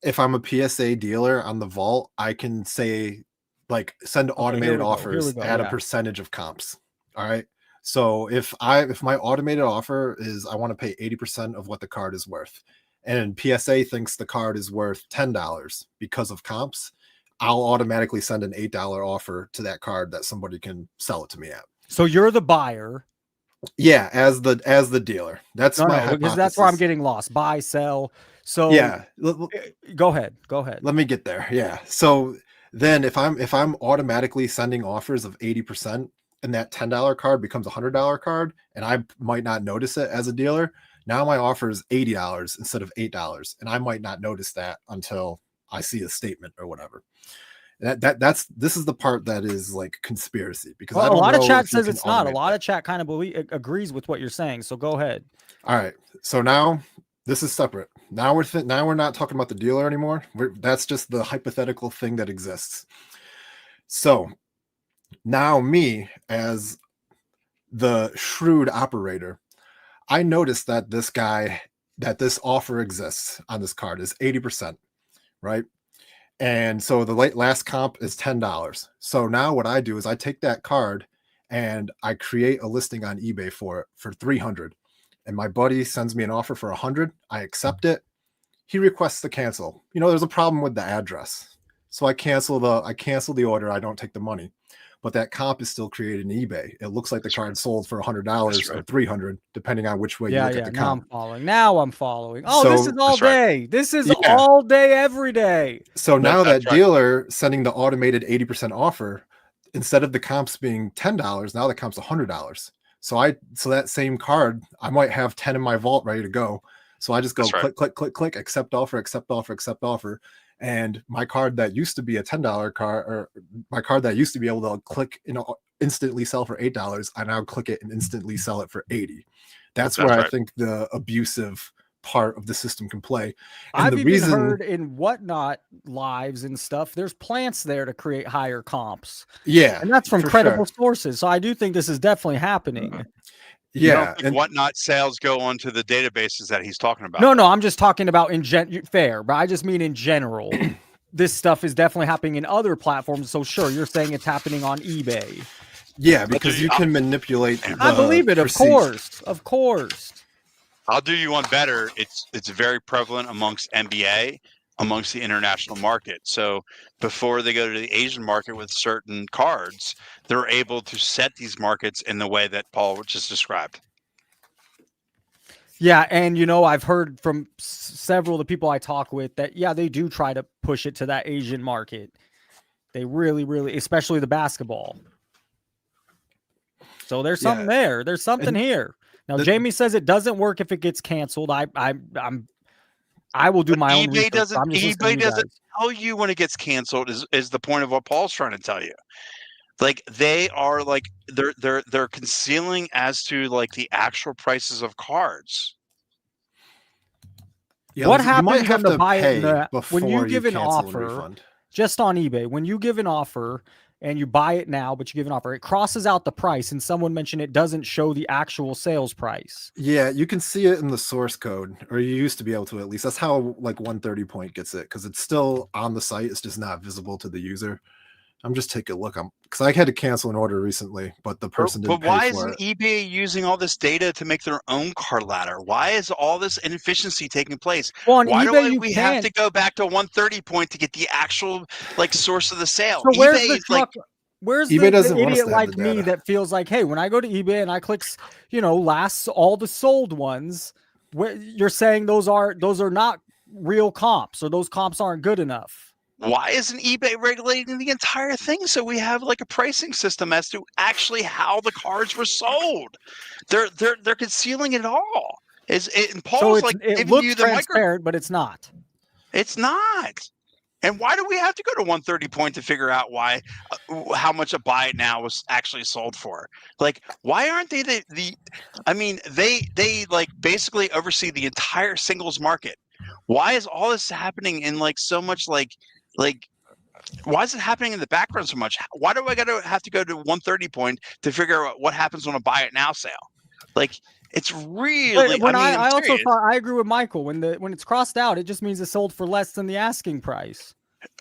if I'm a PSA dealer on the vault, I can say like send automated offers at a percentage of comps. All right. So if my automated offer is I want to pay 80% of what the card is worth, and PSA thinks the card is worth $10 because of comps, I'll automatically send an $8 offer to that card that somebody can sell it to me at. So you're the buyer. Yeah, as the dealer. That's my hypothesis. Because that's where I'm getting lost. Buy, sell. So yeah, go ahead. Go ahead. Let me get there. Yeah. So then if I'm automatically sending offers of 80% and that $10 card becomes a $100 card and I might not notice it as a dealer, now my offer is $80 instead of $8, and I might not notice that until I see a statement or whatever. This is the part that is like conspiracy, because Well, a lot of chat says it's not. A lot of chat kind of agrees with what you're saying. So go ahead. All right. So now this is separate. Now we're not talking about the dealer anymore. That's just the hypothetical thing that exists. So now me as the shrewd operator, I noticed that this guy that this offer exists on this card is 80%, right? And so the last comp is $10. So now what I do is I take that card and I create a listing on eBay for it for 300. And my buddy sends me an offer for 100. I accept it. He requests to cancel. You know, there's a problem with the address. So I cancel the order. I don't take the money. But that comp is still created in eBay. It looks like the card sold for $100 or 300, depending on which way you look at the now comp. Now I'm following. Oh, this So- is all That's right. day. This is all day, every day. So now that dealer sending the automated 80% offer, instead of the comps being $10, now the comp's $100. So that same card, I might have 10 in my vault ready to go. So I just go click, accept offer, accept offer, accept offer. And my card that used to be a $10 card, or my card that used to be able to click, instantly sell for $8, I now click it and instantly sell it for $80. That's where I think the abusive part of the system can play. And I've even heard in Whatnot lives and stuff, there's plants there to create higher comps. Yeah, and that's from for credible sure. sources. So I do think this is definitely happening. You don't think Whatnot sales go onto the databases that he's talking about? No, I'm just talking about fair, but I just mean in general. This stuff is definitely happening in other platforms. So sure, you're saying it's happening on eBay. Yeah, because you can manipulate. I believe it. Of course. I'll do you one better. It's very prevalent amongst NBA, amongst the international market. So before they go to the Asian market with certain cards, they're able to set these markets in the way that Paul just described. Yeah, and I've heard from several of the people I talk with that they do try to push it to that Asian market. They really, especially the basketball. So there's something there. There's something here. Now Jamie says it doesn't work if it gets canceled. I will do my own research. eBay doesn't tell you when it gets canceled. Is the point of what Paul's trying to tell you? Like they are like they're concealing as to like the actual prices of cards. Yeah, what you happens might have when to the buyer pay when you before give an cancel and offer refund. just on eBay? When you give an offer and you buy it now, but you give an offer, it crosses out the price, and someone mentioned it doesn't show the actual sales price. Yeah, you can see it in the source code, or you used to be able to at least. That's how like 130 Point gets it, because it's still on the site. It's just not visible to the user. I'm just taking a look. Because I had to cancel an order recently, but the person didn't But why pay for isn't it. eBay using all this data to make their own card ladder? Why is all this inefficiency taking place? Well, on Why eBay, do you we have can't. to go back to 130 Point to get the actual like source of the sale? So where's eBay the is like Where's eBay the doesn't want us idiot to have like the me data. that feels like, hey, when I go to eBay and I click, all the sold ones, you're saying those are not real comps, or those comps aren't good enough. why isn't eBay regulating the entire thing so we have like a pricing system as to actually how the cards were sold? They're concealing it all. And Paul's So like it giving looks you the transparent, but it's not. It's not. And why do we have to go to 130 Point to figure out why, how much a buy it now was actually sold for? Like, why aren't they they like basically oversee the entire singles market. Why is all this happening in like so much like why is it happening in the background so much? Why do I have to go to 130 Point to figure out what happens on a buy it now sale? Like, it's really. I also thought I agree with Michael. When it's crossed out, it just means it sold for less than the asking price.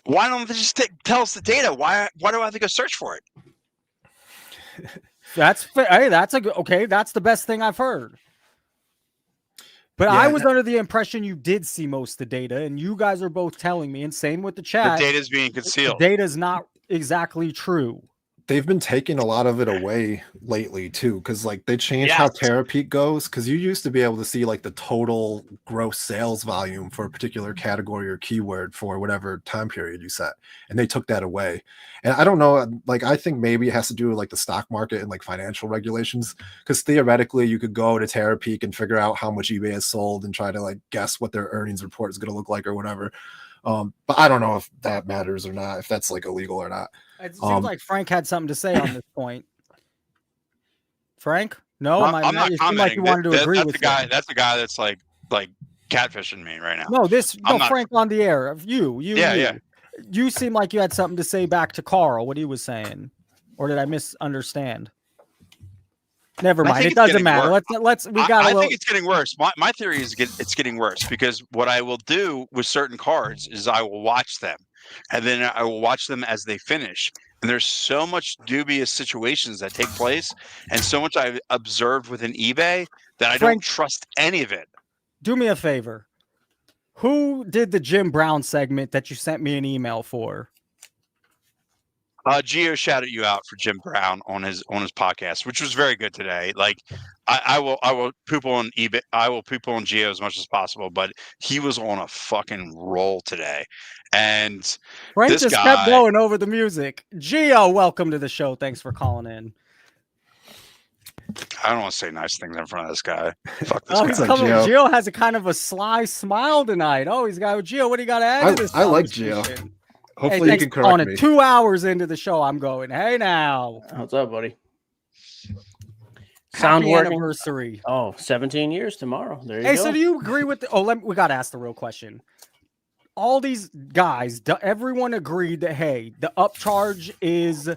Why don't they just tell us the data? Why do I have to go search for it? Hey, that's the best thing I've heard. But Yeah, I was under the impression you did see most of the data, and you guys are both telling me, and same with the chat. The data's being concealed. The data's not exactly true. They've been taking a lot of it away lately too, because like they changed how Terapeak goes. Because you used to be able to see like the total gross sales volume for a particular category or keyword for whatever time period you set, and they took that away. And I don't know, like I think maybe it has to do with like the stock market and like financial regulations. Because theoretically, you could go to Terapeak and figure out how much eBay has sold and try to like guess what their earnings report is going to look like or whatever. But I don't know if that matters or not, if that's like illegal or not. It seems like Frank had something to say on this point. Frank? No, I'm not it seemed commenting. like you wanted to agree that's with the guy. him. That's the guy that's like catfishing me right now. No, not- Frank on the air. You. Yeah. You seem like you had something to say back to Carl, what he was saying. Or did I misunderstand? Never And I mind. think It it's doesn't getting matter. worse. Let's we got I a little. think it's getting worse. My theory is it's getting worse because what I will do with certain cards is I will watch them, and then I will watch them as they finish. And there's so much dubious situations that take place, and so much I've observed within eBay that I don't Frank, trust any of it. do me a favor. Who did the Jim Brown segment that you sent me an email for? Gio shouted you out for Jim Brown on his podcast, which was very good today. Like, I will poop on eBay. I will poop on Gio as much as possible, but he was on a fucking roll today. And Frank this just guy, kept going over the music. Gio, welcome to the show. Thanks for calling in. I don't want to say nice things in front of this guy. Fuck this Oh, guy. he's coming. Gio has a kind of a sly smile tonight. Oh, he's got Gio. What do you got to add to this? I like Gio. conversation? Hopefully hey, you can thanks for calling correct it. me. 2 hours into the show, I'm going. Hey now. What's up, buddy? Happy working? anniversary. Oh, 17 years tomorrow. There you Hey, go. so do you agree with we got to ask the real question. All these guys, everyone agreed that, hey, the upcharge is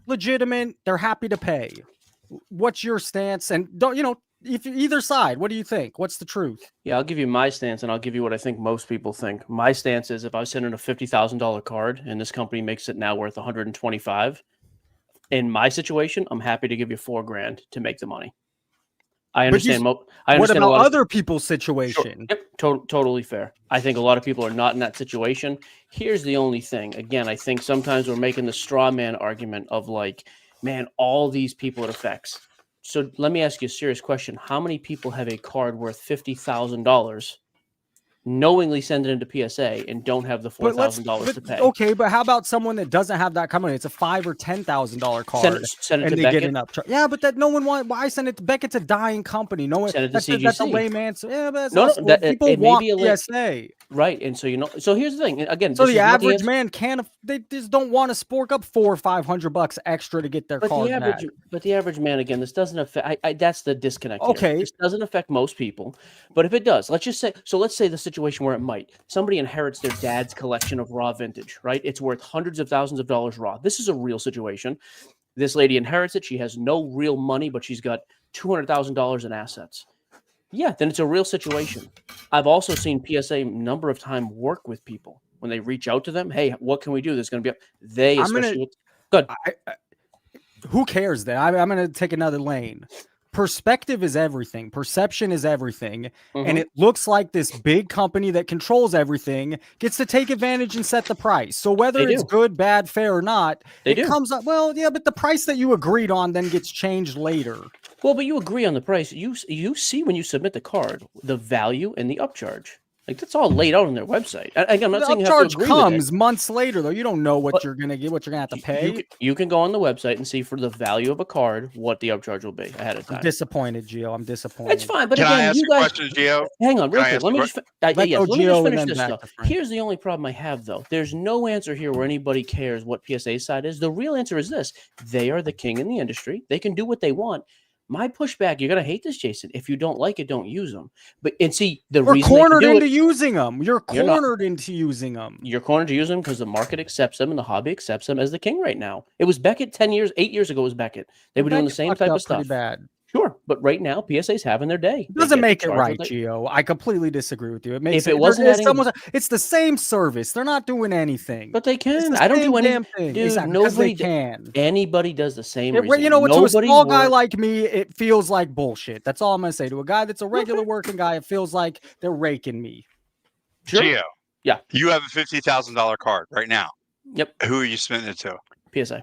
legitimate. They're happy to pay. What's your stance? And if either side, what do you think? What's the truth? Yeah, I'll give you my stance, and I'll give you what I think most people think. My stance is if I send in a $50,000 card and this company makes it now worth $125,000, in my situation, I'm happy to give you $4,000 to make the money. I understand. What about other people's situation? Sure. Yep, totally fair. I think a lot of people are not in that situation. Here's the only thing. Again, I think sometimes we're making the straw man argument of like, man, all these people it affects. So let me ask you a serious question. How many people have a card worth $50,000, knowingly send it into PSA and don't have the $4,000 to pay? Okay, but how about someone that doesn't have that coming? It's a $5,000 or $10,000 card, send it and to they Beckett? get an upcharge. Yeah, but that no one wants. Why send it to Beckett's a dying company? No one. Send it to That's a CGC. layman's. Yeah, but people it may want be a PSA. Right, and so so here's the thing. Again, So this the is not average answer. man they just don't want to spork up $400 or $500 extra to get their card back. But the average man, again, this doesn't affect. That's the disconnect. Okay. Here. This doesn't affect most people, but if it does, let's say the situation where it might. Somebody inherits their dad's collection of raw vintage, right? It's worth hundreds of thousands of dollars raw. This is a real situation. This lady inherits it. She has no real money, but she's got $200,000 in assets. Yeah, then it's a real situation. I've also seen PSA a number of times work with people when they reach out to them. Hey, what can we do? There's going to be good. Who cares then? I'm going to take another lane. Perspective is everything. Perception is everything. And it looks like this big company that controls everything gets to take advantage and set the price. So whether it's good, bad, fair or not, comes up. Well, yeah, but the price that you agreed on then gets changed later. Well, but you agree on the price. You see when you submit the card, the value and the upcharge. Like that's all laid out on their website. Again, I'm not saying you have to agree comes with it. months later, though. You don't know what you're gonna get, what you're gonna have to pay. You can go on the website and see for the value of a card what the upcharge will be ahead of time. I'm disappointed, Gio. I'm disappointed. It's fine, but Can again, I ask you you a guys. question, Gio? Hang on, real Can I quick. ask Let me you just Let let me go, just Gio, and finish then this back stuff. to Frank. Here's the only problem I have, though. There's no answer here where anybody cares what PSA side is. The real answer is this: they are the king in the industry. They can do what they want. My pushback, you're gonna hate this, Jason. If you don't like it, don't use them. But see, the We're reason cornered they can do into it, using them. You're You're not. cornered into using them. You're cornered to use them because the market accepts them and the hobby accepts them as the king right now. It was Beckett 8 years ago. It was Beckett. They were doing the same type of stuff. Pretty bad. Sure, but right now PSA's having their day. It doesn't make it right, Gio. I completely disagree with you. It makes If it wasn't it's the same service. They're not doing anything. But they It's can. the I don't same do any. damn thing. Dude, Exactly, 'cause nobody they can. Anybody does the same. Yeah, reason. you know what? To a Nobody small guy works- like me, it feels like bullshit. That's all I'm gonna say. To a guy that's a regular working guy, it feels like they're raking me. Gio. Yeah. You have a $50,000 card right now. Yep. Who are you spending it to? PSA.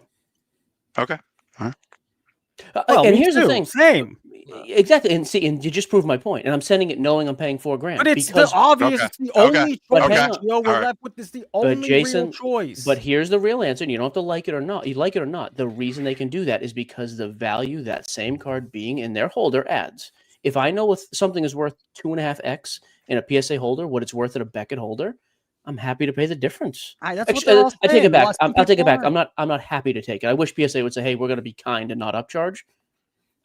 Okay. All right. Well, and me here's the too. thing. Same. Exactly. And see, and you just proved my point. And I'm sending it knowing I'm paying $4,000. But it's because the obvious. It's the only But choice. hang on. Gio, we're left with this. The only real choice. But here's the real answer, and you don't have to like it or not. You like it or not. The reason they can do that is because the value that same card being in their holder adds. If I know if something is worth 2.5x in a PSA holder, what it's worth at a Beckett holder, I'm happy to pay the difference. That's what they're all I take saying. it back. Lots of I'll take it people back. aren't. I'm not happy to take it. I wish PSA would say, "Hey, we're going to be kind and not upcharge."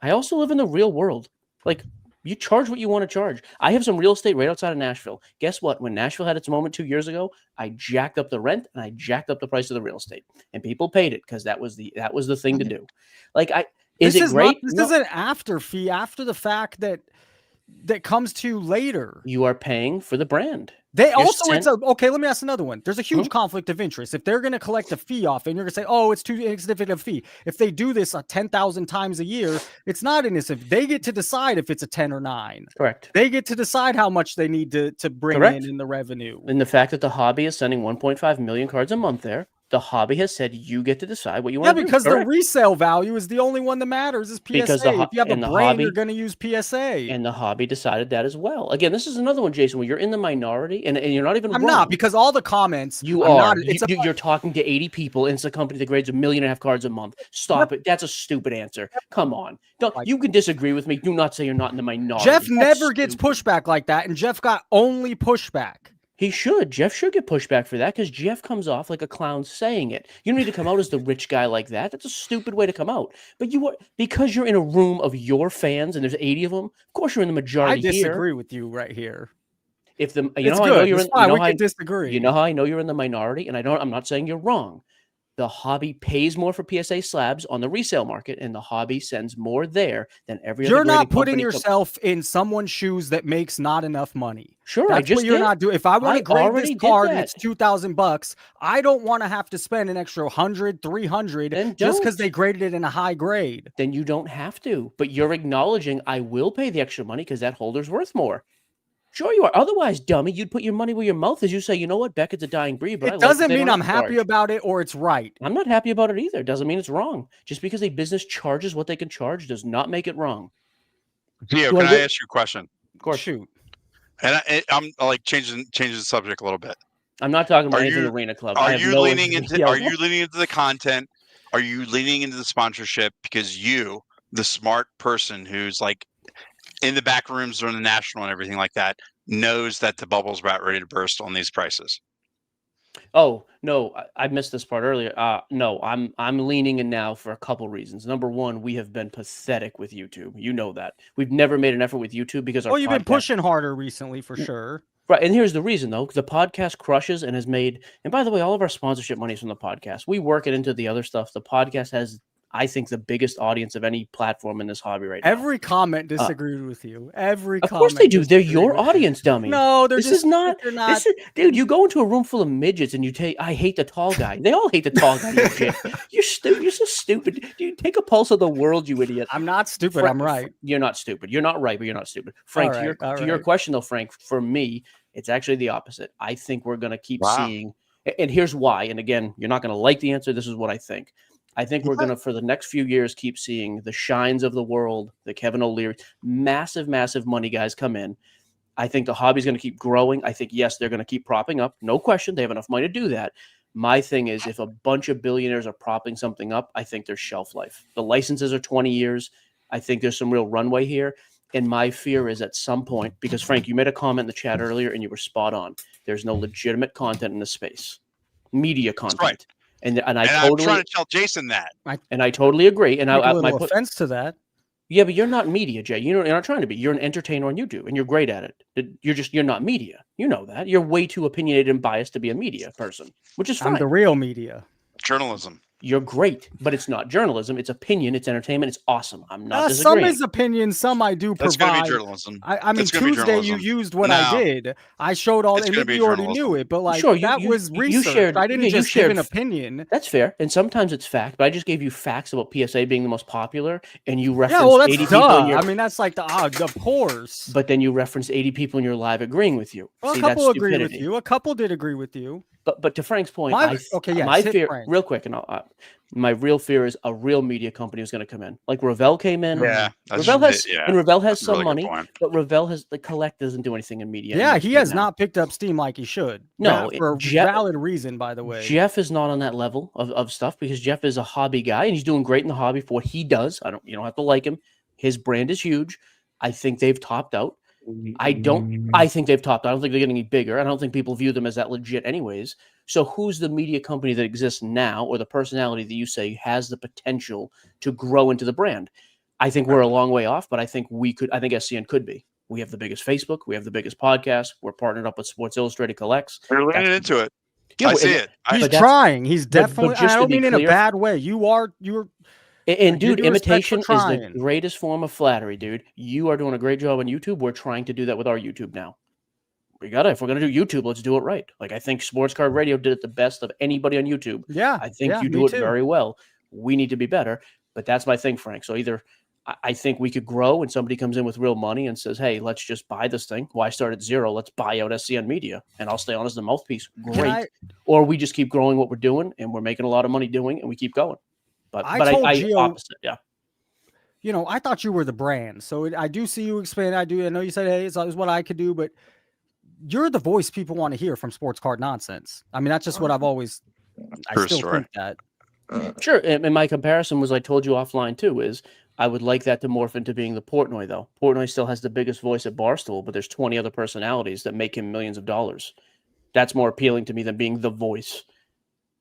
I also live in the real world. Like, you charge what you want to charge. I have some real estate right outside of Nashville. Guess what? When Nashville had its moment 2 years ago, I jacked up the rent and I jacked up the price of the real estate, and people paid it because that was the thing to do. Like Is it great? This No. is an after fee after the fact that comes to you later. You are paying for the brand. They You're also, sent- okay, let me ask another one. There's a huge conflict of interest. If they're going to collect a fee off and you're going to say, oh, it's too insignificant a fee. If they do this 10,000 times a year, it's not innocent. They get to decide if it's a 10 or 9. Correct. They get to decide how much they need to bring Correct. in the revenue. And the fact that the hobby is sending 1.5 million cards a month there, the hobby has said you get to decide what you want to do. Because the Correct. resale value is the only one that matters is PSA. Because if you have a and the brand, hobby- you're going to use PSA. And the hobby decided that as well. Again, this is another one, Jason, where you're in the minority and you're not even I'm wrong. not, because all the comments You I'm are. Not, You're talking to 80 people, and it's a company that grades 1.5 million cards a month. Stop it. That's a stupid answer. Come on. Don't. You can disagree with me. Do not say you're not in the minority. Jeff That's never gets stupid. pushback like that, and Jeff got only pushback. He should. Jeff should get pushback for that because Jeff comes off like a clown saying it. You don't need to come out as the rich guy like that. That's a stupid way to come out. But you are, because you're in a room of your fans and there's 80 of them. Of course, you're in the majority. I disagree here. with you right here. If the It's how I know good. you're It's in, fine. you know We how can I- disagree. You know how I know you're in the minority, and I'm not saying you're wrong. The hobby pays more for PSA slabs on the resale market, and the hobby sends more there than every other. You're not grading putting company yourself in someone's shoes that makes not enough money. Sure, That's I just what you're did. not doing. If I want I to grade already this did card and that. it's $2,000, I don't want to have to spend an extra 100, 300 Then just don't. because they graded it in a high grade. Then you don't have to. But you're acknowledging I will pay the extra money because that holder's worth more. Sure you are. Otherwise, dummy, you'd put your money where your mouth is. You say, you know what, Beckett's a dying breed, but I It like that doesn't they mean don't I'm happy upcharge. about it or it's right. I'm not happy about it either. It doesn't mean it's wrong. Just because a business charges what they can charge does not make it wrong. Gio, Do can I I get- ask you a question? Of course. Shoot. And I'm like changing the subject a little bit. I'm not talking about Are anything you- Arena Club. I Are have you no leaning interest- into? Yeah, Are you leaning into the content? Are you leaning into the sponsorship because you, the smart person who's like in the back rooms during the national and everything like that, knows that the bubble's about ready to burst on these prices? Oh no, I missed this part earlier. No, I'm leaning in now for a couple reasons. Number one, we have been pathetic with YouTube. You know that we've never made an effort with YouTube because our Well, you've been podcast- pushing harder recently for sure. Right, and here's the reason though: the podcast crushes and has made. And by the way, all of our sponsorship money is from the podcast. We work it into the other stuff. The podcast has, I think, the biggest audience of any platform in this hobby right now. Every comment disagreed with you. Every Of comment. course they do. They're disagreed your with you. audience, dummy. No, they're this just is not. they're not. This is, dude, you go into a room full of midgets and you take. I hate the tall guy. They all hate the tall guy. You shit. You're stupid. You're so stupid. Dude, take a pulse of the world, you idiot. I'm not stupid. Frank, I'm right. You're not stupid. You're not right, but you're not stupid. Frank, All right, to your question though, Frank, for me, it's actually the opposite. I think we're going to keep seeing, and here's why. And again, you're not going to like the answer. This is what I think. I think we're going to, for the next few years, keep seeing the Shines of the world, the Kevin O'Leary, massive, massive money guys come in. I think the hobby's going to keep growing. I think, yes, they're going to keep propping up. No question. They have enough money to do that. My thing is, if a bunch of billionaires are propping something up, I think there's shelf life. The licenses are 20 years. I think there's some real runway here. And my fear is at some point, because Frank, you made a comment in the chat earlier and you were spot on. There's no legitimate content in the space, media content. That's right. And I And totally, I'm trying to tell Jason that. and I totally agree. And Take a I little my offense to that. yeah, but you're not media, Jay. You're not trying to be. You're an entertainer on YouTube, and you're great at it. You're not media. You know that. You're way too opinionated and biased to be a media person, which is fine. I'm the real media. Journalism. You're great, but it's not journalism. It's opinion. It's entertainment. It's awesome. I'm not Some disagreeing. is opinion, some I do That's going to provide. be journalism. I mean, It's gonna be Tuesday you journalism. used what No. I did. I showed all, It's and gonna maybe be you already journalism. knew it, but like Sure, that was research. shared. I didn't yeah, you just give an shared- opinion. That's fair, and sometimes it's fact. But I just gave you facts about PSA being the most popular, and you referenced Yeah, well, that's 80 people duh. in your. I mean, that's like the odds, of course. But then you referenced 80 people in your live agreeing with you. Well, See, a couple that's agreed with stupidity. you. A couple did agree with you. But to Frank's point, My- okay, yes, my hit fear, Frank. real quick, and my real fear is a real media company is going to come in, like Ravel came in. Yeah, that's Ravel has, yeah, and Ravel has that's a some really good money, point. but Ravel has the collect doesn't do anything in media. Yeah, anymore he right has now. not picked up steam like he should. No, for a Jeff- valid reason, by the way. Jeff is not on that level of stuff because Jeff is a hobby guy and he's doing great in the hobby for what he does. You don't have to like him. His brand is huge. I think they've topped out. I think they've topped out. I don't think they're getting any bigger. I don't think people view them as that legit anyways. So who's the media company that exists now or the personality that you say has the potential to grow into the brand? I think we're a long way off, but I think I think SCN could be. We have the biggest Facebook. We have the biggest podcast. We're partnered up with Sports Illustrated Collects. They're leaning into it. Yeah, I but- see it. He's but that's- trying. He's but definitely. just I to don't be mean in a clear- bad way. You're And I give dude, you respect for imitation is the trying. greatest form of flattery, dude. You are doing a great job on YouTube. We're trying to do that with our YouTube now. If we're gonna do YouTube, let's do it right. Like I think Sports Card Radio did it the best of anybody on YouTube. Yeah, I think you me do it too. very well. We need to be better, but that's my thing, Frank. So either I think we could grow and somebody comes in with real money and says, hey, let's just buy this thing. Why start at zero? Let's buy out SCN Media and I'll stay on as the mouthpiece. Great. Or we just keep growing what we're doing and we're making a lot of money doing and we keep going. But I told Gio, opposite, yeah. You know, I thought you were the brand. So I do see you expand. I know you said, hey, it's what I could do, but you're the voice people want to hear from Sports Card Nonsense. I mean, that's just what I've always, I still think that. Sure. And my comparison was, I told you offline too, is I would like that to morph into being the Portnoy though. Portnoy still has the biggest voice at Barstool, but there's 20 other personalities that make him millions of dollars. That's more appealing to me than being the voice.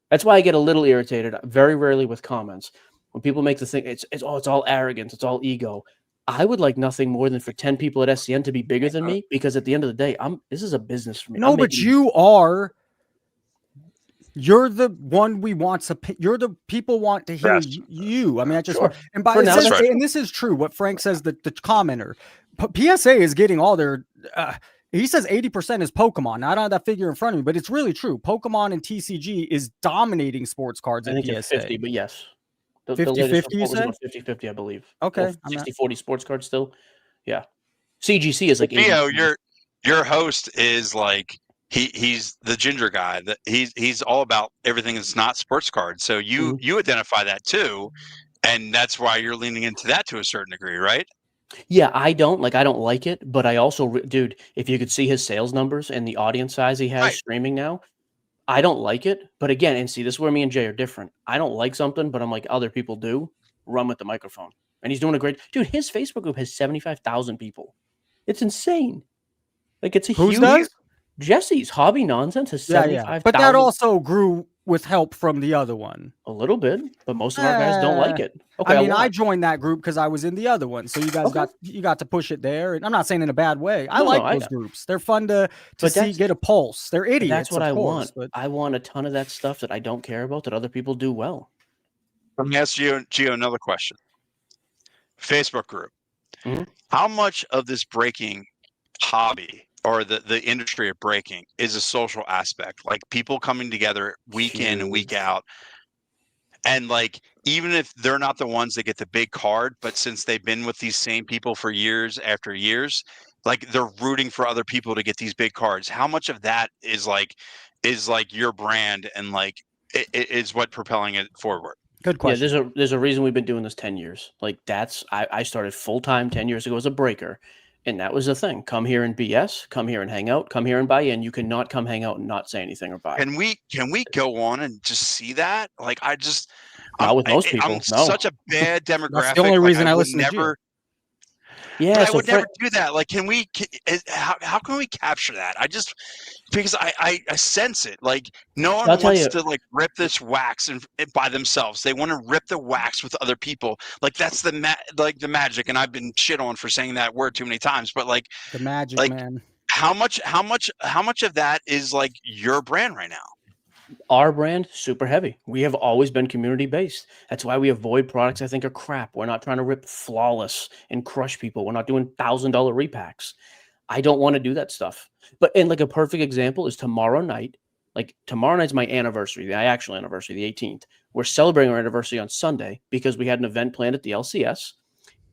That's why I get a little irritated very rarely with comments. When people make the thing, it's all arrogance, it's all ego. I would like nothing more than for 10 people at SCN to be bigger than me, because at the end of the day, this is a business for me. No, but you're the one we want to. You're the people want to hear you. I mean, I just want, and by and this is true. What Frank says, the commenter, PSA is getting all their. He says 80% is Pokemon. Now, I don't have that figure in front of me, but it's really true. Pokemon and TCG is dominating sports cards at PSA. 50, but yes. 50-50, you said? 50-50, I believe. Okay. 60-40 sports cards still. Yeah. CGC is like 80. Your host is like he's the ginger guy. That he's all about everything that's not sports cards. So you identify that too, and that's why you're leaning into that to a certain degree, right? Yeah, I don't like it, but I also, dude, if you could see his sales numbers and the audience size he has streaming now, I don't like it. But again, and see, this is where me and Jay are different. I don't like something, but I'm like, other people do. Run with the microphone. And he's doing a great, dude, his Facebook group has 75,000 people. It's insane. Like, it's a huge. Jesse's Hobby Nonsense has 75,000. But that also grew with help from the other one. A little bit, but most of our guys don't like it. Okay, I mean, I joined that group because I was in the other one, so you guys got to push it there. And I'm not saying in a bad way. I like those groups. They're fun to see, get a pulse. They're idiots. That's what I want. But I want a ton of that stuff that I don't care about that other people do well. Let me ask Gio another question. Facebook group. How much of this breaking hobby or the industry of breaking is a social aspect, like people coming together week in and week out, and like even if they're not the ones that get the big card, but since they've been with these same people for years after years, like they're rooting for other people to get these big cards. How much of that is like your brand and like it is what propelling it forward? Good question. Yeah, there's a reason we've been doing this 10 years. Like I started full time 10 years ago as a breaker. And that was the thing. Come here and BS. Come here and hang out. Come here and buy in. You cannot come hang out and not say anything or buy. Can we go on and just see that? Like not with most people. I'm such a bad demographic. That's the only reason I listen to you. Yeah, I would never do that. Like, how can we capture that? Because I sense it. Like, no one wants to like rip this wax and by themselves. They want to rip the wax with other people. Like that's the magic. And I've been shit on for saying that word too many times. But like the magic, like, man. How much of that is like your brand right now? Our brand, super heavy. We have always been community based. That's why we avoid products I think are crap. We're not trying to rip Flawless and crush people. We're not doing $1,000 repacks. I don't want to do that stuff. And like a perfect example is tomorrow night. Like tomorrow night's my anniversary, the actual anniversary, the 18th. We're celebrating our anniversary on Sunday because we had an event planned at the LCS,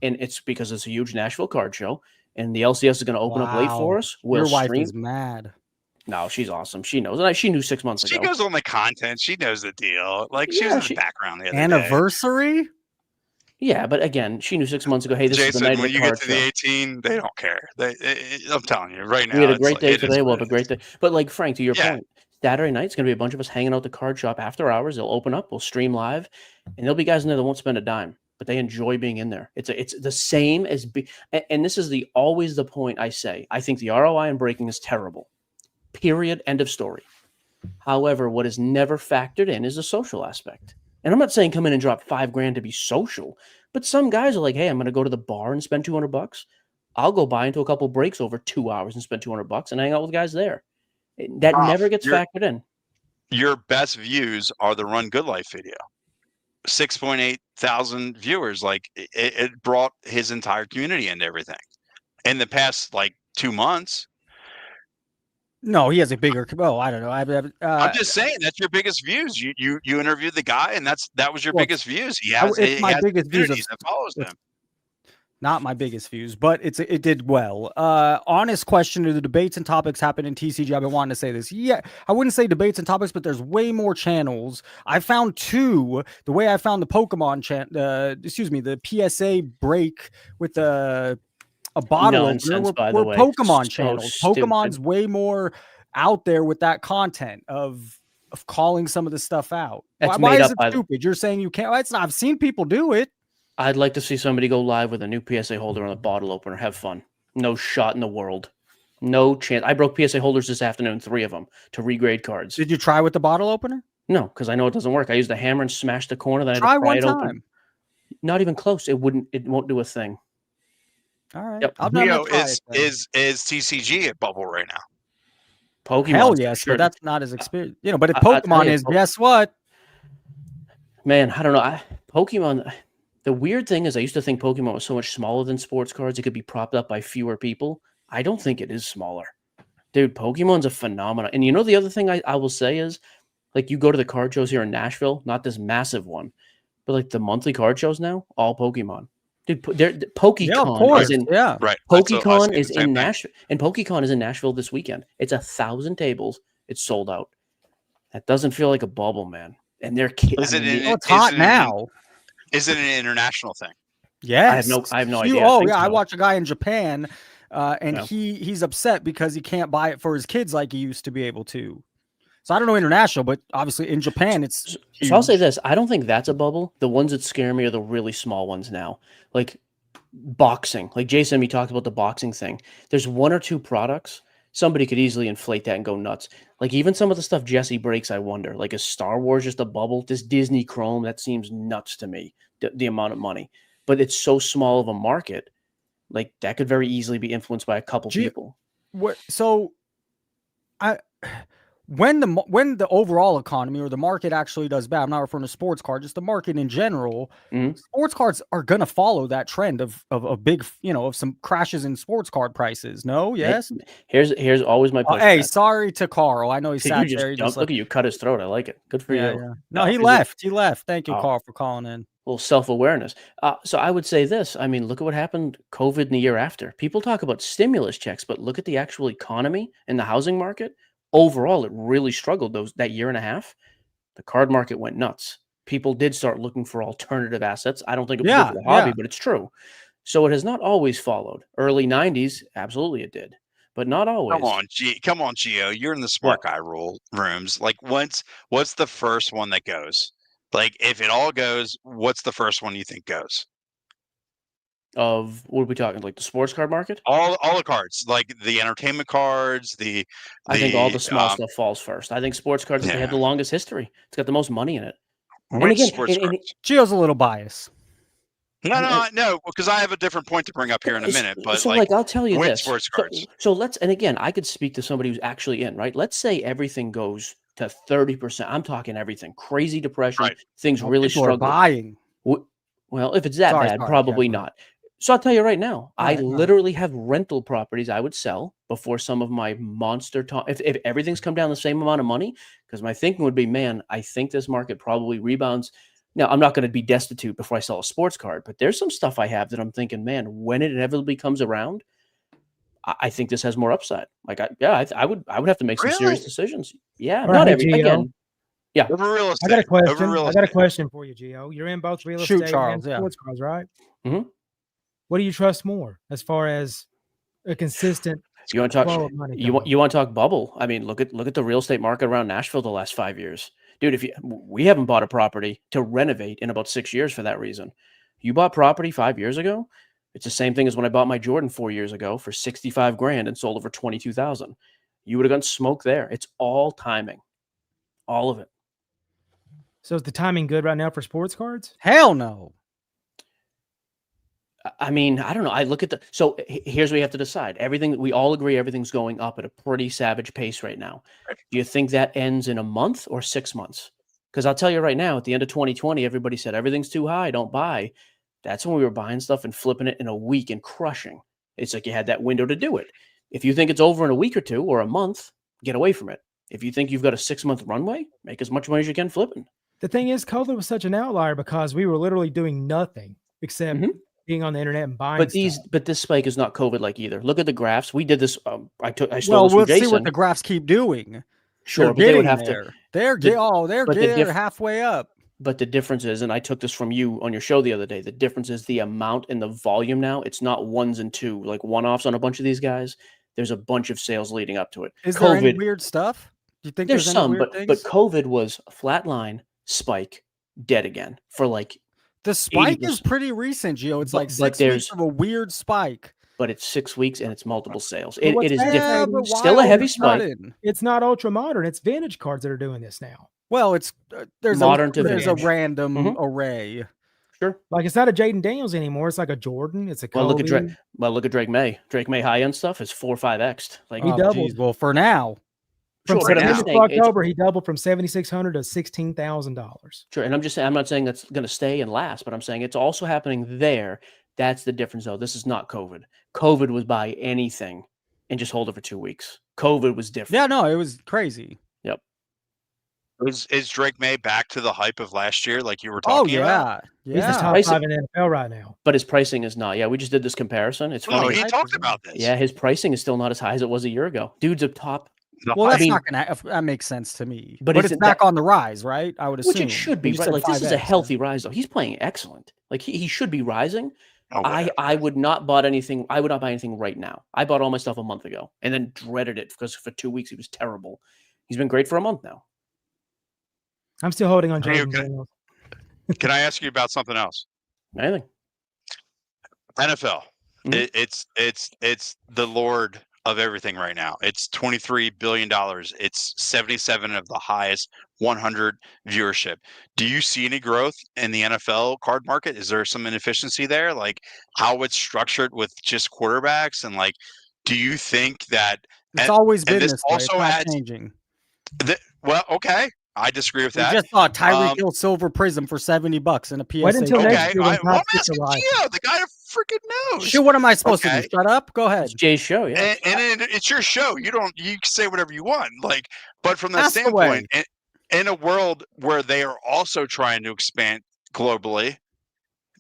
and it's because it's a huge Nashville card show, and the LCS is going to open up late for us. Your wife is mad. No, she's awesome. She knows. And she knew 6 months ago. She goes on the content. She knows the deal. Like she was in the background the other anniversary? day. Yeah, but again, she knew 6 months ago, hey, this Jason, is the night when of the you card get to the 18, they don't care. I'm telling you right now. We had a great day today. We'll have a great day. But like Frank, to your point, Saturday night's going to be a bunch of us hanging out at the card shop after hours. They'll open up. We'll stream live. And there'll be guys in there that won't spend a dime, but they enjoy being in there. It's the same as and this is always the point I say. I think the ROI in breaking is terrible. Period. End of story. However, what is never factored in is the social aspect. And I'm not saying come in and drop $5,000 to be social, but some guys are like, hey, I'm going to go to the bar and spend $200. I'll go buy into a couple breaks over 2 hours and spend $200 and hang out with guys there. That never gets factored in. Your best views are the Run Good Life video. 6.8 thousand viewers. Like it brought his entire community into everything in the past like 2 months. No, he has a bigger. Oh, I don't know. I'm just saying that's your biggest views. You interviewed the guy, and that was your Well, biggest views. He it's has my a biggest views of community that follows it's him. not my biggest views, but it did well. Honest question: do the debates and topics happen in TCG? I've been wanting to say this. Yeah, I wouldn't say debates and topics, but there's way more channels. I found two. The way I found the Pokemon the PSA break with a bottle Nonsense, opener by were the way. Pokemon So channels. stupid. Pokemon's way more out there with that content of calling some of the stuff out. That's Why made is up it by stupid? You're saying you can't. It's not. I've seen people do it. I'd like to see somebody go live with a new PSA holder on a bottle opener. Have fun. No shot in the world. No chance. I broke PSA holders this afternoon, 3 of them, to regrade cards. Did you try with the bottle opener? No, because I know it doesn't work. I used a hammer and smashed the corner. Then I Try had to pry one it time. open. Not even close. It won't do a thing. All right. Yep. I'm gonna try is it then. is TCG at bubble right now? Pokemon. Hell yes, sure. but that's not as experience. But if I'll tell Pokemon you, is, guess what? Man, I don't know. Pokemon. The weird thing is, I used to think Pokemon was so much smaller than sports cards. It could be propped up by fewer people. I don't think it is smaller. Dude, Pokemon's a phenomenon. And the other thing I will say is, like, you go to the card shows here in Nashville, not this massive one, but like the monthly card shows now, all Pokemon. Dude, PokeCon is in right. PokeCon is in Nashville, and PokeCon is in Nashville this weekend. It's 1,000 tables. It's sold out. That doesn't feel like a bubble, man. And they're Is it it's hot now. Is it an international thing? Yes. I have no idea. Oh I think yeah, I so. watch a guy in Japan, and No. he's upset because he can't buy it for his kids like he used to be able to. So I don't know international, but obviously in Japan it's So I'll say huge. this: I don't think that's a bubble. The ones that scare me are the really small ones now, like boxing. Like Jason, we talked about the boxing thing. There's 1 or 2 products. Somebody could easily inflate that and go nuts. Like even some of the stuff Jesse breaks, I wonder. Like is Star Wars just a bubble? This Disney Chrome, that seems nuts to me. The amount of money, but it's so small of a market. Like that could very easily be influenced by a couple people. When the overall economy or the market actually does bad, I'm not referring to sports cards, just the market in general. Sports cards are going to follow that trend of big, of some crashes in sports card prices. No, yes. Here's always my pushback. Hey, sorry to Carl. I know he sat there. Look at you, cut his throat. I like it. Good for you. Yeah. No, he left. He left. Thank you, Carl, for calling in. A little self-awareness. So I would say this. I mean, look at what happened COVID and the year after. People talk about stimulus checks, but look at the actual economy and the housing market. Overall, it really struggled that year and a half. The card market went nuts. People did start looking for alternative assets. I don't think it was good for the hobby, but it's true. So it has not always followed. Early 90s, absolutely it did, but not always. Come on, Gio. You're in the smart guy rooms. Like, what's the first one that goes? Like, if it all goes, what's the first one you think goes? Of what are we talking? Like the sports card market? All the cards, like the entertainment cards. I think all the small stuff falls first. I think sports cards they have the longest history. It's got the most money in it. Sports cards? Gio's a little biased. No, because I have a different point to bring up here in a minute. But so I'll tell you this. Sports cards. So let's, and again, I could speak to somebody who's actually in, right? Let's say everything goes to 30%. I'm talking everything. Crazy depression. Things really struggle. Buying. Well, if it's that bad, probably not. So I'll tell you right now, I literally have rental properties I would sell before some of my monster if everything's come down the same amount of money, because my thinking would be, man, I think this market probably rebounds. Now, I'm not going to be destitute before I sell a sports card, but there's some stuff I have that I'm thinking, man, when it inevitably comes around, I think this has more upside. Like, I would have to make some serious decisions. Yeah, All not right, every Gio. again. Yeah, over real estate. I got a question. I got a question for you, Gio. You're in both real Shoot, estate Charles, and sports cards, right? Mm-hmm. What do you trust more as far as a consistent You want to flow talk? of money? You want to talk bubble? I mean, look at the real estate market around Nashville the last 5 years, dude. We haven't bought a property to renovate in about 6 years for that reason. You bought property 5 years ago. It's the same thing as when I bought my Jordan 4 years ago for $65,000 and sold it for $22,000. You would have gotten smoke there. It's all timing, all of it. So is the timing good right now for sports cards? Hell no. I mean, I don't know. I look at so here's what you have to decide. We all agree everything's going up at a pretty savage pace right now. Do you think that ends in a month or 6 months? Because I'll tell you right now, at the end of 2020, everybody said everything's too high, don't buy. That's when we were buying stuff and flipping it in a week and crushing. It's like you had that window to do it. If you think it's over in a week or two or a month, get away from it. If you think you've got a 6-month runway, make as much money as you can flipping. The thing is, COVID was such an outlier because we were literally doing nothing except being on the internet and buying. But this spike is not COVID like either. Look at the graphs. We did this. I stole this Well, from we'll Jason. see what the graphs keep doing. Sure, They're but they would getting have there. to. They're halfway up. But the difference is, and I took this from you on your show the other day, the difference is the amount and the volume now. It's not ones and two, like one-offs on a bunch of these guys. There's a bunch of sales leading up to it. Is there any weird stuff? Do you think there's any some, weird but things? COVID was flatline, spike, dead again for like The spike 80%. is pretty recent, Gio. It's But- like but 6 there's- weeks of a weird spike. But it's 6 weeks and it's multiple sales. But It what's is fascinating- different. Still a heavy spike. It's not ultra modern. It's vintage cards that are doing this now. Well, it's there's Modern to there's a vintage. random array. Sure. Like it's not a Jaden Daniels anymore. It's like a Jordan. It's a Well, look at Kobe. Drake. Well, look at Drake May. Drake May high end stuff is 4 or 5x. Like He doubled. Well, for now. From Sure, but I'm September saying to October, he doubled from $7,600 to $16,000. Sure, and I'm just saying, I'm not saying that's going to stay and last, but I'm saying it's also happening there. That's the difference, though. This is not COVID. COVID was buy anything and just hold it for 2 weeks. COVID was different. Yeah, no, it was crazy. Yep. Is Drake May back to the hype of last year, like you were Oh talking about? He's the top Pricing- 5 in the NFL right now. But his pricing is not. Yeah, we just did this comparison. It's No, funny. he talked about this. Yeah, his pricing is still not as high as it was a year ago. Dude's a top. Well, that's I mean, not gonna. That makes sense to me. But But is it's it back that- on the rise, right? I would assume. which it should be. You Right? said Like this is a 5x. healthy rise, though. He's playing excellent. Like he should be rising. Oh, I would not bought anything. I would not buy anything right now. I bought all my stuff a month ago and then dreaded it because for 2 weeks he was terrible. He's been great for a month now. I'm still holding on Hey, Jaden okay. Daniels. Can I ask you about something else? Anything. NFL. Mhm. It's the lord of everything right now. It's $23 billion. It's 77 of the highest 100 viewership. Do you see any growth in the NFL card market? Is there some inefficiency there? Like how it's structured with just quarterbacks? And like, do you think that It's always been this this way. It's also not adds changing. well, okay. I disagree with We that. just saw Tyreek Hill Silver Prism for $70 in a PSA. Wait until Okay, next year when well, I'm Todd gets asking arrived. Gio, the guy freaking knows. Shit, what am I supposed to Okay. do? Shut up? Go ahead. It's Jay's show, yeah. And it's your show. You can say whatever you want. Like, but from that Ask away. standpoint, in a world where they are also trying to expand globally,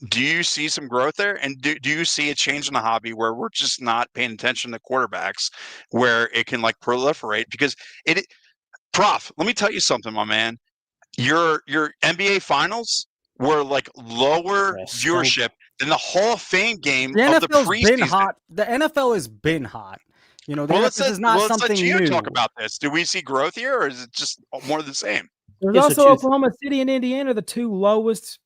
do you see some growth there? And do you see a change in the hobby where we're just not paying attention to quarterbacks, where it can like proliferate? Because Prof, let me tell you something, my man. Your NBA finals were like lower viewership than the Hall of Fame game The of the NFL's been preseason. hot. The NFL has been hot. You know, Well, this is not let's something let Gio new. talk about this. Do we see growth here, or is it just more of the same? There's Yeah, so also choose- Oklahoma City and Indiana, the two lowest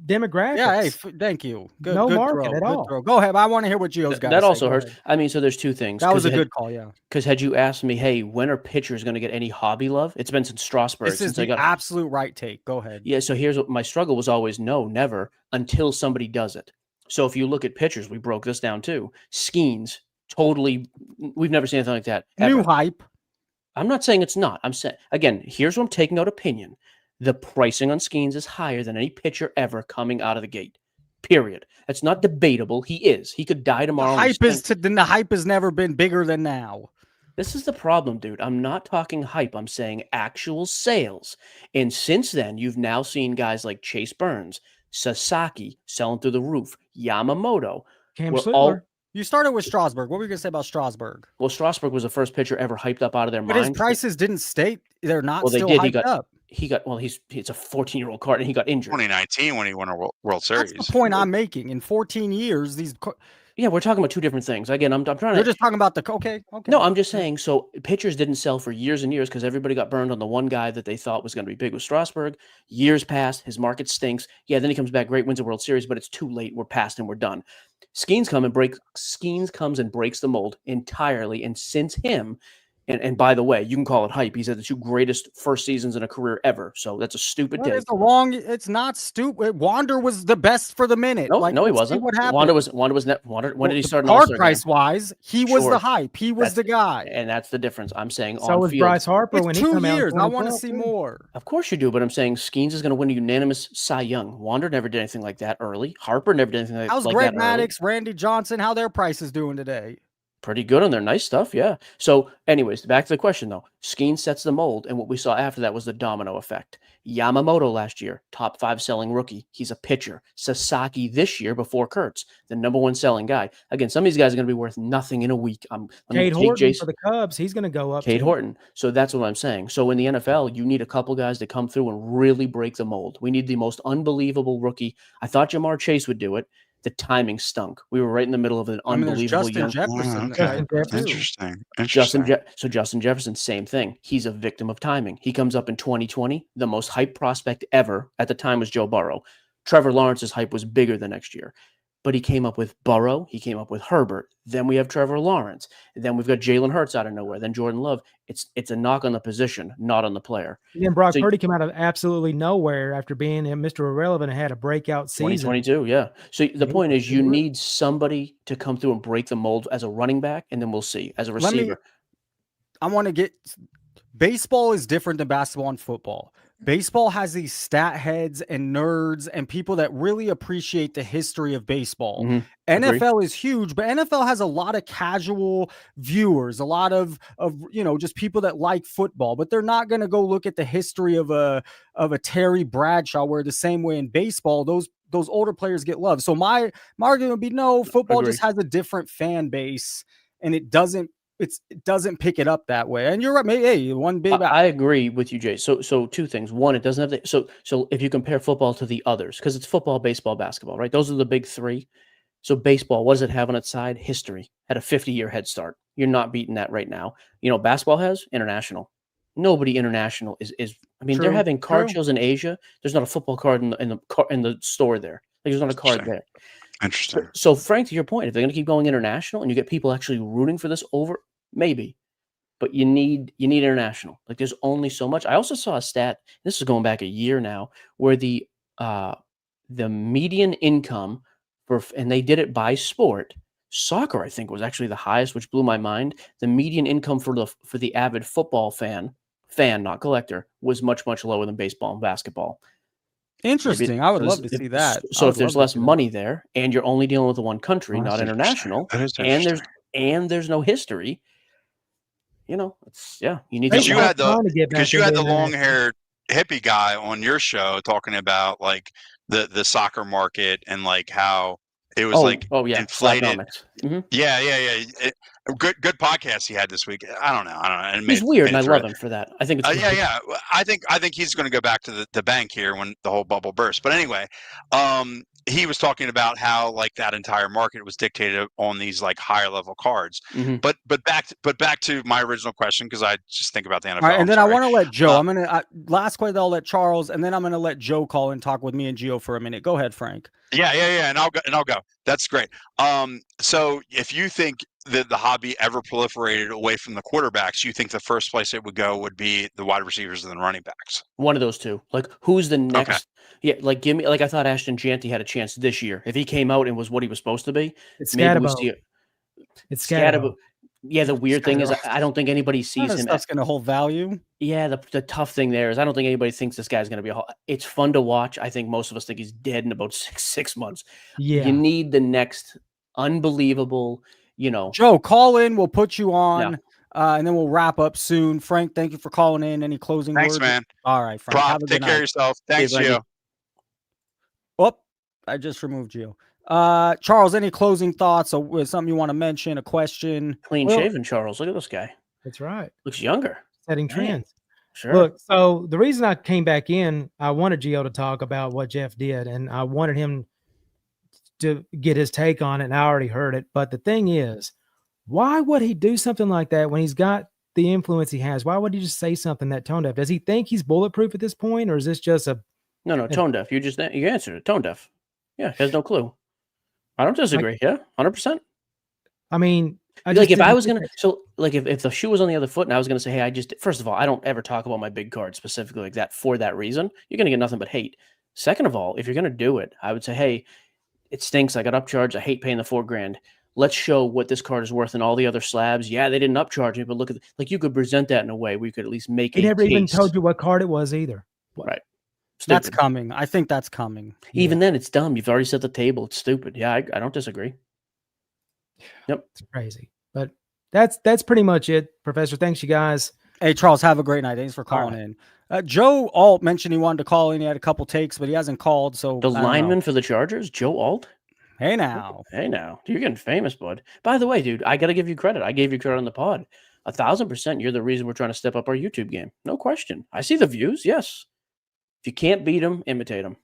demographics. Yeah, hey, thank you. Good, No good market throw. at good all. throw. Go ahead. I want to hear what Gio's got. That to also say. Go hurts. ahead. I mean, so there's two things. That was a good call. Yeah. Because had you asked me, hey, when are pitchers going to get any hobby love? It's been since Strasburg. This is since I the got absolute right take. Go ahead. Yeah, so here's what my struggle was always no, never until somebody does it. So if you look at pitchers, we broke this down too. Skeens, totally, we've never seen anything like that. New ever. hype. I'm not saying it's not. I'm saying, again, here's what I'm taking out opinion. The pricing on Skeens is higher than any pitcher ever coming out of the gate. Period. That's not debatable. He is. He could die The tomorrow. hype the hype has never been bigger than now. This is the problem, dude. I'm not talking hype. I'm saying actual sales. And since then, you've now seen guys like Chase Burns, Sasaki selling through the roof, Yamamoto. Cam We're Slittler. You started with Strasburg. What were you going to say about Strasburg? Well, Strasburg was the first pitcher ever hyped up out of their But mind. his prices didn't stay. They're not Well, they still did. hyped He got. up. Well, it's a 14-year-old card, and he got injured. 2019 when he won a World Series. That's the point I'm making. In 14 years, these. Yeah, we're talking about two different things. Again, I'm trying to. You're just talking about the. Okay. No, I'm just saying. So pitchers didn't sell for years and years because everybody got burned on the one guy that they thought was going to be big with Strasburg. Years passed. His market stinks. Yeah, then he comes back, great, wins a World Series, but it's too late. We're past and we're done. Skeens comes and breaks the mold entirely, and since him, And by the way, you can call it hype. He's had the 2 greatest first seasons in a career ever. So that's a stupid What take. is the wrong? It's not stupid. Wander was the best for the minute. No, like, no, he let's see wasn't. What happened? Wander was when did he the start an card All-Star price game? wise, he was the Sure. hype. He was the guy. And that's the difference. I'm saying So on was field. Bryce Harper It's when he 2 come out in years. I want to 2012 see too. more. Of course you do, but I'm saying Skeens is going to win a unanimous Cy Young. Wander never did anything like that early. Harper never did anything like, How's like Greg that early. Maddux, Randy Johnson? How their prices doing today? Pretty good on their nice stuff, yeah. So, anyways, back to the question though. Skeens sets the mold, and what we saw after that was the domino effect. Yamamoto last year, top 5 selling rookie. He's a pitcher. Sasaki this year before Kurtz, the #1 selling guy. Again, some of these guys are going to be worth nothing in a week. Cade Horton for the Cubs, he's going to go up. Cade too. Horton. So that's what I'm saying. So in the NFL, you need a couple guys to come through and really break the mold. We need the most unbelievable rookie. I thought Jamar Chase would do it. The timing stunk. We were right in the middle of an unbelievable Justin Jefferson. Okay. Interesting. So Justin Jefferson, same thing. He's a victim of timing. He comes up in 2020. The most hyped prospect ever at the time was Joe Burrow. Trevor Lawrence's hype was bigger the next year. But he came up with Burrow. He came up with Herbert. Then we have Trevor Lawrence. And then we've got Jalen Hurts out of nowhere. Then Jordan Love. It's a knock on the position, not on the player. And then Brock Purdy came out of absolutely nowhere after being Mr. Irrelevant and had a breakout season. 2022, yeah. So the point is you need somebody to come through and break the mold as a running back, and then we'll see. As a receiver. I want to get – baseball is different than basketball and football. Baseball has these stat heads and nerds and people that really appreciate the history of baseball. NFL is huge, but NFL has a lot of casual viewers, a lot of just people that like football, but they're not going to go look at the history of a Terry Bradshaw, where the same way in baseball, those older players get loved. So my argument would be no, football just has a different fan base, and it doesn't pick it up that way. And you're right. Hey, one big. I agree with you, Jay. So 2 things. One, it doesn't have the, so if you compare football to the others, because it's football, baseball, basketball, right? Those are the big 3. So baseball, what does it have on its side? History. Had a 50-year head start. You're not beating that right now. Basketball has international. Nobody international is. I mean, they're having card shows in Asia. There's not a football card in the store there. Like, there's not a card there. Interesting. So Frank, to your point, if they're going to keep going international and you get people actually rooting for this over, maybe, but you need international. Like, there's only so much. I also saw a stat. This is going back a year now, where the median income and they did it by sport. Soccer, I think, was actually the highest, which blew my mind. The median income for the avid football fan, not collector, was much lower than baseball and basketball. Interesting. I would love to see that. So if there's less money there, and you're only dealing with the one country, not international, and there's no history, you need because you had the long-haired hippie guy on your show talking about like the soccer market and like how it was inflated. Good podcast he had this week. I don't know. He's weird, and I love him for that. I think it's I think he's going to go back to the bank here when the whole bubble bursts. But anyway, he was talking about how like that entire market was dictated on these like higher level cards. But back to my original question, because I just think about the NFL. All right, and then I want to let Joe. I'm gonna last question. I'll let Charles, and then I'm gonna let Joe call and talk with me and Gio for a minute. Go ahead, Frank. Yeah, and I'll go. That's great. So if you think that the hobby ever proliferated away from the quarterbacks, you think the first place it would go would be the wide receivers and the running backs? One of those 2. Like, who's the next? Okay. Yeah, like give me. Like, I thought Ashton Janty had a chance this year if he came out and was what he was supposed to be. It's Scatterbo. It's Scatterbo. Yeah, the weird thing is I don't think anybody sees him. That's going to hold value. Yeah, the tough thing there is I don't think anybody thinks this guy's going to be it's fun to watch. I think most of us think he's dead in about six months. Yeah. You need the next unbelievable, Joe, call in. We'll put you on, and then we'll wrap up soon. Frank, thank you for calling in. Any closing words? Thanks, man. All right, Frank. Have a take good care night. of yourself. Thanks, Gio. Oh, I just removed Gio. Charles, any closing thoughts or something you want to mention? A question? Clean shaven, Charles. Look at this guy. That's right. Looks younger. Setting trends. Sure. Look, so the reason I came back in, I wanted Gio to talk about what Jeff did, and I wanted him to get his take on it, and I already heard it. But the thing is, why would he do something like that when he's got the influence he has? Why would he just say something that tone deaf? Does he think he's bulletproof at this point, or is this just a no tone deaf? You answered it. Tone deaf. Yeah, he has no clue. I don't disagree. Yeah, 100%. I mean, Like if I was gonna, so like if the shoe was on the other foot and I was gonna say, hey, first of all, I don't ever talk about my big card specifically like that for that reason. You're gonna get nothing but hate. Second of all, if you're gonna do it, I would say, hey, it stinks. I got upcharged. I hate paying the $4,000. Let's show what this card is worth and all the other slabs. Yeah, they didn't upcharge me, but look at like you could present that in a way where you could at least make He a never case. even told you what card it was either. Right. That's Stupid. coming. I think that's coming. Even then, it's dumb. You've already set the table. It's stupid. Yeah, I don't disagree. Yep. It's crazy. But that's pretty much it, Professor. Thanks, you guys. Hey, Charles, have a great night. Thanks for calling in. Joe Alt mentioned he wanted to call in. He had a couple takes, but he hasn't called. So The lineman for the Chargers, Joe Alt. Hey now. Hey now. You're getting famous, bud. By the way, dude, I got to give you credit. I gave you credit on the pod. 1,000%. You're the reason we're trying to step up our YouTube game. No question. I see the views. Yes. If you can't beat them, imitate them.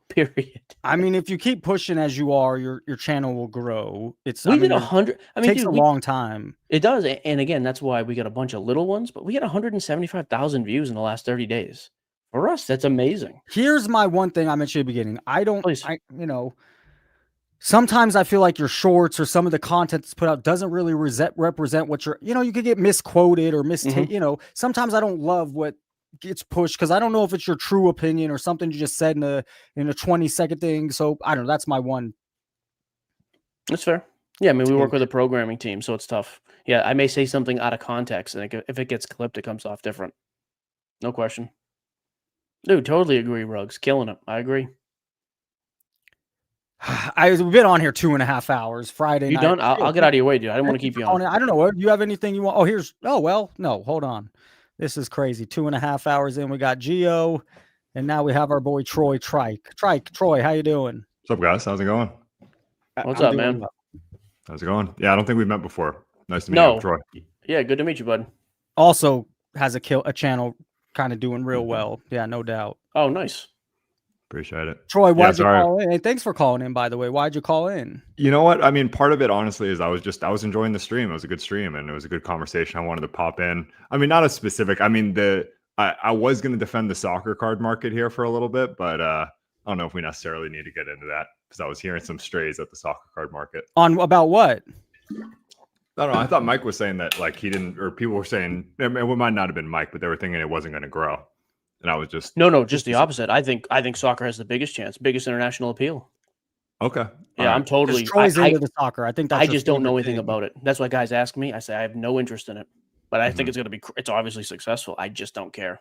Period. I mean, if you keep pushing as you are, your channel will grow. Did 100. I mean, takes dude, a long time. It does. And again, that's why we got a bunch of little ones, but we got 175,000 views in the last 30 days. For us, that's amazing. Here's my one thing I mentioned at the beginning. Sometimes I feel like your shorts or some of the content that's put out doesn't really represent what you're, you could get misquoted or sometimes I don't love what gets pushed because I don't know if it's your true opinion or something you just said in a 20-second thing. So I don't know. That's my one. That's fair. Yeah, I mean, we work with a programming team, so it's tough. Yeah, I may say something out of context, and if it gets clipped, it comes off different. No question. Dude, totally agree, Ruggs. Killing it. I agree. We've been on here 2.5 hours. Friday You night. done? I'll get out of your way, dude. I didn't want to keep you on. I don't know. Do you have anything you want? No, hold on. This is crazy. 2.5 hours in, we got Geo, and now we have our boy Troy Trike. Troy, how you doing? What's up, guys? How's it going? What's up, man? How's it going? Yeah, I don't think we've met before. Nice to meet you, Troy. Yeah, good to meet you, bud. Also has a channel kind of doing real well. Yeah, no doubt. Oh, nice. Appreciate it. Troy, why'd you call in? Hey, thanks for calling in, by the way. Why'd you call in? You know what? I mean, part of it, honestly, is I was enjoying the stream. It was a good stream, and it was a good conversation. I wanted to pop in. I mean, not a specific. I mean, I was going to defend the soccer card market here for a little bit, but I don't know if we necessarily need to get into that because I was hearing some strays at the soccer card market. On about what? I don't know. I thought Mike was saying that like he didn't, or people were saying it might not have been Mike, but they were thinking it wasn't going to grow. And I was just just the opposite. I think soccer has the biggest chance, biggest international appeal. Okay. Yeah, I'm totally. Troy's into the soccer. I think that's I just don't know anything about it. That's why guys ask me. I say I have no interest in it, but I think it's going to be. It's obviously successful. I just don't care.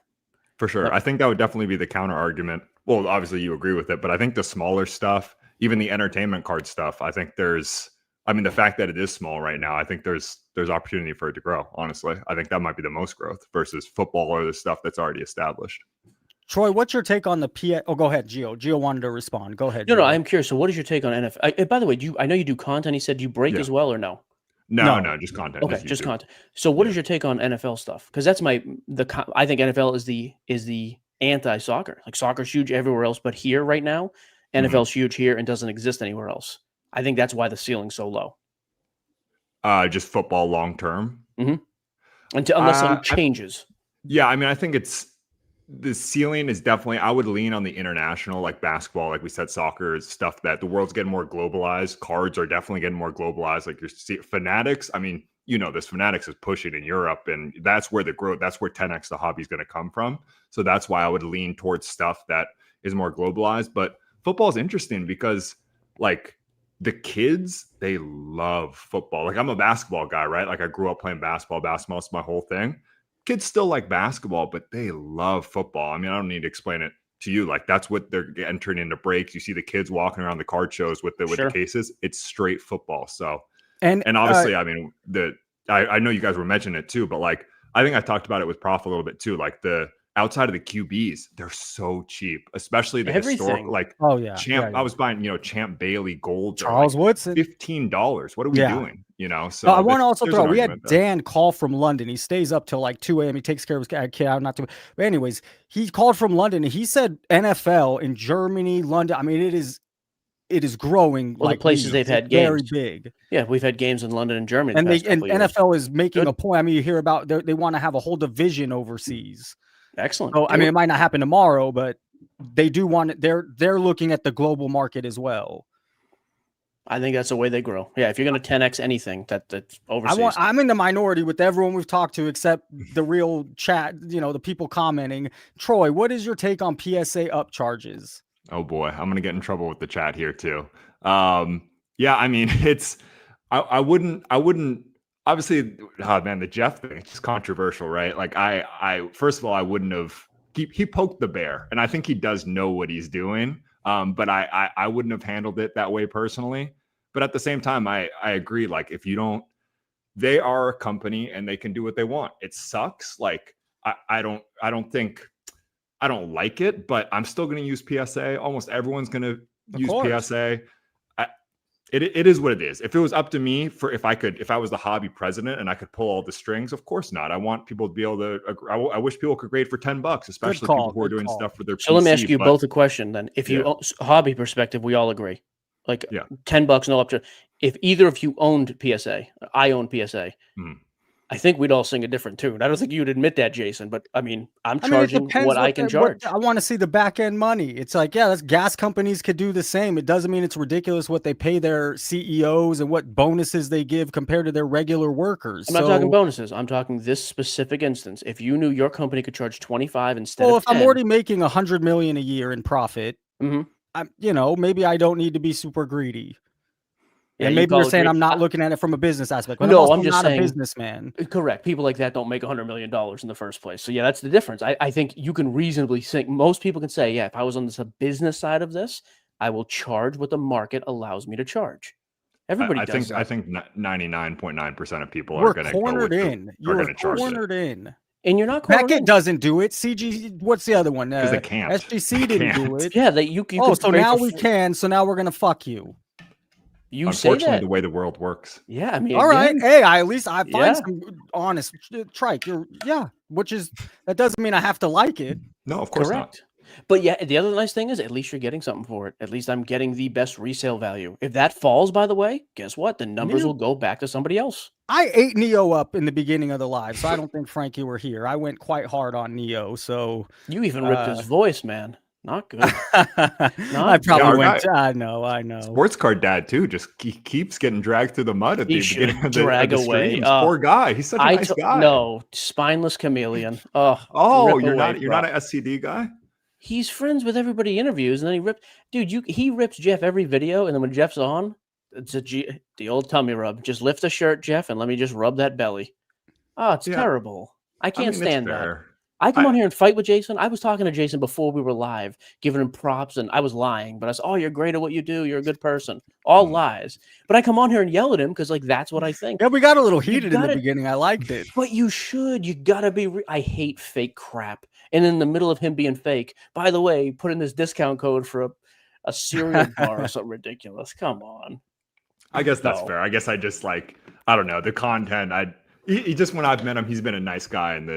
For sure. I think that would definitely be the counter argument. Well, obviously you agree with it, but I think the smaller stuff, even the entertainment card stuff, I think the fact that it is small right now, I think there's opportunity for it to grow. Honestly, I think that might be the most growth versus football or the stuff that's already established. Troy, what's your take on the PSA? Oh, go ahead, Gio. Gio wanted to respond. Go ahead. No, I'm curious. So, what is your take on NFL? By the way, I know you do content. He said, do you break as well or no? No, just content. Okay, just content. So, what is your take on NFL stuff? Because that's I think NFL is the anti-soccer. Like soccer's huge everywhere else, but here right now, NFL's huge here and doesn't exist anywhere else. I think that's why the ceiling's so low. Just football long term. Unless something changes. Yeah, I mean, I think the ceiling is definitely. I would lean on the international, like basketball, like we said, soccer is stuff that the world's getting more globalized. Cards are definitely getting more globalized. Like your Fanatics. I mean, this Fanatics is pushing in Europe, and that's where the growth. That's where 10x the hobby is going to come from. So that's why I would lean towards stuff that is more globalized. But football is interesting because, like, the kids, they love football. Like, I'm a basketball guy, right? Like, I grew up playing basketball. Basketball's my whole thing. Kids still like basketball, but they love football. I mean, I don't need to explain it to you. Like, that's what they're entering into breaks. You see the kids walking around the card shows with the cases. It's straight football. So, and obviously, I mean, I know you guys were mentioning it too, but like, I think I talked about it with Prof a little bit too. Like outside of the QBs, they're so cheap, especially the historical, like, Champ. I was buying, Champ Bailey Gold, Charles Woodson, $15. What are we doing? So I want to also throw. We had Dan call from London. He stays up till like 2 a.m. He takes care of his kid. I'm not too. But anyways, he called from London and he said NFL in Germany, London. I mean, it is growing. Well, like the places they've had games very big. Yeah, we've had games in London and Germany, and NFL is making a point. I mean, you hear about they want to have a whole division overseas. Excellent. So, I mean, it might not happen tomorrow, but they do want it. They're looking at the global market as well. I think that's the way they grow. Yeah, if you're going to 10x anything that's overseas. I'm in the minority with everyone we've talked to except the real chat, the people commenting. Troy, what is your take on PSA upcharges? Oh boy, I'm gonna get in trouble with the chat here too. Yeah, I mean, I wouldn't obviously, oh man, the Jeff thing, it's just controversial, right? Like I first of all, I wouldn't have, he poked the bear, and I think he does know what he's doing. But I wouldn't have handled it that way personally. But at the same time, I agree. Like, if you don't, they are a company and they can do what they want. It sucks. Like, I don't like it, but I'm still going to use PSA. Almost everyone's going to use PSA. It is what it is. If it was up to me, if I was the hobby president and I could pull all the strings, of course not. I want people to be able to. I wish people could grade for $10, especially people who are doing stuff for their. So let me ask you both a question then. If you hobby perspective, we all agree. Like $10, no upcharge. If either of you owned PSA, I own PSA. I think we'd all sing a different tune. I don't think you'd admit that, Jason, but I mean, I'm charging what I can charge. I want to see the back end money. It's like, that's gas companies could do the same. It doesn't mean it's ridiculous what they pay their CEOs and what bonuses they give compared to their regular workers. I'm not talking bonuses. I'm talking this specific instance. If you knew your company could charge 25 instead of 10, if I'm already making $100 million a year in profit, maybe I don't need to be super greedy. Yeah, and maybe you're saying I'm not looking at it from a business aspect. But no, I'm just not saying, a businessman. Correct. People like that don't make $100 million in the first place. So yeah, that's the difference. I think you can reasonably think most people can say, yeah, if I was on the business side of this, I will charge what the market allows me to charge. Everybody does. I think 99.9% of people are going to cornered in. You're cornered in. And you're not cornered Beckett doesn't do it. CG, what's the other one? Because they can't. SGC didn't do it. Yeah, you so now we can. So now we're gonna fuck you. You Unfortunately, say that. the way the world works. Yeah, I mean, all right. Hey, at least I find some honest trike. That doesn't mean I have to like it. No, of course not. But yeah, the other nice thing is at least you're getting something for it. At least I'm getting the best resale value. If that falls, by the way, guess what? The numbers will go back to somebody else. I ate Neo up in the beginning of the live, so I don't think Frankie were here. I went quite hard on Neo, so you even ripped his voice, man. Not good. I probably went. I know. Sports card dad too. Just keeps getting dragged through the mud at the beginning of the away. streams. Poor guy. He's such a nice guy. No, spineless chameleon. You're not an SCD guy. He's friends with everybody he interviews, and then he ripped. Dude, he rips Jeff every video, and then when Jeff's on, it's the old tummy rub. Just lift the shirt, Jeff, and let me just rub that belly. Oh, it's terrible. I can't stand that. I come on here and fight with Jason. I was talking to Jason before we were live, giving him props, and I was lying. But I said, you're great at what you do. You're a good person. All lies. But I come on here and yell at him because, that's what I think. Yeah, we got a little heated in the beginning. I liked it. But you should. You got to be. I hate fake crap. And in the middle of him being fake, by the way, put in this discount code for a cereal bar or something ridiculous. Come on. I guess that's fair. I guess I just I don't know, the content. He just, when I've met him, he's been a nice guy. And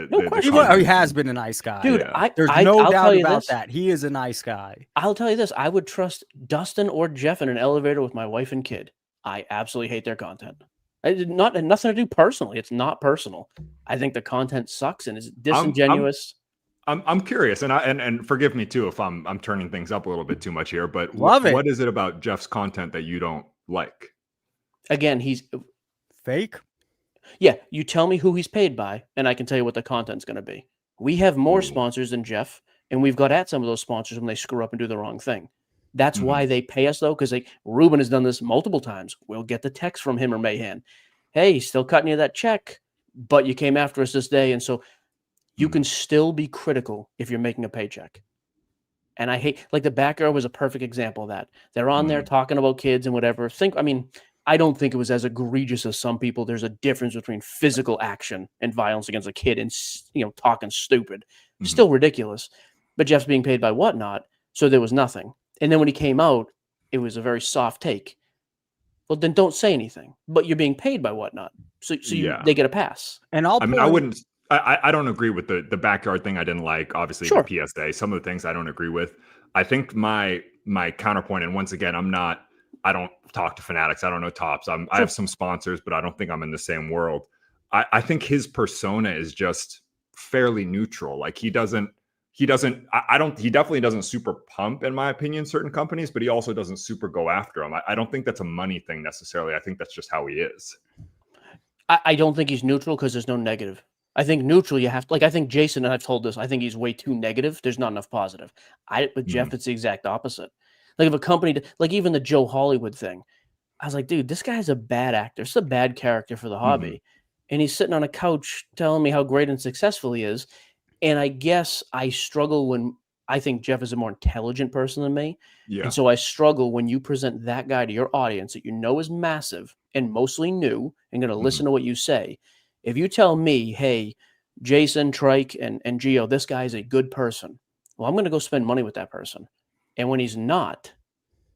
he has been a nice guy. Dude, there's no doubt about that. He is a nice guy. I'll tell you this. I would trust Dustin or Jeff in an elevator with my wife and kid. I absolutely hate their content. Nothing to do personally. It's not personal. I think the content sucks and is disingenuous. I'm curious, and forgive me too if I'm turning things up a little bit too much here, but what is it about Jeff's content that you don't like? Again, he's fake. Yeah, you tell me who he's paid by, and I can tell you what the content's going to be. We have more sponsors than Jeff, and we've got at some of those sponsors when they screw up and do the wrong thing. That's why they pay us, though, because Ruben has done this multiple times. We'll get the text from him or Mayhan. Hey, he's still cutting you that check, but you came after us this day, and so you can still be critical if you're making a paycheck. And I hate, the back row was a perfect example of that. They're on there talking about kids and whatever. I don't think it was as egregious as some people. There's a difference between physical action and violence against a kid and, talking stupid. Still ridiculous. But Jeff's being paid by Whatnot, so there was nothing. And then when he came out, it was a very soft take. Well, then don't say anything. But you're being paid by Whatnot. So they get a pass. And I don't agree with the backyard thing. I didn't like, obviously, the PSA. Some of the things I don't agree with. I think my counterpoint, and once again, I don't talk to fanatics. I don't know tops. I have some sponsors, but I don't think I'm in the same world. I think his persona is just fairly neutral. He he doesn't. I don't. He definitely doesn't super pump, in my opinion, certain companies, but he also doesn't super go after them. I don't think that's a money thing necessarily. I think that's just how he is. I don't think he's neutral because there's no negative. I think neutral, you have to, like, I think Jason, and I've told this, I think he's way too negative. There's not enough positive. With Jeff, it's the exact opposite. Like, if a company, like even the Joe Hollywood thing, I was like, dude, this guy's a bad actor. It's a bad character for the hobby. And he's sitting on a couch telling me how great and successful he is. And I guess I struggle when I think Jeff is a more intelligent person than me. Yeah. And so I struggle when you present that guy to your audience that you know is massive and mostly new and going to listen to what you say. If you tell me, hey, Jason, Trike, and Gio, this guy is a good person, well, I'm going to go spend money with that person. And when he's not,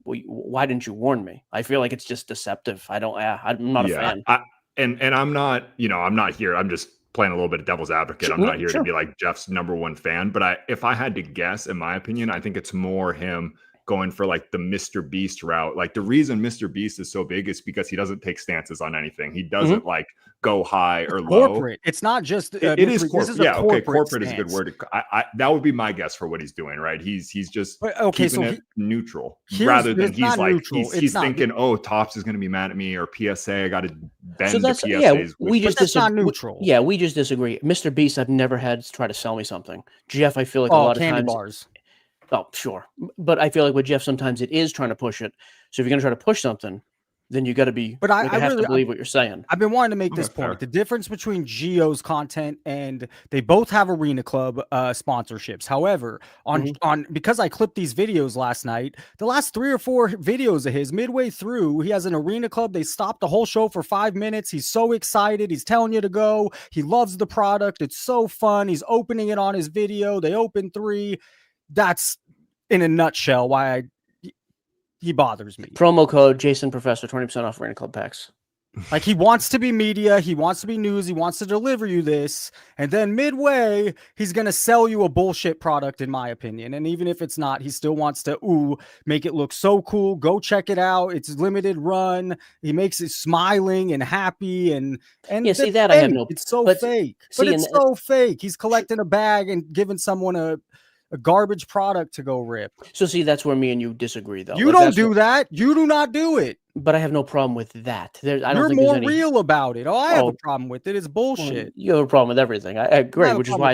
well, why didn't you warn me? I feel like it's just deceptive. I'm not a fan. And I'm not, I'm not here. I'm just playing a little bit of devil's advocate. I'm not here to be like Jeff's #1 fan, but if I had to guess, in my opinion, I think it's more him going for like the Mr. Beast route. Like the reason Mr. Beast is so big is because he doesn't take stances on anything. He doesn't like go high or low. Corporate. It's not just it is corporate. Yeah, okay. Corporate stance. is a good word. That would be my guess for what he's doing, right? He's just keeping it neutral rather than he's like neutral. he's thinking, oh, Topps is going to be mad at me, or PSA, I got to bend the PSAs. Yeah, that's not neutral. Yeah, we just disagree. Mr. Beast, I've never had to try to sell me something. Jeff, I feel like a lot of times. Bars. Oh, sure. But I feel like with Jeff, sometimes it is trying to push it. So if you're going to try to push something, then you got to be, but I have really, to believe what you're saying. I've been wanting to make this point. The difference between Gio's content and they both have Arena Club sponsorships. However, on because I clipped these videos last night, the last 3 or 4 videos of his, midway through, he has an Arena Club. They stopped the whole show for 5 minutes. He's so excited. He's telling you to go. He loves the product. It's so fun. He's opening it on his video. They open 3. That's in a nutshell why he bothers me. Promo code Jason Professor, 20% off Arena Club packs. Like, he wants to be media, he wants to be news, he wants to deliver you this, and then midway he's gonna sell you a bullshit product, in my opinion. And even if it's not, he still wants to make it look so cool. Go check it out. It's limited run. He makes it smiling and happy and yeah. See that fake. I have no. It's so fake, but it's so fake. He's collecting a bag and giving someone a garbage product to go rip. So see, that's where me and you disagree, though. You don't do that. You do not do it. But I have no problem with that. You're more real about it. I have a problem with it. It's bullshit. Well, you have a problem with everything. I agree, which is why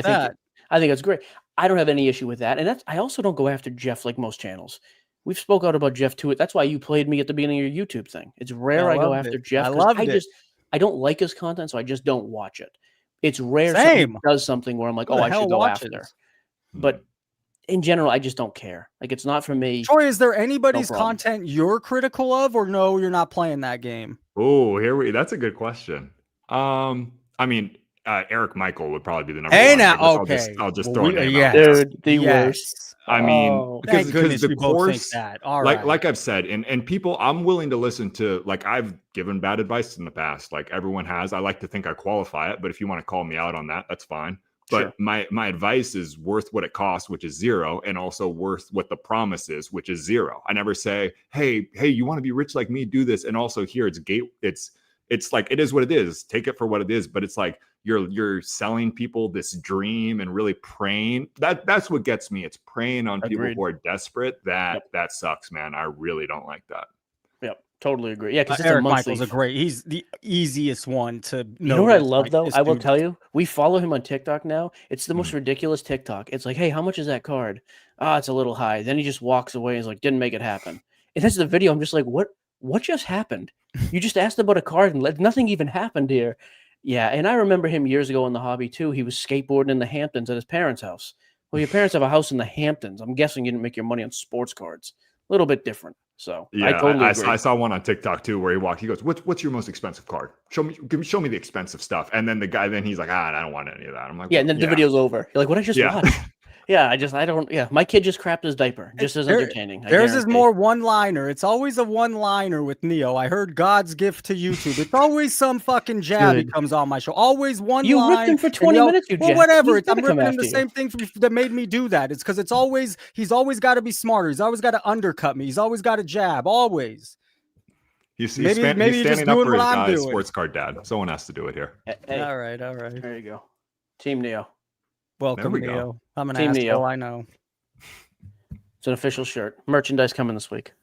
I think it's great. I don't have any issue with that, and I also don't go after Jeff like most channels. We've spoke out about Jeff too. That's why you played me at the beginning of your YouTube thing. It's rare I go after Jeff. I don't like his content, so I just don't watch it. It's rare somebody does something where I'm like, I should go after. But in general, I just don't care. Like, it's not for me. Troy, is there anybody's content you're critical of, or no, you're not playing that game? Oh, that's a good question. I mean, Eric Michael would probably be the number one. Now, I'll just throw a name out. Dude, the worst. I mean, because the course, that. Like I've said, and people, I'm willing to listen to, like, I've given bad advice in the past, like everyone has. I like to think I qualify it, but if you want to call me out on that, that's fine. But my advice is worth what it costs, which is 0, and also worth what the promise is, which is 0. I never say, hey, you want to be rich like me, do this. And also here it's like, it is what it is. Take it for what it is. But it's like you're selling people this dream and really preying. That's what gets me. It's preying on people who are desperate. That sucks, man. I really don't like that. Yep. Totally agree. Yeah, because Eric Michael's a great. He's the easiest one to know. You know what I love though? I will tell you, we follow him on TikTok now. It's the most ridiculous TikTok. It's like, hey, how much is that card? It's a little high. Then he just walks away and is like, didn't make it happen. And that's the video. I'm just like, what just happened? You just asked about a card and nothing even happened here. Yeah, and I remember him years ago in the hobby too. He was skateboarding in the Hamptons at his parents' house. Well, your parents have a house in the Hamptons. I'm guessing you didn't make your money on sports cards. A little bit different. So yeah, I totally agree. I saw one on TikTok too where he goes, what's your most expensive card? Show me the expensive stuff. And then the guy, he's like, I don't want any of that. I'm like, and then the video's over. You're like, what I just watched? My kid just crapped his diaper. Just as entertaining. Theirs is more one-liner. It's always a one-liner with Neo. I heard God's gift to YouTube. It's always some fucking jab he comes on my show. Always one line. You ripped him for 20 minutes, well, whatever. I'm ripping him the same thing that made me do that. It's because he's always got to be smarter. He's always got to undercut me. He's always got to jab. Always. He's standing up for his guy, sports card dad. Someone has to do it here. Hey, all right. There you go. Team Neo. Welcome, we go. Neo. I'm an Team asshole. Neo. I know. It's an official shirt. Merchandise coming this week.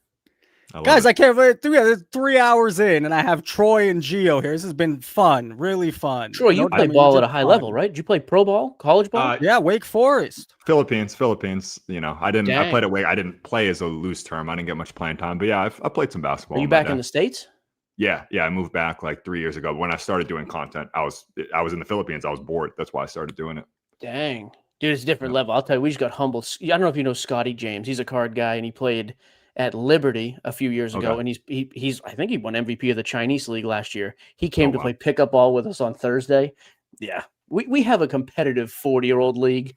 Guys, I can't believe there's 3 hours in, and I have Troy and Gio here. This has been fun, really fun. Troy, you play ball at a high level, right? Did you play pro ball, college ball? Yeah, Wake Forest. Philippines. You know, I Dang. played at Wake. I didn't play as a loose term. I didn't get much playing time, but yeah, I played some basketball. Are you back in the States? Yeah. I moved back like 3 years ago. When I started doing content, I was in the Philippines. I was bored. That's why I started doing it. Dang. Dude, it's a different level. I'll tell you, we just got humbled. I don't know if you know Scotty James. He's a card guy, and he played at Liberty a few years ago, and he's I think he won MVP of the Chinese League last year. He came to play pickup ball with us on Thursday. Yeah. We have a competitive 40-year-old league.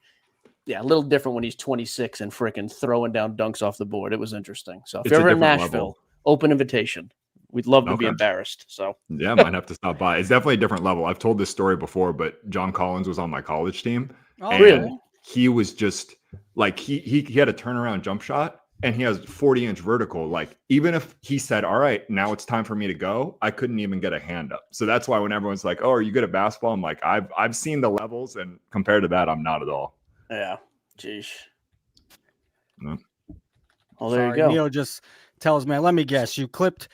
Yeah, a little different when he's 26 and freaking throwing down dunks off the board. It was interesting. So if It's you're a ever in different Nashville, level. open invitation. We'd love to be Okay. embarrassed. So Yeah, might have to stop by. It's definitely a different level. I've told this story before, but John Collins was on my college team. Oh, and really? He was just like he had a turnaround jump shot and he has 40-inch vertical. Like even if he said, all right, now it's time for me to go, I couldn't even get a hand up. So that's why when everyone's like, oh, are you good at basketball? I'm like, I've seen the levels, and compared to that, I'm not at all. yeah. Jeez. No. Well, there Sorry, you go. Neo just tells me, let me guess, you clicked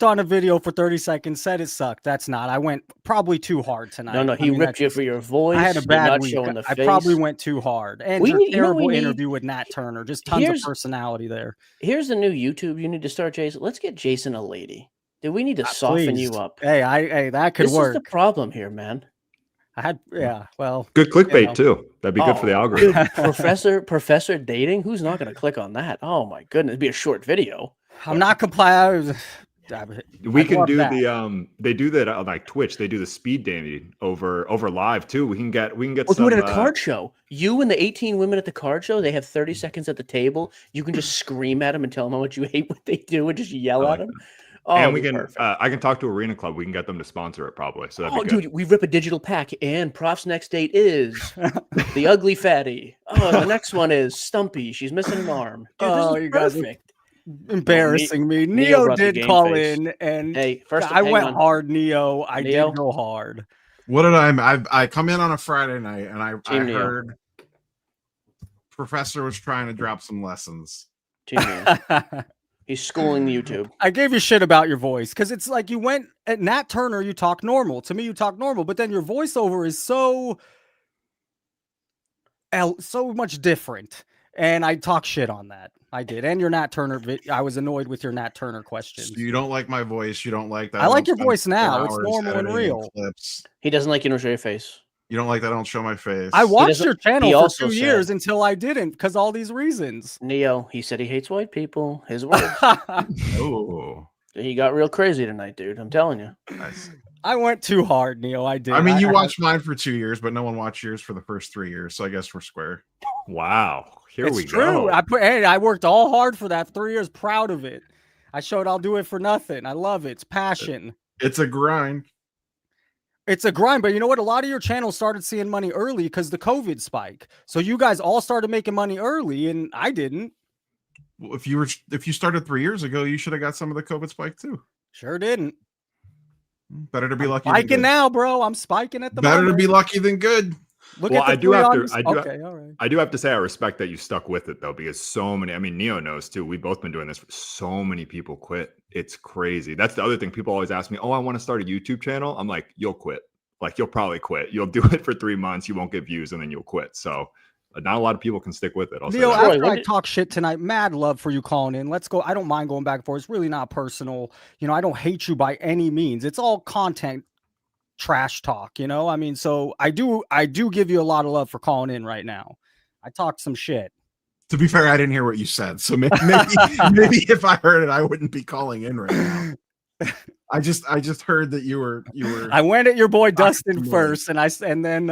on a video for 30 seconds, said it sucked. That's not. I went probably too hard tonight. No, he ripped you for your voice. I had a You're bad not week. showing the I face. probably went too hard. And We your need- you know what terrible we need? interview with Nat Turner. Just tons of Here's- personality there. Here's the new YouTube you need to start, Jason. Let's get Jason a lady. Dude, we need to soften Please. you up. Hey, that could This work. is the problem here, man. Good clickbait you know. too. That'd be good for the Oh, algorithm. dude, Professor dating? Who's not going to click on that? Oh my goodness, it'd be a short video. I'm not complying. We can do the they do that on like Twitch. They do the speed dating over live too. We can get We'll some, do it at a card show. You and the 18 women at the card show, they have 30 seconds at the table. You can just scream at them and tell them how much you hate what they do and just yell at them. Oh, and we it'd be can perfect. I can talk to Arena Club. We can get them to sponsor it probably. So that'd Oh, be good. dude, we rip a digital pack, and Prof's next date is the ugly fatty. Oh, the next one is Stumpy. She's missing an arm. Dude, Oh, this you is guys are perfect. embarrassing me. Neo Neo brought the did game call face. in, and Hey, first, I hang went on. hard, Neo. I Neo? did go hard. What did I come in on a Friday night and I Team Neo. heard Professor was trying to drop some lessons. Team Neo. He's schooling the YouTube. I gave you shit about your voice because it's like you went at Nat Turner, you talk normal. To me, you talk normal, but then your voiceover is so much different. And I talk shit on that. I did. And your Nat Turner, I was annoyed with your Nat Turner questions. So you don't like my voice. You don't like that. I like don't your voice spend now. 4 It's hours normal and editing real. Clips. He doesn't like you to show your face. You don't like that I don't show my face. I watched doesn't- your he channel for also 2 years said- until I didn't because all these reasons. Neo, he said he hates white people. His words. Oh. He got real crazy tonight, dude. I'm telling you. Nice. I went too hard, Neo. I did. I mean, you I- watched mine for 2 years, but no one watched yours for the first 3 years. So I guess we're square. Wow. Here It's we true. go. I worked all hard for that 3 years. Proud of it. I showed I'll do it for nothing. I love it. It's passion. It's a grind. It's a grind, but you know what? A lot of your channels started seeing money early because the COVID spike. So you guys all started making money early, and I didn't. Well, if you started 3 years ago, you should have got some of the COVID spike too. Sure didn't. Better to be lucky. than Spiking good. now, bro. I'm spiking at the Better to moment. be lucky than good. Look Well, at the I do have to. three I do. okay, all right. I do have to say I respect that you stuck with it though, because so many. I mean, Neo knows too. We've both been doing this. So many people quit. It's crazy. That's the other thing. People always ask me, "Oh, I want to start a YouTube channel." I'm like, "You'll quit. Like, you'll probably quit. You'll do it for 3 months. You won't get views, and then you'll quit." So, not a lot of people can stick with it. I'll say Leo, that. after I talk shit tonight, mad love for you calling in. Let's go. I don't mind going back and forth. It's really not personal. You know, I don't hate you by any means. It's all content trash talk, you know? I mean, so I do give you a lot of love for calling in right now. I talked some shit. To be fair, I didn't hear what you said, so maybe if I heard it, I wouldn't be calling in right now. I just heard that you were. I went at your boy Dustin first, and then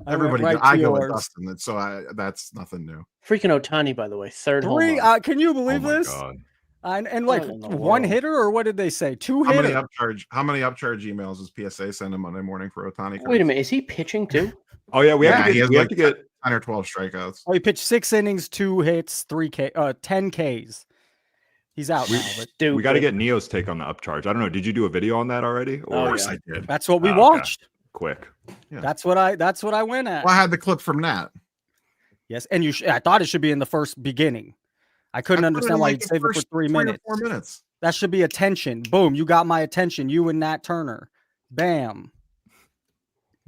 everybody. right I to go at yours. Dustin, so that's nothing new. Freaking Otani, by the way, third home Three. run. Can you believe this? God. And like in the one world? hitter, or what did they say? Two How hitter. many upcharge emails does PSA send him Monday morning for Otani? Wait a minute, is he pitching too? Oh yeah, we have to he get. has We have like to get. 10 or 12 strikeouts. Oh, he pitched 6 innings, 2 hits, 10 Ks. He's out now. But We got to get Neo's take on the upcharge. I don't know. Did you do a video on that already? Or Oh, Of course yeah. I did. that's what we Oh, okay. watched. Quick. Yeah. That's what I went at. Well, I had the clip from Nat. Yes, and I thought it should be in the first beginning. I couldn't understand why you'd save it for 3 minutes. 3 or 4 minutes. That should be attention. Boom, you got my attention. You and Nat Turner. Bam.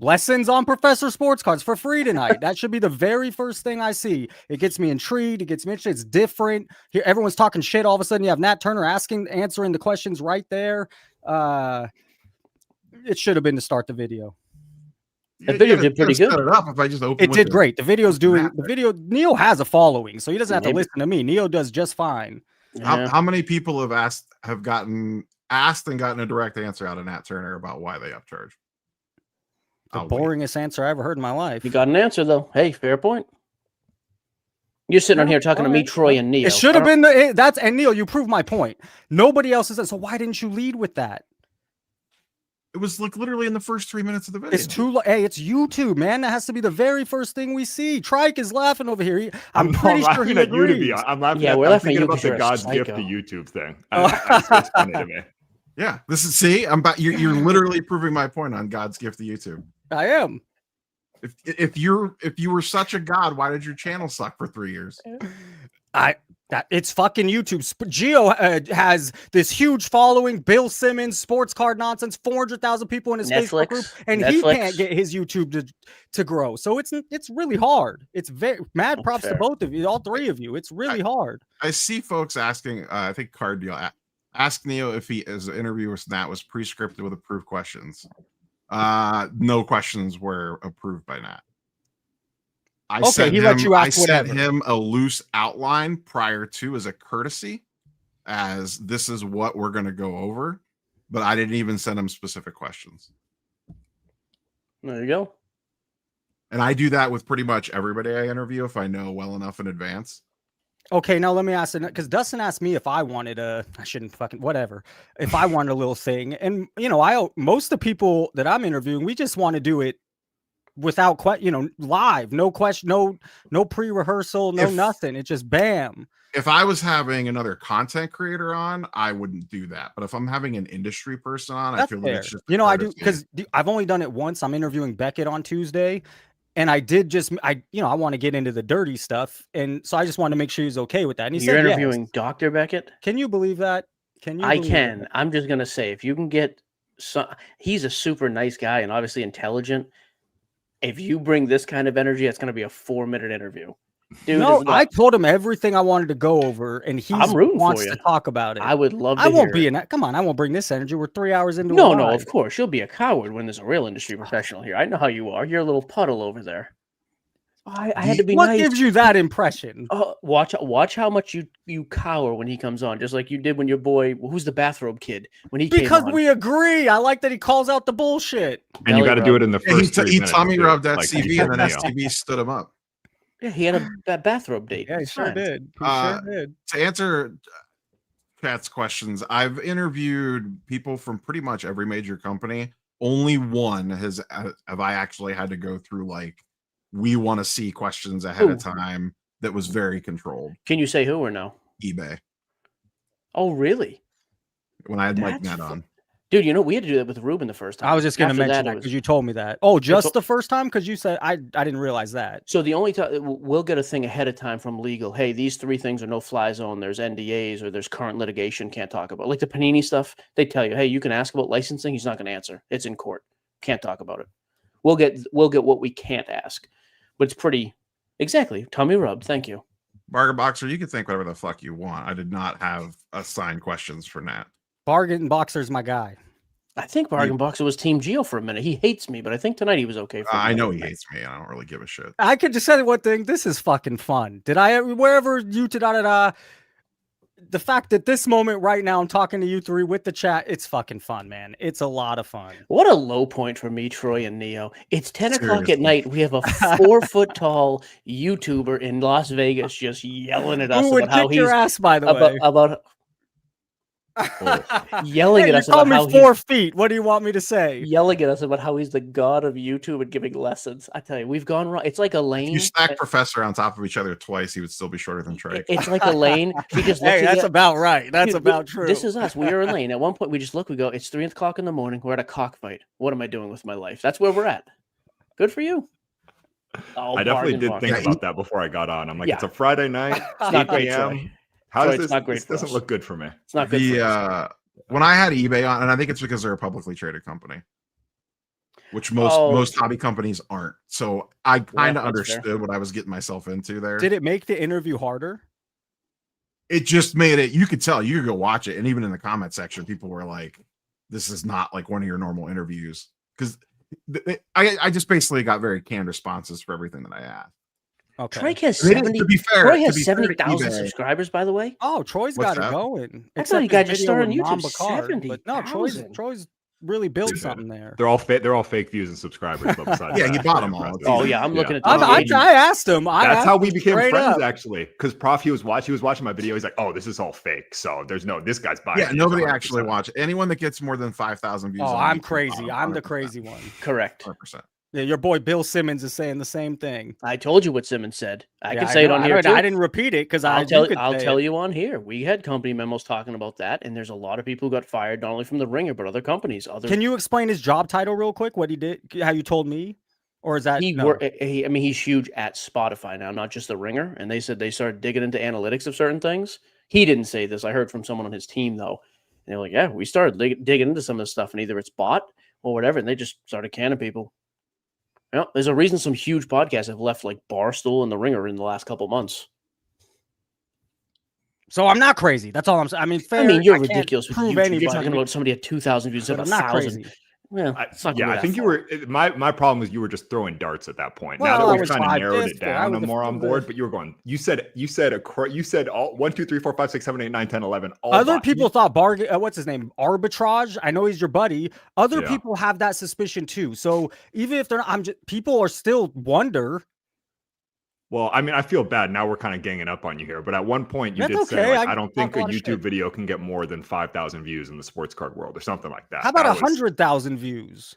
Lessons on Professor Sports Cards for free tonight. That should be the very first thing I see. It gets me intrigued. It gets me interested. It's different. Here, everyone's talking shit. All of a sudden, you have Nat Turner answering the questions right there. It should have been to start the video. The video did pretty good. Set it up if I just opened It with did the- great. The video's doing the video. Neo has a following, so he doesn't have to Maybe. listen to me. Neo does just fine. How many people have gotten asked and gotten a direct answer out of Nat Turner about why they upcharge? The boringest answer I ever heard in my life. You got an answer though. Hey, fair point. You're sitting on here talking to me, Troy, and Neo. It should have been and Neil, you proved my point. Nobody else is that. So why didn't you lead with that? It was like literally in the first 3 minutes of the video. It's hey, it's YouTube, man. That has to be the very first thing we see. Trike is laughing over here. I'm pretty sure he laughing at you to agrees. be. I'm laughing. Yeah, at, we're I'm laughing at thinking you about 'cause the you're a God's gift psycho. to YouTube thing. It's funny to me. Yeah, this is you're literally proving my point on God's gift to YouTube. I am. If you were such a god, why did your channel suck for 3 years? It's fucking YouTube. Geo has this huge following. Bill Simmons, sports card nonsense, 400,000 people in his Facebook group, and he can't get his YouTube to grow. So it's really hard. It's very mad props to both of you, all three of you. It's really hard. I see folks asking. I think Card Deal asked Neo if his interview with Nat was pre-scripted with approved questions. No questions were approved by Nat. I sent him a loose outline prior to as a courtesy, as this is what we're going to go over, but I didn't even send him specific questions. There you go. And I do that with pretty much everybody I interview if I know well enough in advance. Okay, now let me ask, because Dustin asked me if I wanted I shouldn't fucking, whatever. If I wanted a little thing. And, most of the people that I'm interviewing, we just want to do it without, live, no question, no pre-rehearsal, nothing. It's just bam. If I was having another content creator on, I wouldn't do that. But if I'm having an industry person on, I feel like it's just I do, because I've only done it once. I'm interviewing Beckett on Tuesday. And I did I want to get into the dirty stuff. And so I just wanted to make sure he's okay with that. And he You're said, interviewing yes. Dr. Beckett? Can you believe that? I can. I'm just going to say, if you can get he's a super nice guy and obviously intelligent. If you bring this kind of energy, it's going to be a 4-minute interview. Dude, I told him everything I wanted to go over, and he wants to talk about it. I would love to I won't hear be it. in that. Come on, I won't bring this energy. We're 3 hours into No, a no, live. of course. You'll be a coward when there's a real industry professional here. I know how you are. You're a little puddle over there. I had to be What nice. gives you that impression? Watch how much you cower when he comes on, just like you did when your boy, who's the bathrobe kid, when he Because came on. we agree. I like that he calls out the bullshit. And you got to do it in the first 3 He minutes. Tommy too. rubbed that Like, CV, and then STV stood him up. Yeah, he had a bathrobe date. Yeah, he It's sure fine. did. He sure did. To answer Pat's questions, I've interviewed people from pretty much every major company. Only one have I actually had to go through we want to see questions ahead of time that was very controlled. Can you say who or no? eBay. Oh, really? When I had Mike Nett on. Dude, we had to do that with Ruben the first time. I was just going to After mention that it because was- you told me that. Oh, just the first time? Because you said I didn't realize that. So the only time we'll get a thing ahead of time from legal. Hey, these 3 things are no fly zone. There's NDAs or there's current litigation. Can't talk about like the Panini stuff. They tell you, hey, you can ask about licensing. He's not going to answer. It's in court. Can't talk about it. We'll get what we can't ask, but it's pretty exactly. Tommy Rubb. Thank you. Bargain Boxer, you can think whatever the fuck you want. I did not have assigned questions for Nat. Bargain Boxer's my guy. I think Bargain Boxer was Team Geo for a minute. He hates me, but I think tonight he was okay. For I know he hates me. I don't really give a shit. I could just say one thing. This is fucking fun. Wherever you the fact that this moment right now I'm talking to you three with the chat, it's fucking fun, man. It's a lot of fun. What a low point for me, Troy and Neo. It's 10 o'clock at Seriously. night. We have a 4-foot tall YouTuber in Las Vegas just yelling at us Who would about how kick he's your ass, by the way? about yelling Hey, at you us called about me how 4 feet. What do you want me to say? yelling at us about how he's the god of YouTube and giving lessons. I tell you, we've gone wrong. It's like Elaine. If you stack Professor on top of each other twice, he would still be shorter than Trey. It's like Elaine. She just looks Hey, at that's you- about right. That's Dude, about true. This is us. We are Elaine. At one point, we just look. We go. It's 3 o'clock in the morning. We're at a cockfight. What am I doing with my life? That's where we're at. Good for you. Oh, I definitely did bargain think farm. about that before I got on. I'm like, Yeah. it's a Friday night, It's 8 not great, p.m. Troy. How Troy, does it's not great this for doesn't us. look good for me. It's not good for us. When I had eBay on, and I think it's because they're a publicly traded company, which most hobby companies aren't. So I kind of understood what I was getting myself into there. Did it make the interview harder? It just made it. You could tell. You could go watch it, and even in the comment section, people were like, "This is not like one of your normal interviews." Because I just basically got very canned responses for everything that I asked. Okay. Troy has I mean, 70. to be fair, Troy to has be fair to 70,000 eBay- subscribers, by the way. Oh, Troy's What's got it that? going. I thought you guys just started on YouTube. Mamba Card, but no, 70,000. Troy's really built something there. They're all fake views and subscribers. But besides Yeah, that, he bought pretty them all. impressive. Oh yeah, I'm looking at. I asked him. That's how we became straight friends, up. actually. Because Prof, he was watching my video. He's like, "Oh, this is all fake." So there's this guy's buying. Yeah, these nobody 100%. actually watched. Anyone that gets more than 5,000 views. Oh, on I'm YouTube, crazy. I'm the 100%. crazy one. Correct. 100%. Yeah, your boy Bill Simmons is saying the same thing. I told you what Simmons said. I Yeah, can say it know. on here too. I didn't repeat it because I'll tell you on here. We had company memos talking about that, and there's a lot of people who got fired not only from the Ringer but other companies. Can you explain his job title real quick? What he did? How you told me? Or is that I mean, he's huge at Spotify now, not just the Ringer. And they said they started digging into analytics of certain things. He didn't say this. I heard from someone on his team though. And they're like, "Yeah, we started digging into some of this stuff, and either it's bot or whatever." And they just started canning people. Well, there's a reason some huge podcasts have left like Barstool and the Ringer in the last couple months. So I'm not crazy. That's all I'm saying. I mean, fair, I mean, you're I can't ridiculous. With prove YouTube. anybody. You're talking about somebody at 2,000 views instead But of I'm not 1,000. crazy. Well, I think you were. My problem was you were just throwing darts at that point. Well, now I that we've was kind of five narrowed fifths, it I down, was I'm more on board. the- But you were going. You said all 1, 2, 3, 4, 5, 6, 7, 8, 9, 10, 11. All Other bot. people thought bargain. What's his name? Arbitrage. I know he's your buddy. Other Yeah. people have that suspicion too. So even if they're not, people are still wonder. Well, I mean, I feel bad. Now we're kind of ganging up on you here. But at one point, you That's did say, okay. like, I I don't talk think a a lot of YouTube shit. video can get more than 5,000 views in the sports card world or something like that. How about That was- 100,000 views?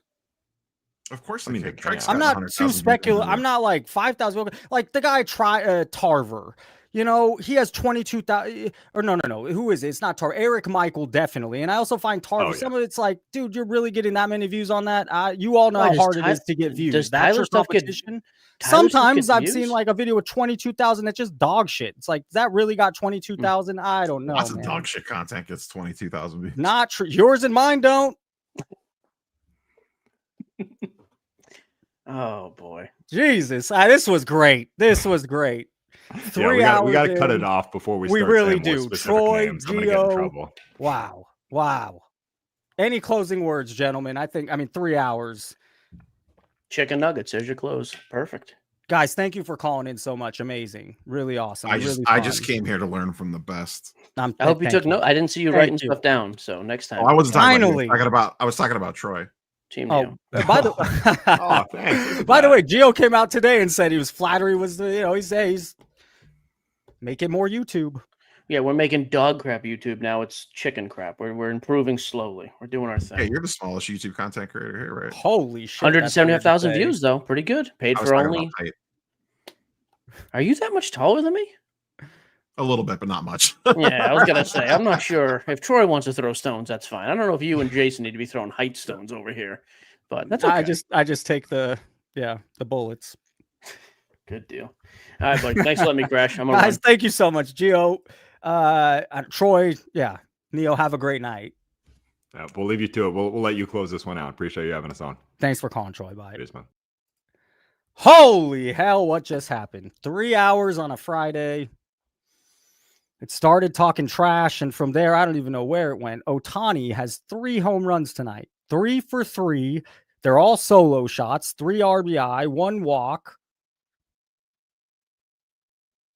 Of course, I mean, I'm not too speculative. I'm not like 5,000. Like the guy Tarver. You know, he has 22,000. Or no. Who is it? It's not Tarver. Eric Michael, definitely. And I also find Tarver. Oh, yeah. Some of it's like, dude, you're really getting that many views on that? You all know how Does hard it Ty- is to get views. does That's Tyler your stuff get- competition. Tyler stuff Sometimes get I've views? seen like a video with 22,000 that's just dog shit. It's like, does that really got 22,000? I don't know. Lots of man. dog shit content gets 22,000 views. Not true. Yours and mine don't. Oh boy. Jesus. This was great. This was great. Yeah, we got to cut it in. off before we We start really saying more do. specific Troy, names. I'm gonna get in Gio. trouble. Wow. Any closing words, gentlemen? 3 hours. Chicken nuggets. There's your close. Perfect. Guys, thank you for calling in so much. Amazing. Really awesome. I really just fun. came here to learn from the best. I hope you took note. I didn't see you Thank writing you. stuff down. So next time. Oh, I wasn't talking Finally. about you. I was talking about Troy. Team Oh, Neo. by the Oh, thanks. by the way, Gio came out today and said flattery was he's making more YouTube. Yeah, we're making dog crap YouTube now. It's chicken crap. We're improving slowly. We're doing our thing. Yeah, you're the smallest YouTube content creator here, right? Holy shit. 175,000 views though. Pretty good. Paid I was for talking only. about height. Are you that much taller than me? A little bit, but not much. Yeah, I was gonna say. I'm not sure if Troy wants to throw stones. That's fine. I don't know if you and Jason need to be throwing height stones over here, but that's okay. I just take the bullets. Good deal. All right, buddy. Thanks for letting me crash. I'm gonna Guys, run. thank you so much, Gio. Troy, Neo, have a great night. We'll leave you to it. We'll let you close this one out. Appreciate you having us on. Thanks for calling, Troy. Bye. Cheers, man. Holy hell, what just happened? 3 hours on a Friday. It started talking trash, and from there, I don't even know where it went. Ohtani has 3 home runs tonight. 3 for 3. They're all solo shots. 3 RBI, 1 walk.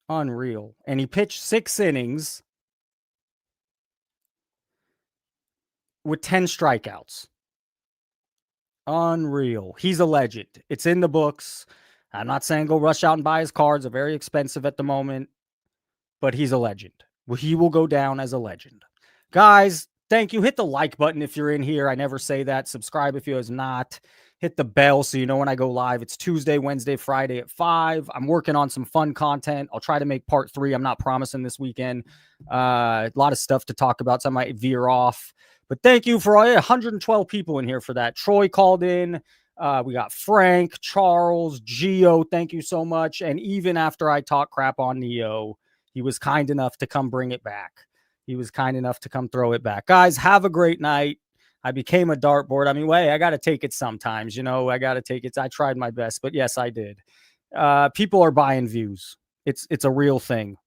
Unreal. And he pitched 6 innings with 10 strikeouts. Unreal. He's a legend. It's in the books. I'm not saying go rush out and buy his cards. They're very expensive at the moment, but he's a legend. Well, he will go down as a legend. Guys, thank you. Hit the like button if you're in here. I never say that. Subscribe if you have not. Hit the bell so you know when I go live. It's Tuesday, Wednesday, Friday at 5. I'm working on some fun content. I'll try to make part 3. I'm not promising this weekend. A lot of stuff to talk about, so I might veer off. But thank you for all 112 people in here for that. Troy called in. We got Frank, Charles, Gio. Thank you so much. And even after I talk crap on Neo, he was kind enough to come bring it back. He was kind enough to come throw it back. Guys, have a great night. I became a dartboard. I mean, I got to take it sometimes. You know, I got to take it. I tried my best, but yes, I did. People are buying views. It's a real thing.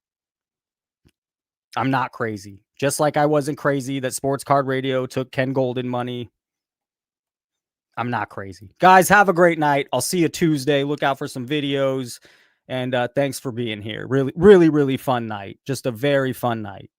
I'm not crazy. Just like I wasn't crazy that Sports Card Radio took Ken Golden money. I'm not crazy. Guys, have a great night. I'll see you Tuesday. Look out for some videos. And thanks for being here. Really, really, really fun night. Just a very fun night.